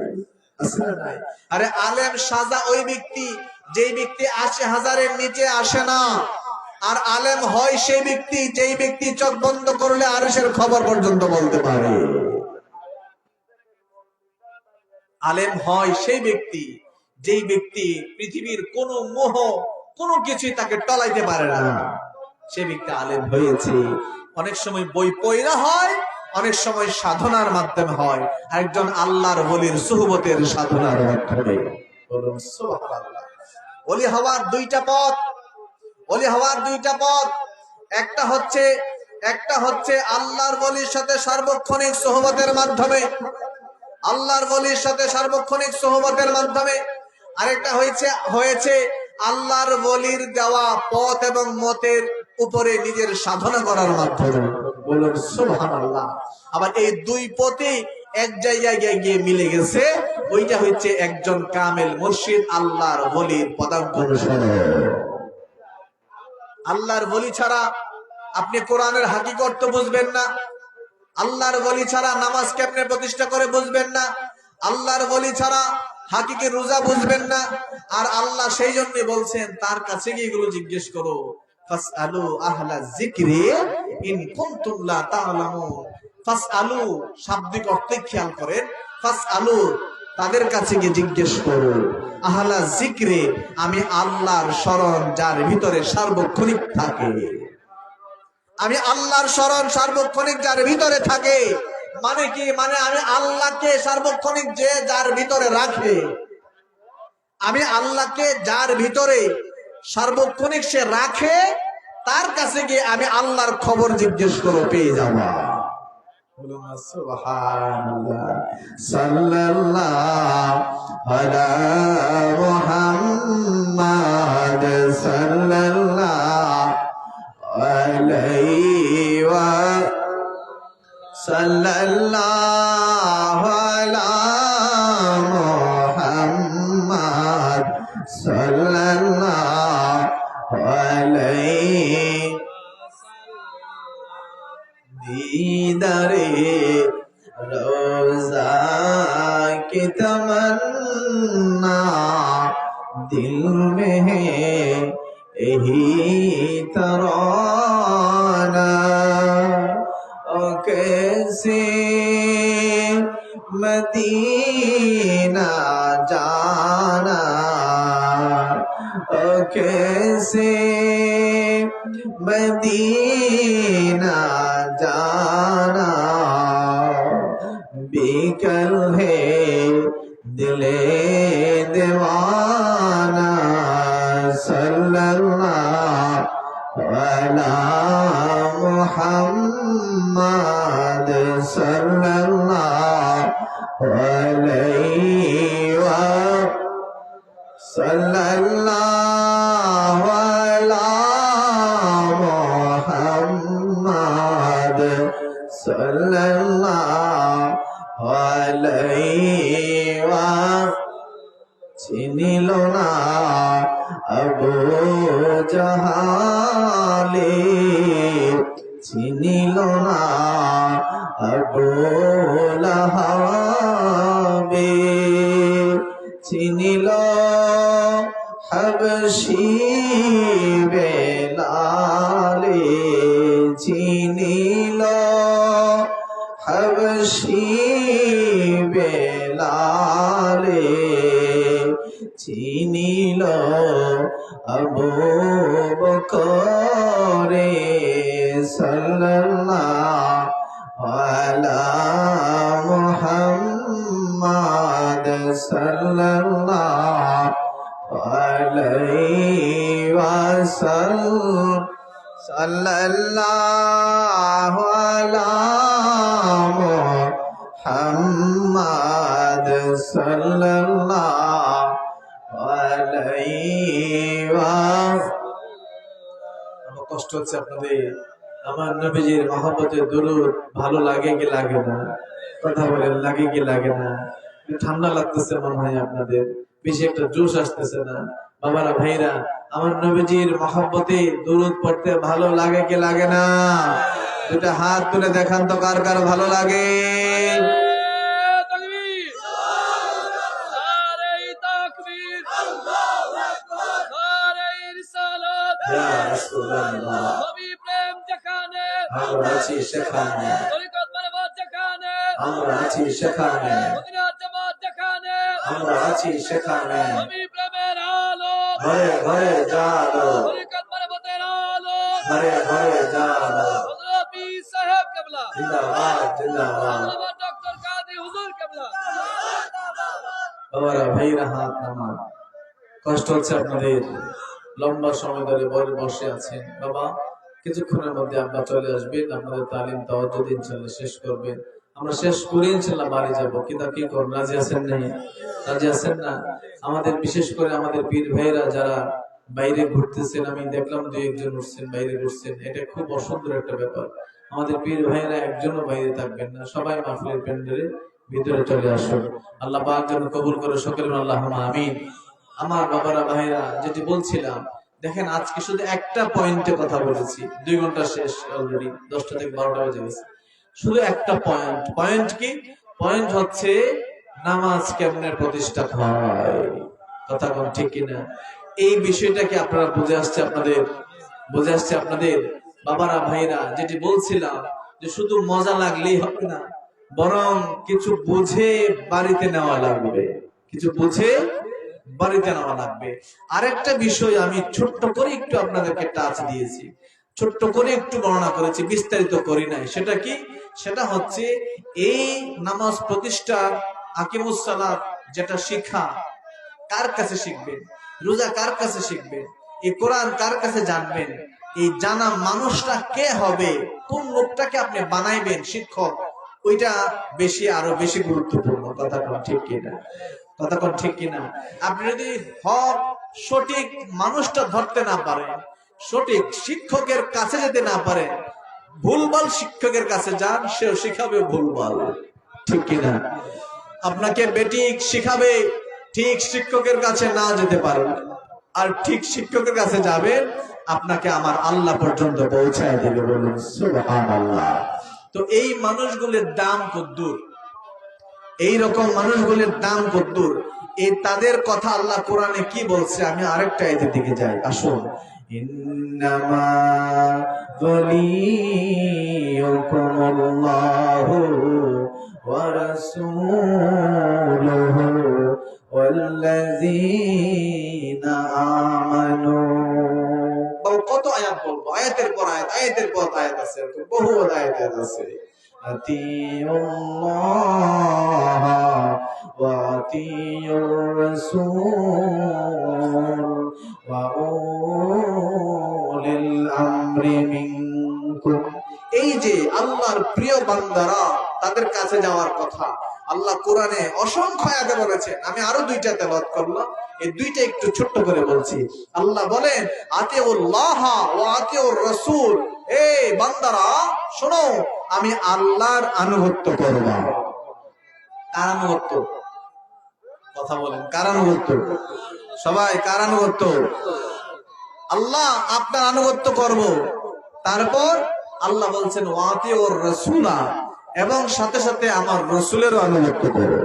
আছে না ভাই? আরে আলেম সাজা ওই ব্যক্তি, যেই ব্যক্তি 80,000-এর নিচে আসে না। আর আলেম হয় সেই ব্যক্তি, যেই ব্যক্তি চোখ বন্ধ করলে আরশের খবর পর্যন্ত বলতে পারে। আলেম হয় সেই ব্যক্তি, যেই ব্যক্তি পৃথিবীর কোন মোহ, কোনো কিছুই তাকে টলাইতে পারে না। সে ব্যক্তি আলেম হয়েছে। অনেক সময় বই পয়রা হয়, অনেক সময় সাধনার মাধ্যমে হয়, একজন আল্লাহর ওলির সুহবতের সাধনার মাধ্যমে। বলুন সুবহানাল্লাহ। ওলি হওয়ার 2টা পথ, ওলি হওয়ার 2টা পথ। একটা হচ্ছে আল্লাহর ওলির সাথে সার্বক্ষণিক সুহবতের মাধ্যমে, আল্লাহর ওলির সাথে সার্বক্ষণিক সুহবতের মাধ্যমে। আরেকটা হয়েছে আল্লাহর ওলির দেওয়া পথ এবং মতের উপরে নিজের সাধনা করার মাধ্যমে। বলুন সুবহানাল্লাহ। আবার এই 2 পথই এক জায়গায় গিয়ে মিলে গেছে, ওইটা হচ্ছে একজন কামেল মুর্শিদ আল্লাহর ওলির পদাঙ্ক অনুসরণ। আল্লাহর ওলি ছাড়া আপনি কোরআনের হাকিকত তো বুঝবেন না। আল্লাহর ওলি ছাড়া নামাজ কেমনে প্রতিষ্ঠা করে বুঝবেন না। আল্লাহর ওলি ছাড়া হাকিকে রোজা বুঝবেন না। আর আল্লাহ সেই জন্য বলছেন তার কাছে গিয়ে এগুলো জিজ্ঞেস করো। ফাসআলু আহলা যিকরি ইন কুনতুম লা তা'লামুন। ফাসআলু শাব্দিক অর্থে খেয়াল করেন, ফাসআলু তাদের কাছে গিয়ে জিজ্ঞেস করো, আহলা যিকরি আমি আল্লাহর শরণ যার ভিতরে সার্বক্ষণিক থাকে। আমি আল্লাহর শরণ সার্বক্ষণিক যার ভিতরে থাকে মানে কি? মানে আমি আল্লাহকে সার্বক্ষণিক যে যার ভিতরে রাখে, আমি আল্লাহকে যার ভিতরে সার্বক্ষণিক সে রাখে, তার কাছে গিয়ে আমি আল্লাহর খবর জিজ্ঞেস করো, পেয়ে যাওয়া। বলুন সুবহানাল্লাহ। সাল্লাল্লাহু আলা মুহাম্মাদ সাল্লাল্লাহু আলাইহি ওয়া সাল্লাল্লাহু আলা कि तमन्ना दिल में है यही तराना ओ कैसे मदीना जाना ओ कैसे मदीना जाना बेकल है दिले दीवाना सल्लल्लाहु अला मुहम्मद सल्लल्लाहु अलैहि व सल्लल्लाहु अला मुहम्मद सल्लल्लाहु अलैहि व चिनिल ना अबू जहाले चिनिल ना अबू लहाबे चिनिल हबशी बेलाले चिनिल हबशी बेलाले চিনিল আবু বকরে সাল্লাল্লাহু আলা মুহাম্মাদ সাল্লাল্লাহু আলাইহি ওয়াসাল্লাম সাল্লাল্লাহু আলা মুহাম্মাদ সাল্লাল্লাহু আমার কষ্ট হচ্ছে আপনাদের আমার নবীজির মহব্বতের দুরূদ ভালো লাগে কি লাগে না কথা বলেন লাগে কি লাগে না ঠান্ডা লাগতেছে মনে হয় আপনাদের বেশি একটা জোশ আসতেছে না বাবারা ভাইরা আমার নবীজির মহব্বতে দুরূদ পড়তে ভালো লাগে কি লাগে না দুটা হাত তুলে দেখান তো কার কার ভালো লাগে আমরা আছি সেখানে আমরা আছি সেখানে আমরা আছি সেখানে ঘরে ঘরে জালো ঘরে ঘরে জালো জিন্দাবাদ জিন্দাবাদ বাবারা ভাইরা হাত নামান কষ্ট হচ্ছে আপনাদের লম্বা সময় ধরে বসে আছেন বাবা কিছুক্ষণের মধ্যে আব্বা চলে আসবেন আপনাদের তালিম তাওয়াজ্জুদ ইনশাআল্লাহ শেষ করবেন আমরা শেষ করে ইনশাআল্লাহ বাড়ি যাব কিন্তু কি করব রাজি আছেন না রাজি আছেন না আমাদের বিশেষ করে আমাদের পীর ভাইরা যারা বাইরে ঘুরতেছেন আমি দেখলাম দুই একজন উঠছেন বাইরে ঘুরছেন এটা খুব অসুন্দর একটা ব্যাপার আমাদের পীর ভাইরা একজনও বাইরে থাকবেন না সবাই মাহফিলের প্যান্ডেলে ভিতরে চলে আসুন আল্লাহ পাক যেন কবুল করে সকলে আল্লাহুম্মা আমিন আমার বাবারা ভাইরা যেটি বলছিলাম দেখেন আজকে শুধু একটা পয়েন্টে কথা বলেছি 2 ঘন্টা শেষ অলরেডি 10টা থেকে 12টা বেজে গেছে শুধু একটা পয়েন্ট কি পয়েন্ট হচ্ছে নামাজ কেমনে প্রতিষ্ঠা হয় কথা কোন ঠিক কিনা এই বিষয়টা কি আপনারা বুঝে আসছে আপনাদের বাবারা ভাইরা যেটি বলছিলাম যে শুধু মজা লাগলেই হবে না বরং কিছু বুঝে বাড়িতে নেওয়া লাগবে কিছু বুঝে বাড়িতে নেওয়া লাগবে আরেকটা বিষয় আমি ছোট্ট করে একটু আপনাদেরকে টাচ দিয়েছি ছোট্ট করে একটু বর্ণনা করেছি বিস্তারিত করি নাই সেটা কি সেটা হচ্ছে এই নামাজ প্রতিষ্ঠা আকিমুস সালাত যেটা শিক্ষা কার কাছে শিখবেন রোজা কার কাছে শিখবেন এই কোরআন কার কাছে জানবেন এই জানা মানুষটা কে হবে কোন লোকটাকে আপনি বানাইবেন শিক্ষক ওইটা আরো বেশি গুরুত্বপূর্ণ কথা ঠিক কিনা আপনি যদি হক সঠিক মানুষটা ধরতে না পারেন সঠিক শিক্ষকের কাছে যেতে না পারেন ভুলভাল শিক্ষকের কাছে যান সেও শিখাবে ভুলভাল ঠিক কিনা আপনাকে বেঠিক শিখাবে ঠিক শিক্ষকের কাছে না যেতে পারেন আর ঠিক শিক্ষকের কাছে যাবেন আপনাকে আমার আল্লাহ পর্যন্ত পৌঁছায় দেবে বলুন সুবহানাল্লাহ তো এই মানুষগুলোর দাম কদ্দুর এই রকম মানুষগুলির দাম কদ্দুর, এই তাদের কথা আল্লাহ কোরআনে কি বলছে, আমি আরেকটা আয়াতের দিকে যাই, আসুন। ইন্নামা ওয়ালিয়ুকুমুল্লাহু ওয়া রাসূলুহু ওয়াল্লাযীনা আমানু। কত আয়াত বলবো, আয়াতের পর আয়াত, আয়াতের পর আয়াত আছে, বহু আয়াত আছে। আতিউল্লাহ ওয়া আতিউর রাসূল ওয়া উলিল আমরি মিনকুম। এই যে আল্লাহর প্রিয় বান্দারা, তাদের কাছে যাওয়ার কথা আল্লাহ কোরআনে অসংখ্য আয়াতে বলেছেন। আমি আরো দুইটা তেলাওয়াত করলাম, এই দুইটা একটু ছোট্ট করে বলছি। আল্লাহ বলেন আতিউল্লাহ ওয়া আতিউর রাসূল, এই বান্দারা শোনো, আমি আল্লাহর আনুগত্য করব। কার আনুগত্য? কথা বলেন, কার আনুগত্য? সবাই কার আনুগত্য? আল্লাহ, আপনার আনুগত্য করব। তারপর আল্লাহ বলছেন ওয়া আতিউর রাসূলা, এবং সাথে সাথে আমার রসুলেরও আনুগত্য করো।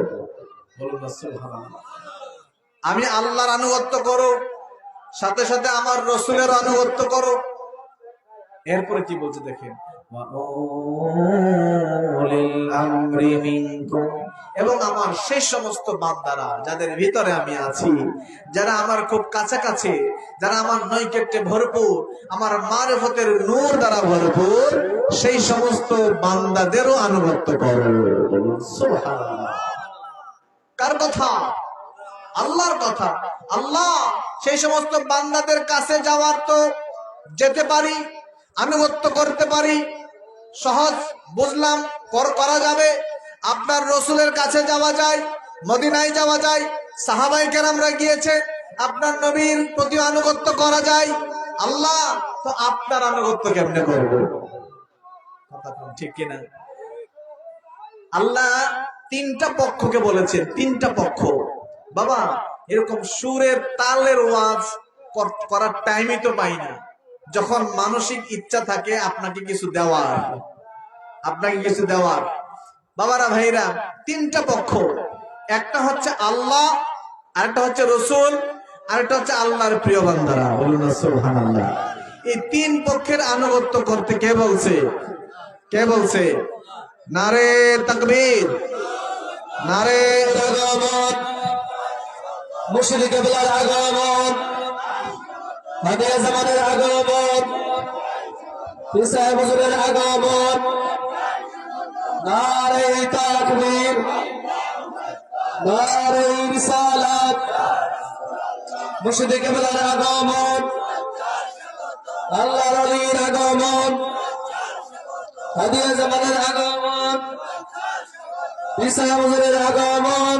বলুন সুবহানাল্লাহ। আমি আল্লাহর আনুগত্য করো, সাথে সাথে আমার রসুলের আনুগত্য করো। এরপরে কি বলছে দেখেন, এবং আমার সেই সমস্ত বান্দারা যাদের ভিতরে আমি আছি, যারা আমার খুব কাছাকাছি, যারা আমার নৈকট্যে ভরপুর, আমার মারিফতের নূর দ্বারা ভরপুর, সেই সমস্ত বান্দাদেরও আনুগত্য করো। সুবহানাল্লাহ। কার কথা? আল্লাহর কথা। আল্লাহ সেই সমস্ত বান্দাদের কাছে যাওয়ার তো যেতে পারি, আনুগত্য করতে পারি, সহজ বুঝলাম, করা যাবে। আপনার রসুলের কাছে যাওয়া যায়, মদিনায় যাওয়া যায়, সাহাবায়ে কেরামরা গিয়েছে, আপনার নবীর প্রতি আনুগত্য করা যায়। আল্লাহ তো আপনার আনুগত্য কেমনে করব? কথা ঠিক কিনা? আল্লাহ তিনটা পক্ষকে বলেছেন, তিনটা পক্ষ। বাবা, এরকম সুরের তালের ওয়াজ করার টাইমই তো পাই না। যখন মানসিক ইচ্ছা থাকে আপনাকে কিছু দেওয়ার, আপনাকে কিছু দেওয়ার, বাবারা ভাইরা, তিনটা পক্ষ। একটা হচ্ছে আল্লাহ, আরেকটা হচ্ছে রসুল, আরেকটা হচ্ছে আল্লাহর প্রিয় বান্দারা। বলুন সুবহানাল্লাহ। এই তিন পক্ষের আনুগত্য করতে কে বলছে? কে বলছে? নারে তাকবীর, নারে আগমন, মুর্শিদ কিবলার আগমন, হাদিয়া জামানের আগমন, পীর সাহেব হুজুরের আগমন, নারে তাকবীর, নারে রিসালাত, মুর্শিদ কিবলার আগমন, আল্লাহর ওলির আগমন, হাদিয়া জামানের আগমন, পীর সাহেব হুজুরের আগমন,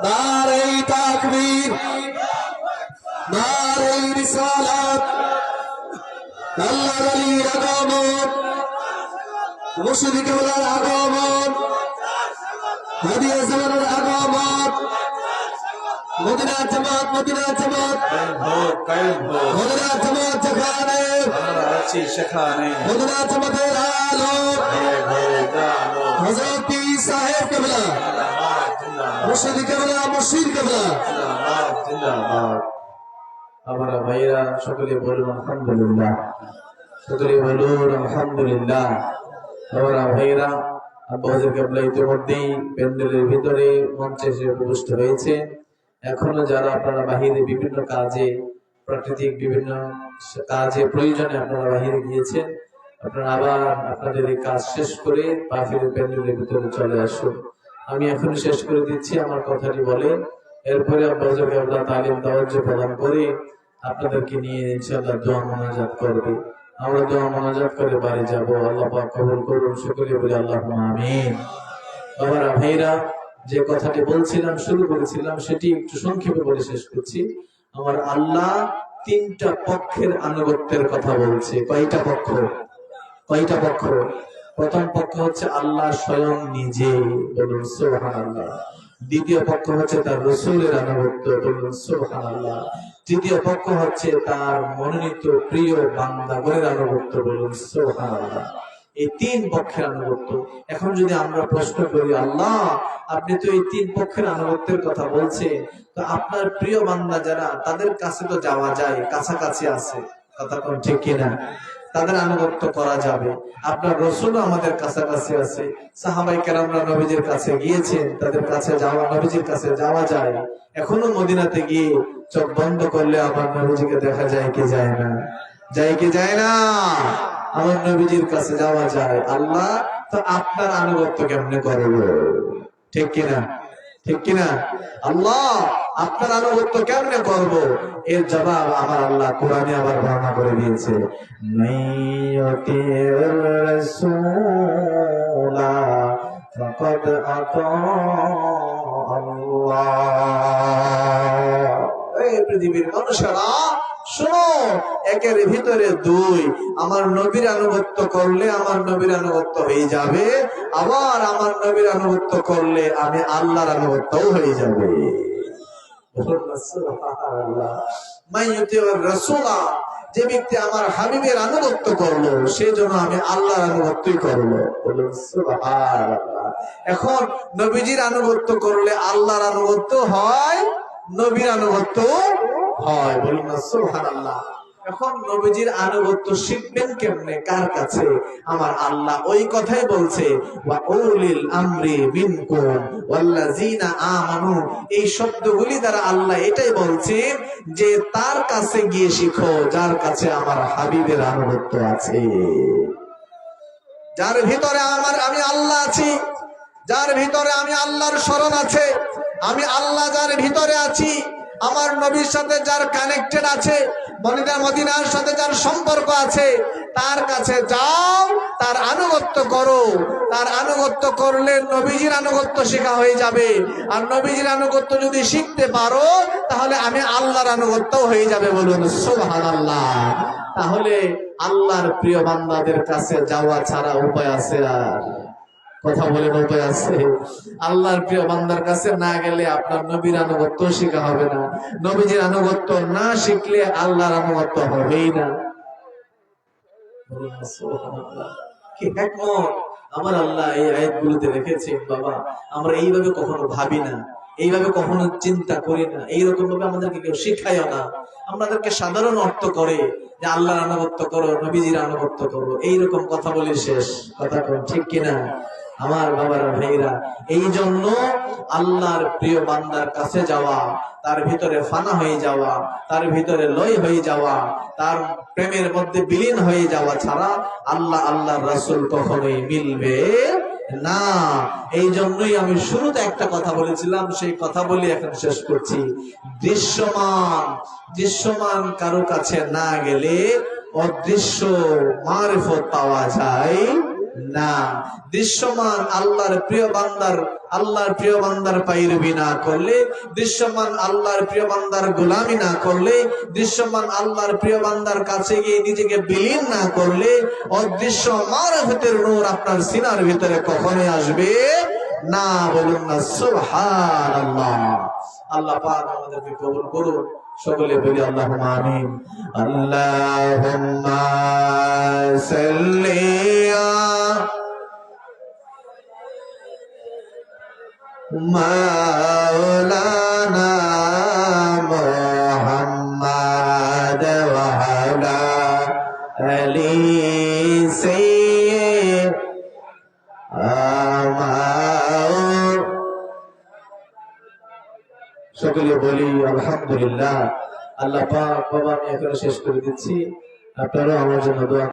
নারে তাকবীর, নারে রিসালাত, আল্লাহর ওলির আগমন, মুর্শিদ কিবলার আগমন, হাদিয়া জামানের আগমন, মদিনা জামাত, মদিনা জামাত, মদিনা জামাত যেখানে আছি সেখানে, মদিনা জামাতের আলো, হযরত পীর সাহেব কিবলা, মুর্শিদ কিবলা, মুর্শিদ কিবলা জিন্দাবাদ। আমার ভাইরা সকলে বলুন আলহামদুলিল্লাহ, সকলে বলুন আলহামদুলিল্লাহ। আমার ভাইরা, আব্বা হুজুর কিবলা ইতিমধ্যেই প্যান্ডেলের ভিতরে মঞ্চে এসে উপস্থিত হয়েছে। এখনো যারা আপনারা বাহিরে বিভিন্ন কাজে, প্রাকৃতিক বিভিন্ন কাজে প্রয়োজনে আপনারা বাহিরে গিয়েছেন, আপনারা আবার আপনাদের এই কাজ শেষ করে বাহিরে প্যান্ডেলের ভিতরে চলে আসুন। আমি এখন শেষ করে দিচ্ছি, আমার কথাটি বলে এরপরে আব্বা হুজুর কিবলা তালিম তাওয়াজ্জুহ প্রদান করে আপনাদেরকে নিয়ে ইনশাআল্লাহ দোয়া মোনাজাত করবে। আমরা দোয়া মোনাজাত করে বাড়ি যাব। আল্লাহ পাক কবুল করুন, সকলে বলি আল্লাহুম্মা আমিন। বাবারা ভাইরা, যে কথাটি বলছিলাম, শুরু করেছিলাম, সেটি একটু সংক্ষেপে বলে শেষ করছি। আমার আল্লাহ তিনটা পক্ষের আনুগত্যের কথা বলছে। কয়টা পক্ষ? কয়টা পক্ষ? প্রথম পক্ষ হচ্ছে আল্লাহ স্বয়ং নিজে, বলুন সুবহানাল্লাহ। দ্বিতীয় পক্ষ হচ্ছে তার রসুলের আনুগত্য, বলুন সুবহানাল্লাহ। তৃতীয় পক্ষ হচ্ছে তার মনোনীত প্রিয় বান্দাগণের আনুগত্য, বলুন সুবহানাল্লাহ। এই তিন পক্ষের আনুগত্য। এখন যদি আমরা প্রশ্ন করি, আল্লাহ আপনি তো এই তিন পক্ষের আনুগত্যের কথা বলছেন, তো আপনার প্রিয় বান্দা যারা তাদের কাছে তো যাওয়া যায়, কাছাকাছি আছে, কথা কোন ঠিক কিনা? তাদের আনুগত্য করা যাবে। আপনার রসুলও আমাদের কাছাকাছি আছে, সাহাবায়ে কেরামরা নবীজির কাছে গিয়েছেন, তাদের কাছে যাওয়া, নবীজির কাছে যাওয়া যায়। এখনো মদিনাতে গিয়ে চোখ বন্ধ করলে আমার নবীজিকে দেখা যায় কি যায় না? যায় কি যায় না? আমার নবীজির কাছে যাওয়া যায়। আল্লাহ তো আপনার আনুগত্য কেমনে করবো? ঠিক কিনা? ঠিক কিনা? আল্লাহ আপনার আনুগত্য কেমনে করব? এর জবাব আমার আল্লাহ কোরআনে আবার বর্ণনা করে দিয়েছে, মাইয়ুতির রাসূলা ফাকাদ আতা আল্লাহ। এই পৃথিবীর মানুষেরা শোনো, একের ভিতরে দুই। আমার নবীর আনুগত্য করলে আমার নবীর আনুগত্য হয়ে যাবে, আবার আমার নবীর আনুগত্য করলে আমি আল্লাহর আনুগত্যও হয়ে যাবে। যে ব্যক্তি আমার হাবিবের আনুগত্য করলো, সেই জন্য আমি আল্লাহর আনুগত্যই করলো। এখন নবীজির আনুগত্য করলে আল্লাহর আনুগত্য হয়, নবীর আনুগত্য হয়। বলুন না সুবহানাল্লাহ। এখন নবীজির আনুগত্য শিখবেন কেমনে? কার কাছে? আমার আল্লাহ ওই কথাই বলছে, ওয়া উলিল আমরি মিনকুম ওয়াল্লাযিনা আমানু। এই শব্দগুলি দ্বারা আল্লাহ এটাই বলছে যে তার কাছে গিয়ে শিখো যার কাছে আমার হাবিবের আনুগত্য আছে, যার ভিতরে আমি আল্লাহ আছি, যার ভিতরে আমি আল্লাহর শরণ আছে, আমি আল্লাহ যার ভিতরে আছি, আমার নবীর সাথে যার কানেক্টেড আছে, মদিনার সাথে যার সম্পর্ক আছে, তার কাছে যাও, তার আনুগত্য করো। তার আনুগত্য করলে নবীজির আনুগত্য শেখা হয়ে যাবে। আর নবীজির আনুগত্য যদি শিখতে পারো, তাহলে আমি আল্লাহর আনুগত্য হয়ে যাবে। বলুন সুবহানাল্লাহ। তাহলে আল্লাহর প্রিয় বান্দাদের কাছে যাওয়া ছাড়া উপায় আছে? আর কথা বলেন, উপায় আছে? আল্লাহর প্রিয় বান্দার কাছে না গেলে আপনার নবীর আনুগত্য শেখা হবে না। নবীজির আনুগত্য না শিখলে আল্লাহর আনুগত্য হবেই না। কি হিকমত আমার আল্লাহ এই আয়াতগুলোতে রেখেছে। বাবা, আমরা এইভাবে কখনো ভাবি না, এইভাবে কখনো চিন্তা করি না, এইরকম ভাবে আমাদেরকে কেউ শিখায়ও না। আমাদেরকে সাধারণ অর্থ করে যে আল্লাহর আনুগত্য করো, নবীজির আনুগত্য করো, এইরকম কথা বলে শেষ। কথা কোন ঠিক কিনা? আমার বাবারা, ভাইরা, এই জন্য আল্লাহর প্রিয় বান্দার কাছে যাওয়া, তার ভিতরে ফানা হয়ে যাওয়া, তার ভিতরে লয় হয়ে যাওয়া, তার প্রেমের মধ্যে বিলীন হয়ে যাওয়া ছাড়া আল্লাহর রাসূল কখনোই মিলবে না। এই জন্যই আমি শুরুতে একটা কথা বলেছিলাম, সেই কথা বলি এখন শেষ করছি। দৃশ্যমান কারো কাছে না গেলে অদৃশ্য মারিফত পাওয়া যায় না। দৃশ্যমান আল্লাহর প্রিয় বান্দার পায়রবি না করলে, দৃশ্যমান আল্লাহর প্রিয় বান্দার গোলামি না করলে, দৃশ্যমান আল্লাহর প্রিয় বান্দার কাছে গিয়ে নিজেকে বিলীন না করলে, অদৃশ্য মারিফতের নূর আপনার সিনার ভিতরে কখনোই আসবে না। বলুন না সুবহানাল্লাহ। আল্লাহ পাক আমাদেরকে কবুল করুন। সকলে বলি আল্লাহুম্মা আমিন। আল্লাহুম্মা সাল্লি মাওলানা মুহাম্মাদ ওয়া আলা আলি সাইয়্যিদিনা। সকলে বলি আলহামদুলিল্লাহ। আল্লাহ পাক, বাবা আমি এখানে শেষ করে দিচ্ছি, আপনারাও আমার জন্য দোয়া